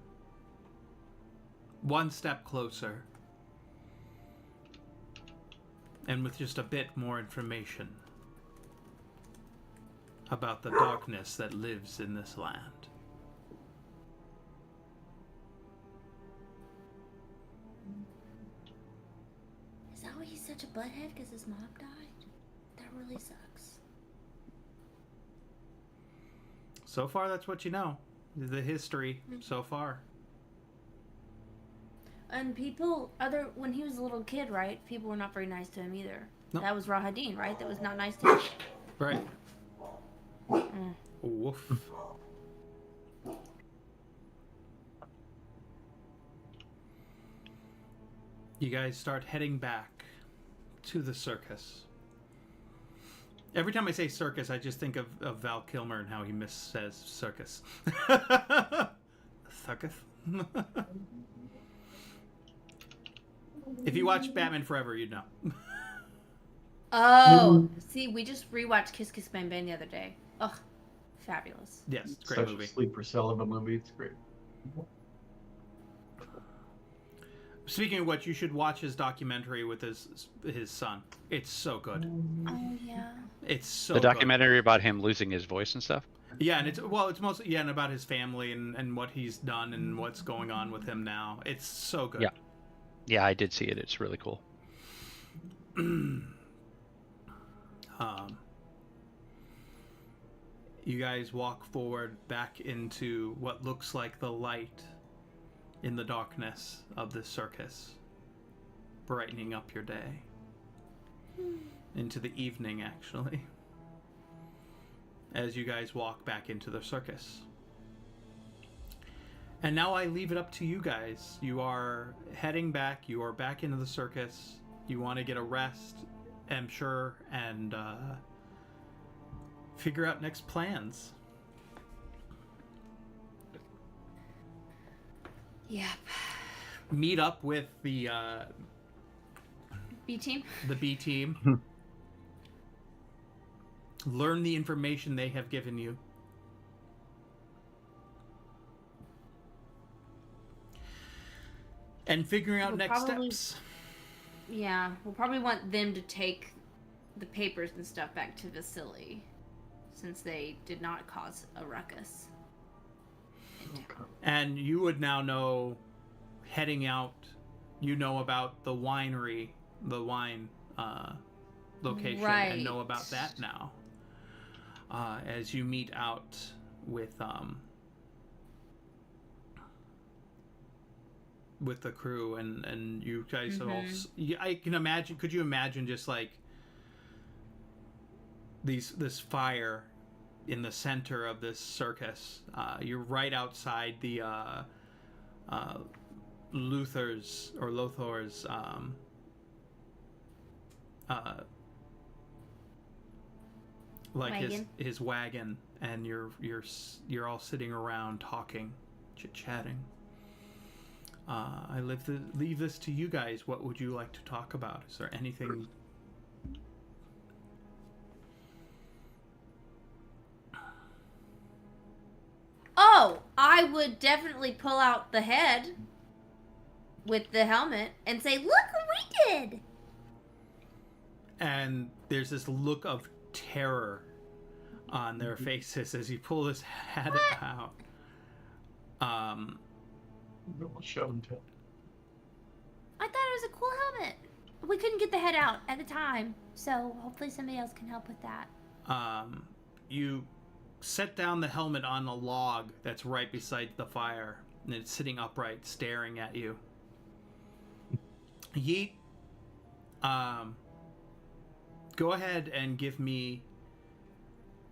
One step closer. And with just a bit more information about the darkness that lives in this land. Is that why he's such a butthead? Because his mom died? That really sucks. So far, that's what you know. The history so far. And when he was a little kid, right? People were not very nice to him either. No. That was Rahadin, right? That was not nice to him. Right. Mm. Woof. You guys start heading back to the circus. Every time I say circus, I just think of Val Kilmer and how he says circus. Circus? If you watch Batman Forever, you'd know. Oh, see, we just rewatched Kiss Kiss Bang Bang the other day. Ugh, fabulous. Yes, it's a great Such movie. a sleeper cell of a movie. It's great. Speaking of which, you should watch his documentary with his son. It's so good. Oh yeah. It's so The good. documentary about him losing his voice and stuff. Yeah, and it's mostly and about his family and what he's done and what's going on with him now. It's so good. Yeah. Yeah, I did see it. It's really cool. You guys walk forward back into what looks like the light in the darkness of this circus, brightening up your day. Into the evening, actually. As you guys walk back into the circus. And now I leave it up to you guys. You are heading back. You are back into the circus. You want to get a rest, I'm sure, and figure out next plans. Yep. Meet up with the B team. the B team. Learn the information they have given you. And figuring out We'll next probably- steps. Yeah, we'll probably want them to take the papers and stuff back to Vasily, since they did not cause a ruckus. And you would now know, heading out, you know about the winery, the wine location, and know about Right. that now. As you meet out with the crew, and you guys are all. I can imagine. Could you imagine just like this fire in the center of this circus? You're right outside the Lothar's like Wagon. his wagon, and you're all sitting around talking, chit-chatting. I leave this to you guys. What would you like to talk about? Is there anything? Oh, I would definitely pull out the head with the helmet and say, "Look what we did!" And there's this look of terror on their faces as you pull this head out. Show and tell. I thought it was a cool helmet. We couldn't get the head out at the time, so hopefully somebody else can help with that. You set down the helmet on a log that's right beside the fire, and it's sitting upright, staring at you. Yeet, go ahead and give me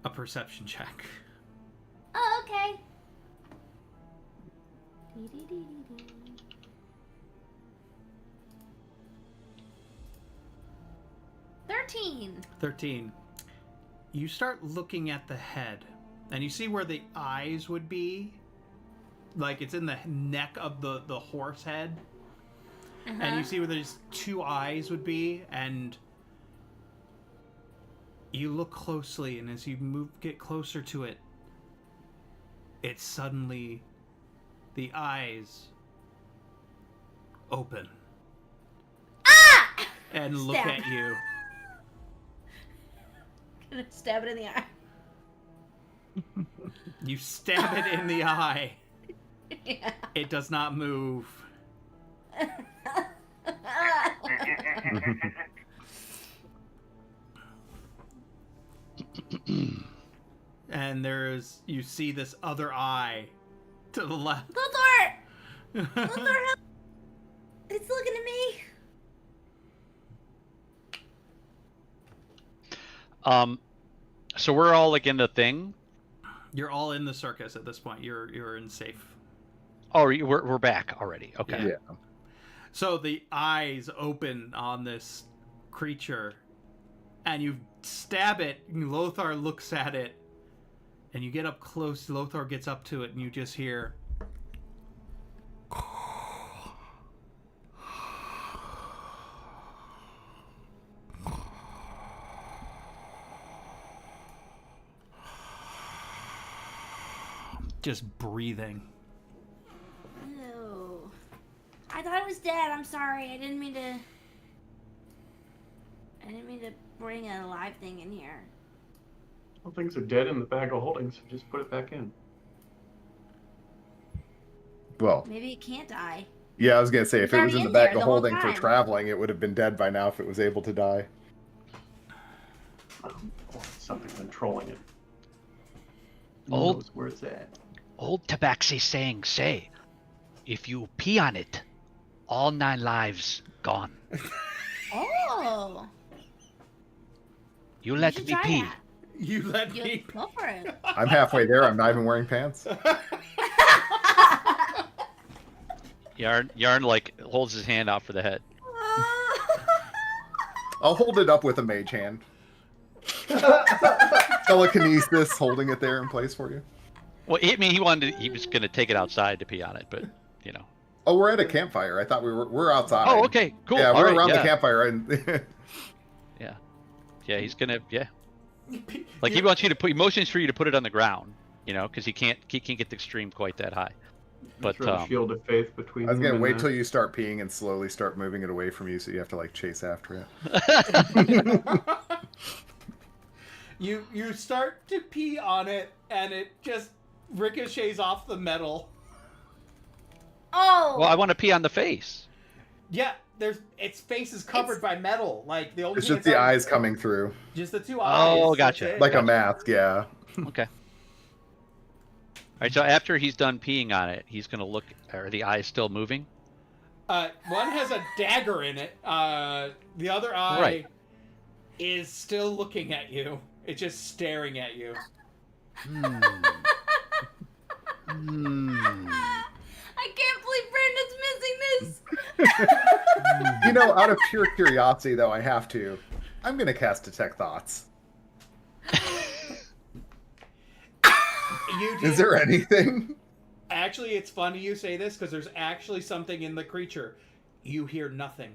a perception check. Oh, okay. 13. 13. You start looking at the head, and you see where the eyes would be. Like it's in the neck of the horse head. And you see where there's two eyes would be, and you look closely, and as you get closer to it, it's suddenly the eyes open and look Stab. at you. Gonna stab it in the eye. You stab it in the eye. Yeah. It does not move. And you see this other eye to the left. Lothar! Lothar, help! It's looking at me. So we're all like in the thing. You're all in the circus at this point. You're in safe. Oh, we're back already. Okay. Yeah. So the eyes open on this creature, and you stab it. And Lothar looks at it, and you get up close. Lothar gets up to it, and you just hear. Just breathing. No. I I thought it was dead. I'm sorry. I didn't mean to bring a live thing in here. Well, things are dead in the bag of holding, so just put it back in. Well, Maybe it can't die. yeah, I was gonna say if It's it was already in the in bag there of the whole holding for time. traveling, it would have been dead by now if it was able to die. Or something controlling it. Who Old- knows where it's at? Old Tabaxi saying say, if you pee on it, all 9 lives gone. Oh. You let should me try pee. that. You let You me. go for it. I'm halfway there. I'm not even wearing pants. Yarn like holds his hand out for the head. I'll hold it up with a mage hand. Telekinesis, holding it there in place for you. Well, he was gonna take it outside to pee on it, but you know. Oh, we're at a campfire. I thought we're outside. Oh, okay, cool. Yeah, All we're right, around yeah. the campfire, and Yeah, he's gonna like he wants you to put motions for you to put it on the ground, you know, because he can't get the stream quite that high. But Throw a shield of faith between. I was him gonna and wait the- till you start peeing and slowly start moving it away from you, so you have to like chase after it. You start to pee on it, and it just ricochets off the metal. Oh. well, I want to pee on the face. Yeah, its face is covered by metal. Like the only It's thing just the inside- eyes coming through, Just the two eyes. Oh, that's gotcha. it. like a mask. Yeah. Okay. All right, so after he's done peeing on it, he's gonna look. Are the eyes still moving? One has a dagger in it. The other eye Right. is still looking at you. It's just staring at you. Hmm. I can't believe Brandon's missing this. You know, out of pure curiosity, though, I have to. I'm gonna cast Detect Thoughts. You Is did- there anything? Actually, it's funny you say this because there's actually something in the creature. You hear nothing.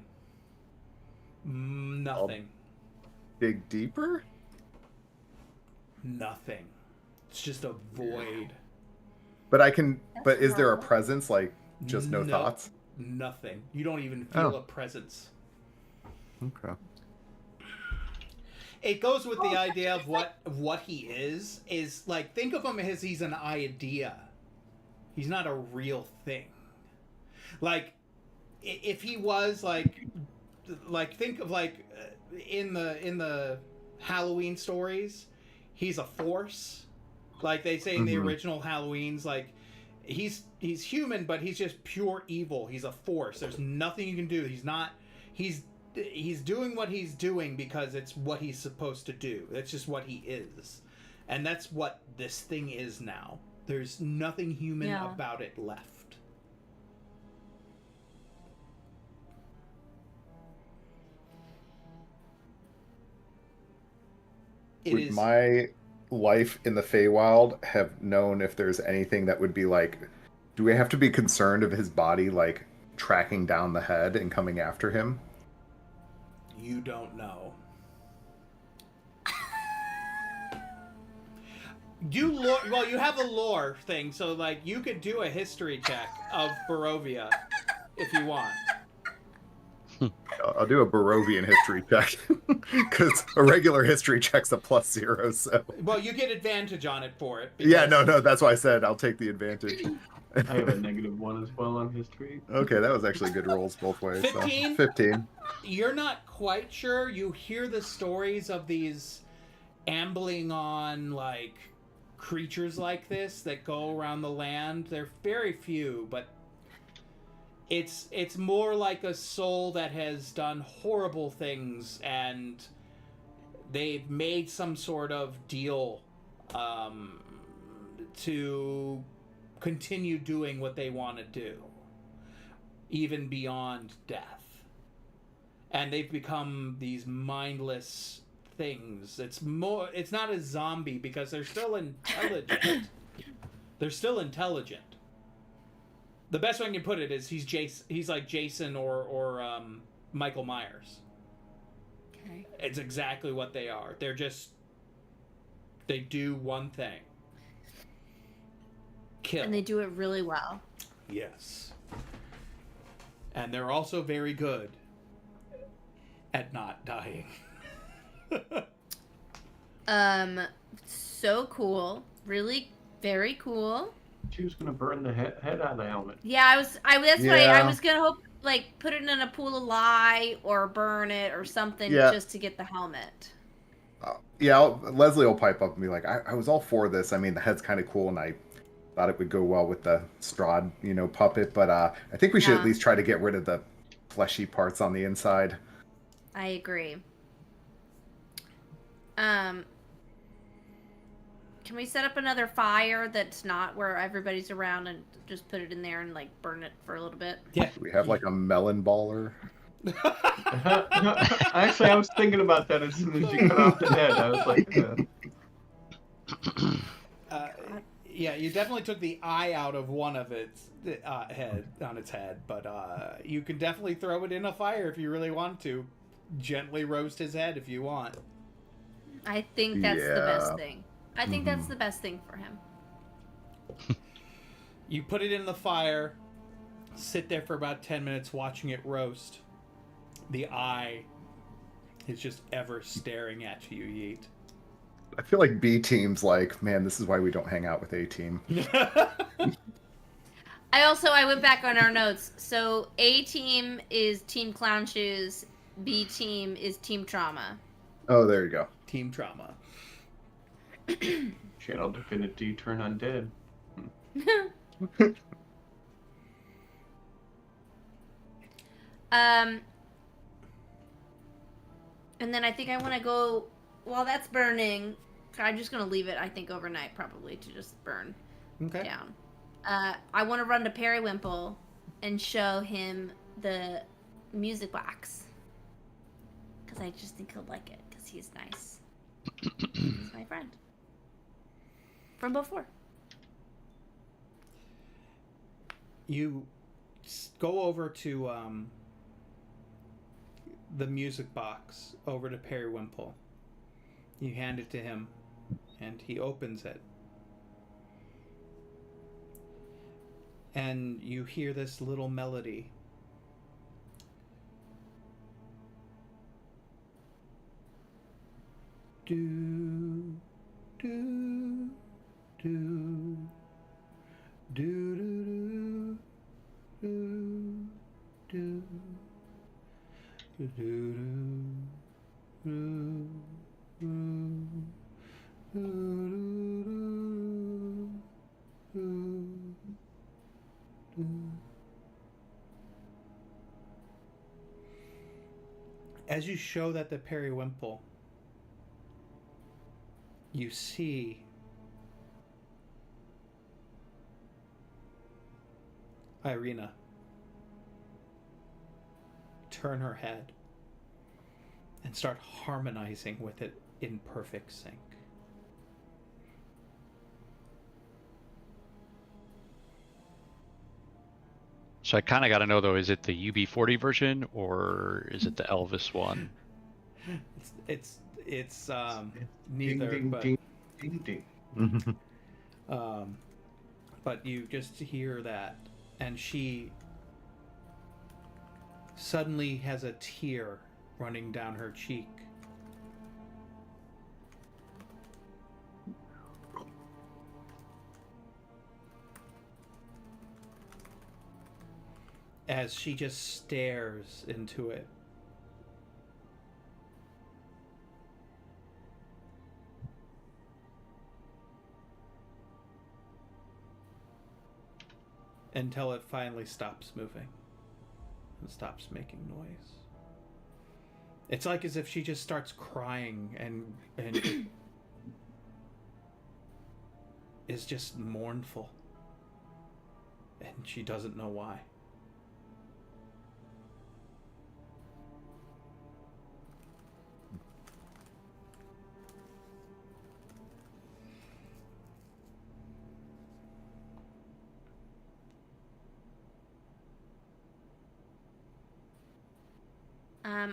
Nothing. Dig deeper? Nothing. It's just a void. But I can. That's But is there a horrible. presence? Like just no No. thoughts? Nothing. You don't even feel Oh. a presence. Okay. It goes with the idea of what he is like, think of him as he's an idea. He's not a real thing. Like if he was like think of like in the Halloween stories, he's a force. Like they say in the Mhm. original Halloweens, like he's human, but he's just pure evil. He's a force. There's nothing you can do. He's doing what he's doing because it's what he's supposed to do. That's just what he is. And that's what this thing is now. There's nothing human Yeah. about it left. It Would is my life in the Feywild have known if there's anything that would be like, do we have to be concerned of his body like tracking down the head and coming after him? you don't know. Well, you have a lore thing, so like you could do a history check of Barovia if you want. I'll do a Barovian history check because a regular history check's a +0. So Well, you get advantage on it for it. yeah, because- no, that's why I said I'll take the advantage. I have a -1 as well on history. Okay, that was actually good rolls both ways. 15? So. 15. You're not quite sure. You hear the stories of these ambling on like creatures like this that go around the land. They're very few, but it's more like a soul that has done horrible things and they've made some sort of deal to continue doing what they want to do, even beyond death. And they've become these mindless things. It's not a zombie because they're still intelligent. They're still intelligent. The best way I can put it is he's like Jason or Michael Myers. Okay. It's exactly what they are. They do one thing. Kill. And they do it really well. Yes. And they're also very good at not dying. So cool. Really very cool. She was gonna burn the head out of the helmet. Yeah, that's what I Yeah. was gonna hope, like, put it in a pool of lye or burn it or something Yeah. just to get the helmet. Yeah, Leslie will pipe up and be like, I was all for this. I mean, the head's kind of cool, and I thought it would go well with the Strahd, puppet. But I think we should Yeah. at least try to get rid of the fleshy parts on the inside. I agree. Can we set up another fire that's not where everybody's around and just put it in there and, like, burn it for a little bit? Yeah. Do we have like a melon baller? Actually, I was thinking about that as soon as you cut off the head. I was like, Yeah, you definitely took the eye out of one of its head on its head, but you can definitely throw it in a fire if you really want to. Gently roast his head if you want. I think that's the best Yeah. thing. I think that's the best thing for him. You put it in the fire, sit there for about 10 minutes watching it roast. The eye is just ever staring at you, Yeet. I feel like B team's like, man, this is why we don't hang out with A team. I went back on our notes. So A team is Team Clown Shoes, B team is Team Trauma. Oh, there you go. Team Trauma. Channel Divinity turn undead. And then I think I want to go, while that's burning, I'm just going to leave it, I think, overnight probably to just burn Okay. down. I want to run to Periwinkle and show him the music box. Because I just think he'll like it, because he's nice. He's my friend. From before. You go over to the music box, over to Periwinkle. You hand it to him, and he opens it. And you hear this little melody. Do, do, do, do, do, do, do, do, do, as you show that to Periwinkle, you see Irina turn her head and start harmonizing with it in perfect sync. So I kind of got to know though, is it the UB40 version or is it the Elvis one? It's neither, ding, but ding, ding, ding. but you just hear that, and she suddenly has a tear running down her cheek. As she just stares into it. Until it finally stops moving and stops making noise. It's like as if she just starts crying and is just mournful. And she doesn't know why.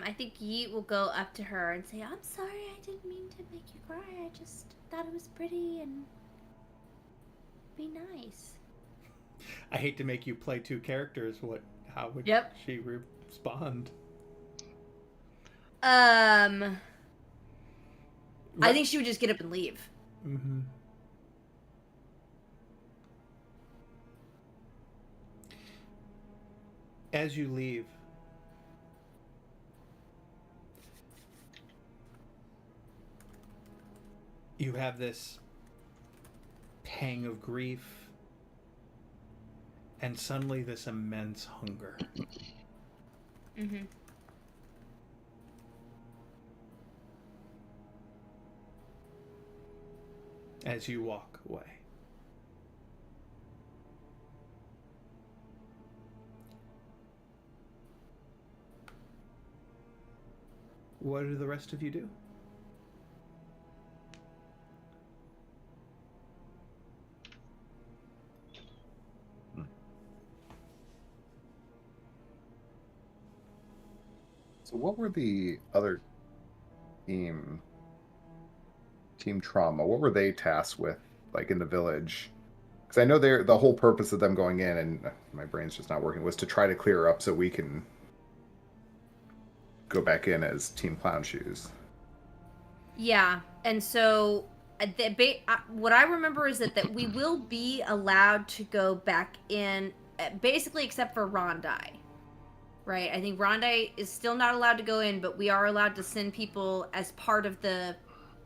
I think Yeet will go up to her and say, I'm sorry, I didn't mean to make you cry. I just thought it was pretty and be nice. I hate to make you play two characters. How would Yep. she respond? I think she would just get up and leave. Mm-hmm. As you leave, you have this pang of grief and suddenly this immense hunger. Mm-hmm. As you walk away. What do the rest of you do? So what were the other team trauma? What were they tasked with, like in the village? Because I know the whole purpose of them going in, and my brain's just not working, was to try to clear up so we can go back in as Team Clown Shoes. Yeah, and so what I remember is that we will be allowed to go back in, basically except for Rondai. Right, I think Rondai is still not allowed to go in, but we are allowed to send people as part of the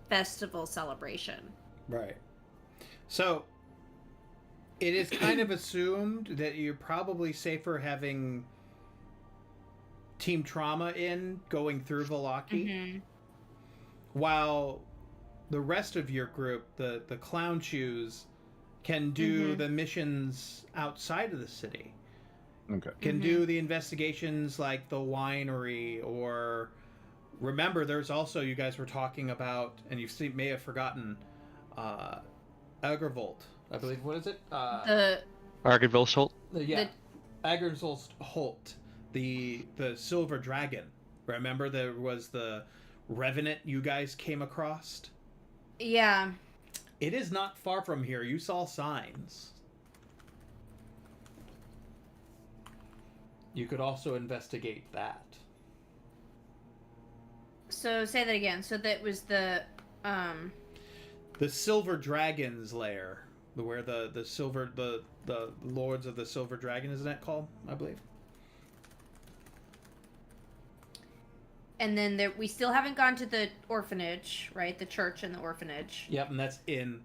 festival celebration. Right. So, it is kind of assumed that you're probably safer having Team Trauma in going through Vallaki, Mm-hmm. while the rest of your group, the Clown Shoes, can do the missions outside of the city. Okay. Can do the investigations like the winery, or remember there's also, you guys were talking about, and may have forgotten, Agervolt, I believe. What is it? Argenvilsholt? Agervolt Holt, the silver dragon. Remember there was the revenant you guys came across? Yeah. It is not far from here. You saw signs. You could also investigate that. So say that again. So that was the Silver Dragon's lair, where the silver the Lords of the Silver Dragon, isn't that called? I believe. And then we still haven't gone to the orphanage, right? The church and the orphanage. Yep, and that's in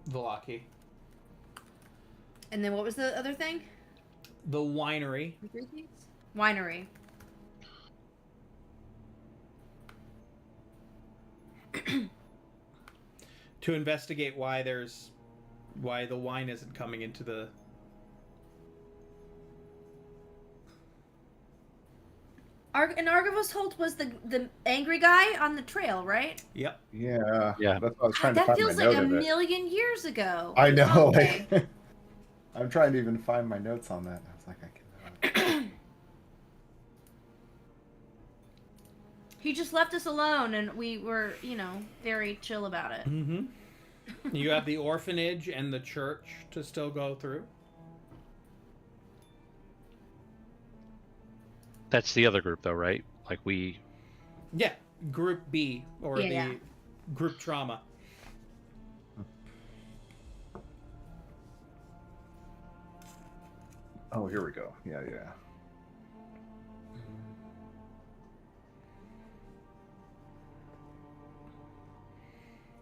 Vallaki. And then what was the other thing? The winery. Winery. To investigate why the wine isn't coming into the. And Argivos Holt was the angry guy on the trail, right? Yep. Yeah. Yeah. That's what I was trying to That find feels my like note a of it. million years ago. I know. Okay. Like, I'm trying to even find my notes on that. I was like, I cannot. He just left us alone, and we were, very chill about it. Mm-hmm. You have the orphanage and the church to still go through. That's the other group, though, right? Like we. Yeah, Group B, or Yeah. the Group Trauma. Oh, here we go. Yeah.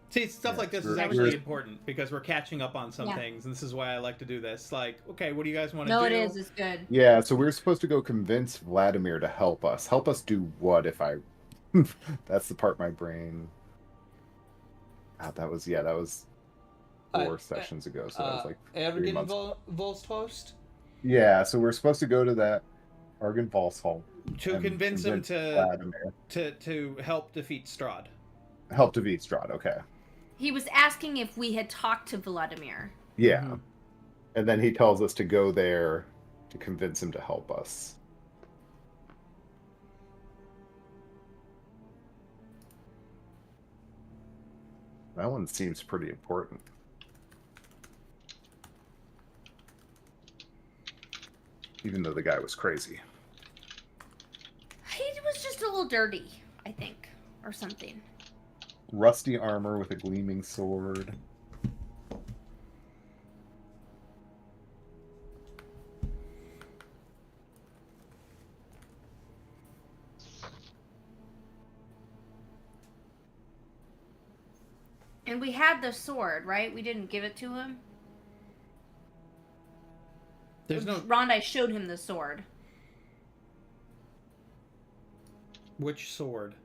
See, stuff Yeah, like this is we're- actually we're- important because we're catching up on some Yeah. things, and this is why I like to do this. Like, okay, what do you guys want to No, do? it is. It's good. Yeah, so we were supposed to go convince Vladimir to help us. Help us do what if I... That's the part of my brain... that was 4 sessions ago, so that was like 3 months. Volsthost? Yeah, so we're supposed to go to that Argon Hall To and convince him Vladimir. to help defeat Strahd. Help defeat Strahd, okay. He was asking if we had talked to Vladimir. Yeah. Mhm. And then he tells us to go there to convince him to help us. That one seems pretty important. even though the guy was crazy. He was just a little dirty, I think, or something. Rusty armor with a gleaming sword. And we had the sword, right? We didn't give it to him. There's no Rondai showed him the sword. which sword?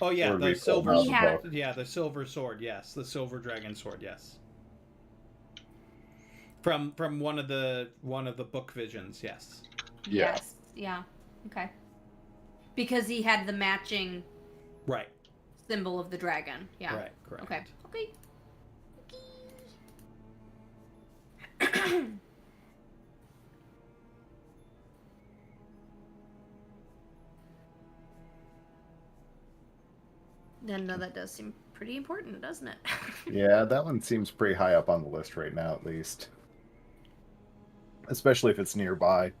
Oh yeah, Sword the we silver. pulled We out of the had- book. Yeah, the silver sword. Yes, the silver dragon sword. Yes. From one of the book visions. Yes. Yeah. Yes. Yeah. Okay. Because he had the matching Right. symbol of the dragon. Yeah. Right. Correct. Okay. Okay. Then no, that does seem pretty important, doesn't it? Yeah, that one seems pretty high up on the list right now, at least. Especially if it's nearby.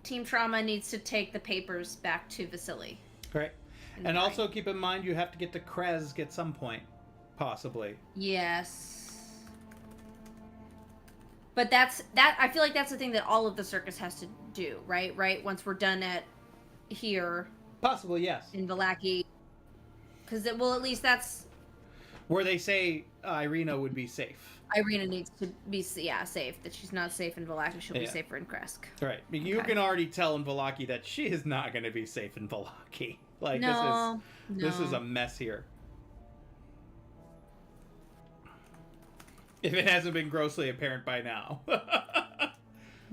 Team Trauma needs to take the papers back to Vasily. Right. in the And mine. also keep in mind you have to get to Krezk at some point, possibly. Yes. But that I feel like that's the thing that all of the circus has to do, right? Right? Once we're done at here Possibly, yes. in Vallaki. Because, well, at least that's... Where they say Irina would be safe. Irina needs to be, safe. That she's not safe in Vallaki. She'll be Yeah. safer in Krezk. Right. You Okay. can already tell in Vallaki that she is not going to be safe in Vallaki. Like, No. this is a mess here. If it hasn't been grossly apparent by now.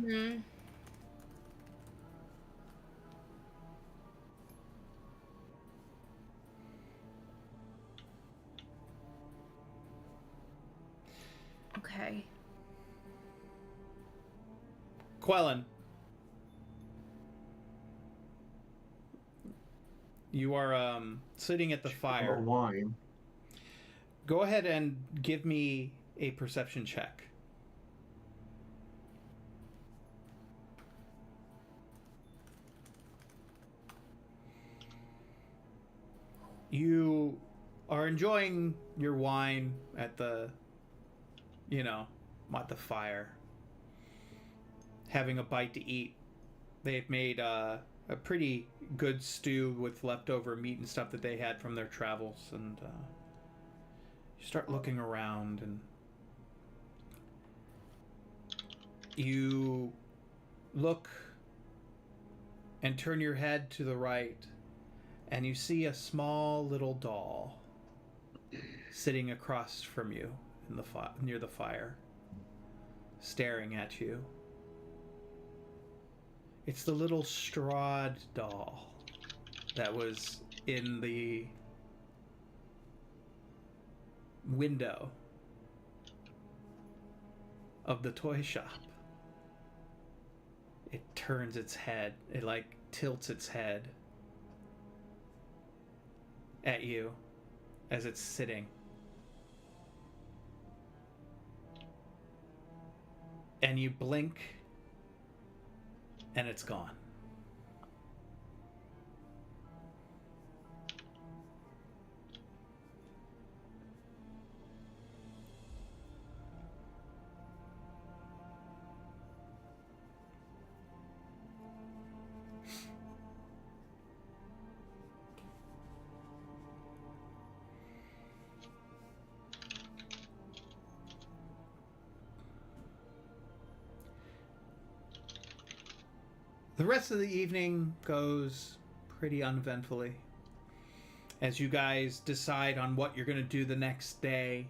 Hmm. Okay. Quellen. You are sitting at the fire. Wine. Go ahead and give me a perception check. You are enjoying your wine at the, at the fire, having a bite to eat. They've made a pretty good stew with leftover meat and stuff that they had from their travels, and you start looking around, and you look and turn your head to the right, and you see a small little doll sitting across from you in the near the fire, staring at you. It's the little Strahd doll that was in the window of the toy shop. It turns its head. It tilts its head at you as it's sitting. And you blink and it's gone. The rest of the evening goes pretty uneventfully as you guys decide on what you're going to do the next day,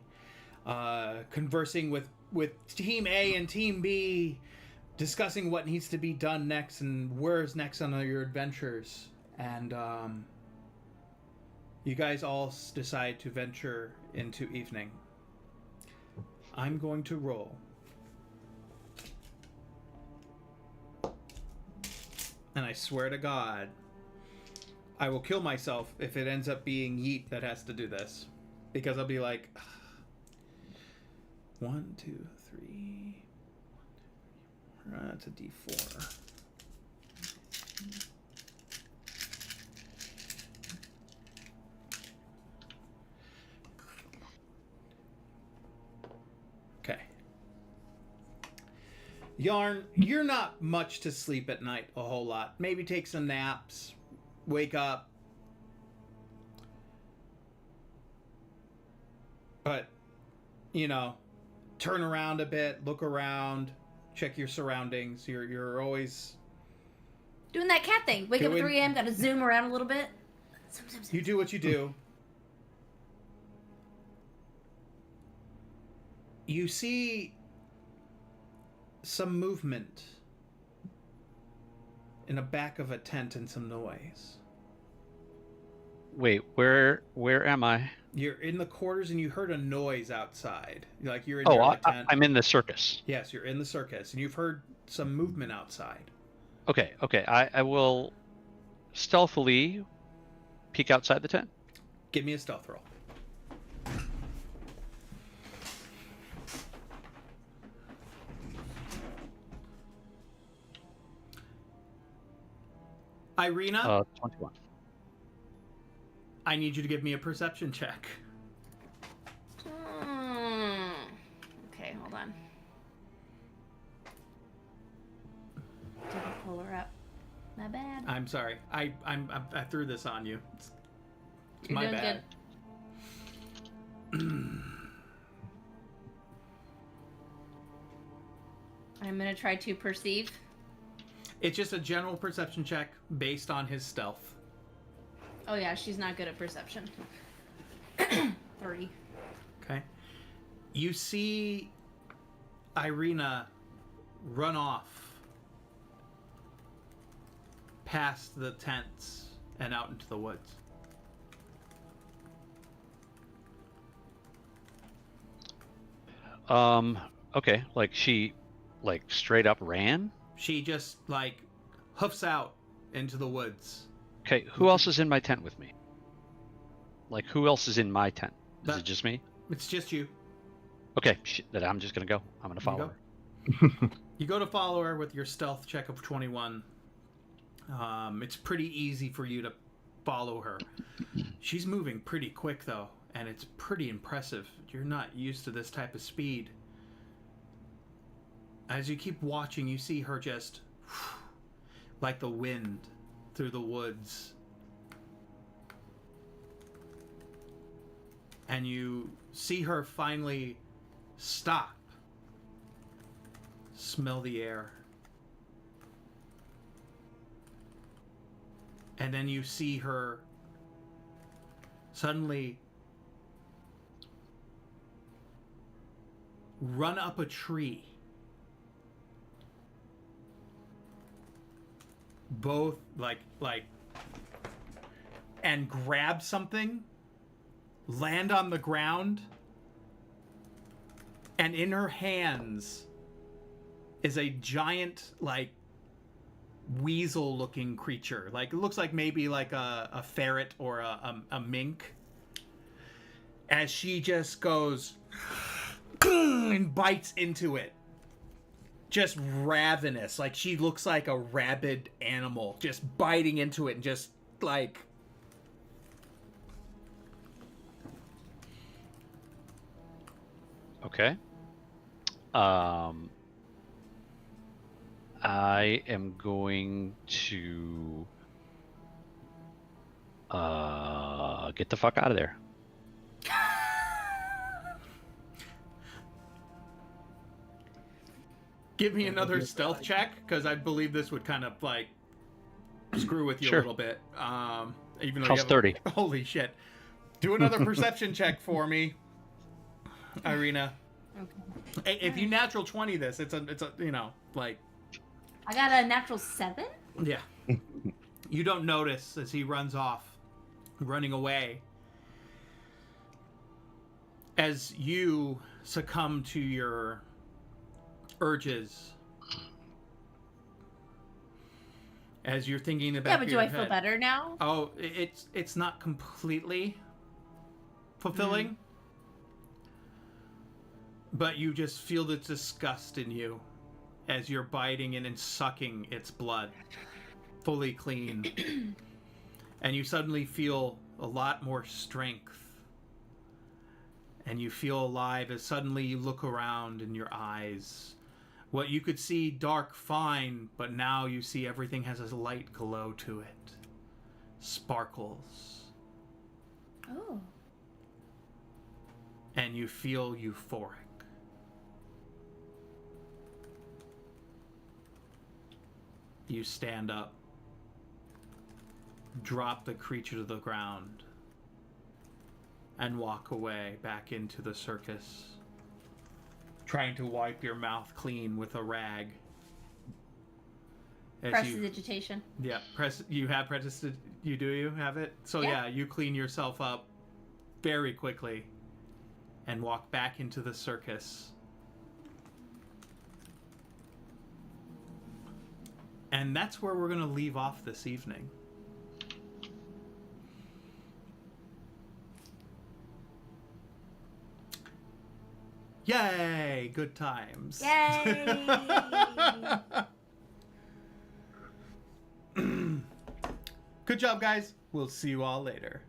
conversing with Team A and Team B, discussing what needs to be done next and where's next on your adventures. And you guys all decide to venture into evening. I'm going to roll. And I swear to God, I will kill myself if it ends up being Yeet that has to do this. Because I'll be like, 1, 2, 3. That's a D4. Okay. Yarn, you're not much to sleep at night a whole lot. Maybe take some naps, wake up. But, you know, turn around a bit, look around, check your surroundings. You're always... Doing that cat thing. Wake up at 3 a.m., gotta zoom around a little bit. Zoom, zoom, zoom. You do what you do. You see some movement in the back of a tent and some noise. Wait, where am I? You're in the quarters and you heard a noise outside. Like you're in Oh, your tent. I'm in the circus. Yes, you're in the circus and you've heard some movement outside. Okay. I will stealthily peek outside the tent. Give me a stealth roll. Irina, 21. I need you to give me a perception check. Okay, hold on. Didn't pull her up. My bad. I'm sorry. I threw this on you. It's You're my doing bad. I'm gonna try to perceive. It's just a general perception check based on his stealth. Oh yeah, she's not good at perception. 30. Okay. You see Irina run off past the tents and out into the woods. Okay, like she straight up ran? She just like hoofs out into the woods. Okay, who else is in my tent with me? Like, who else is in my tent? Is That- it just me? It's just you. Okay, then I'm just gonna go. I'm gonna follow go. her. You go to follow her with your stealth check of 21. It's pretty easy for you to follow her. She's moving pretty quick though, and it's pretty impressive. You're not used to this type of speed. As you keep watching, you see her just like the wind through the woods. And you see her finally stop, smell the air. And then you see her suddenly run up a tree. Both like and grab something, land on the ground, and in her hands is a giant like weasel looking creature. Like it looks like maybe like a ferret or a mink. As she just goes and bites into it. Just ravenous. Like she looks like a rabid animal. Just biting into it and just like... Okay. I am going to get the fuck out of there. Give me another stealth check, because I believe this would kind of like screw with you Sure. a little bit. Even though How's you have 30? Holy shit! Do another perception check for me, Irina. Okay. If you natural 20 this, it's a you know like I got a natural 7? yeah. You don't notice as he runs off, running away. As you succumb to your urges, As you're thinking about Yeah, but do I feel better now? Oh, it's not completely fulfilling. But you just feel the disgust in you as you're biting in and sucking its blood fully clean. And you suddenly feel a lot more strength. And you feel alive as suddenly you look around in your eyes. What you could see dark fine, but now you see everything has a light glow to it. Sparkles. Oh. And you feel euphoric. You stand up. Drop the creature to the ground. And walk away back into the circus. Trying to wipe your mouth clean with a rag. As Prestidigitation. Yeah, you have you do you have it? So yeah, you clean yourself up very quickly and walk back into the circus. And that's where we're going to leave off this evening. Yay! Good times. Yay! Good job, guys. We'll see you all later.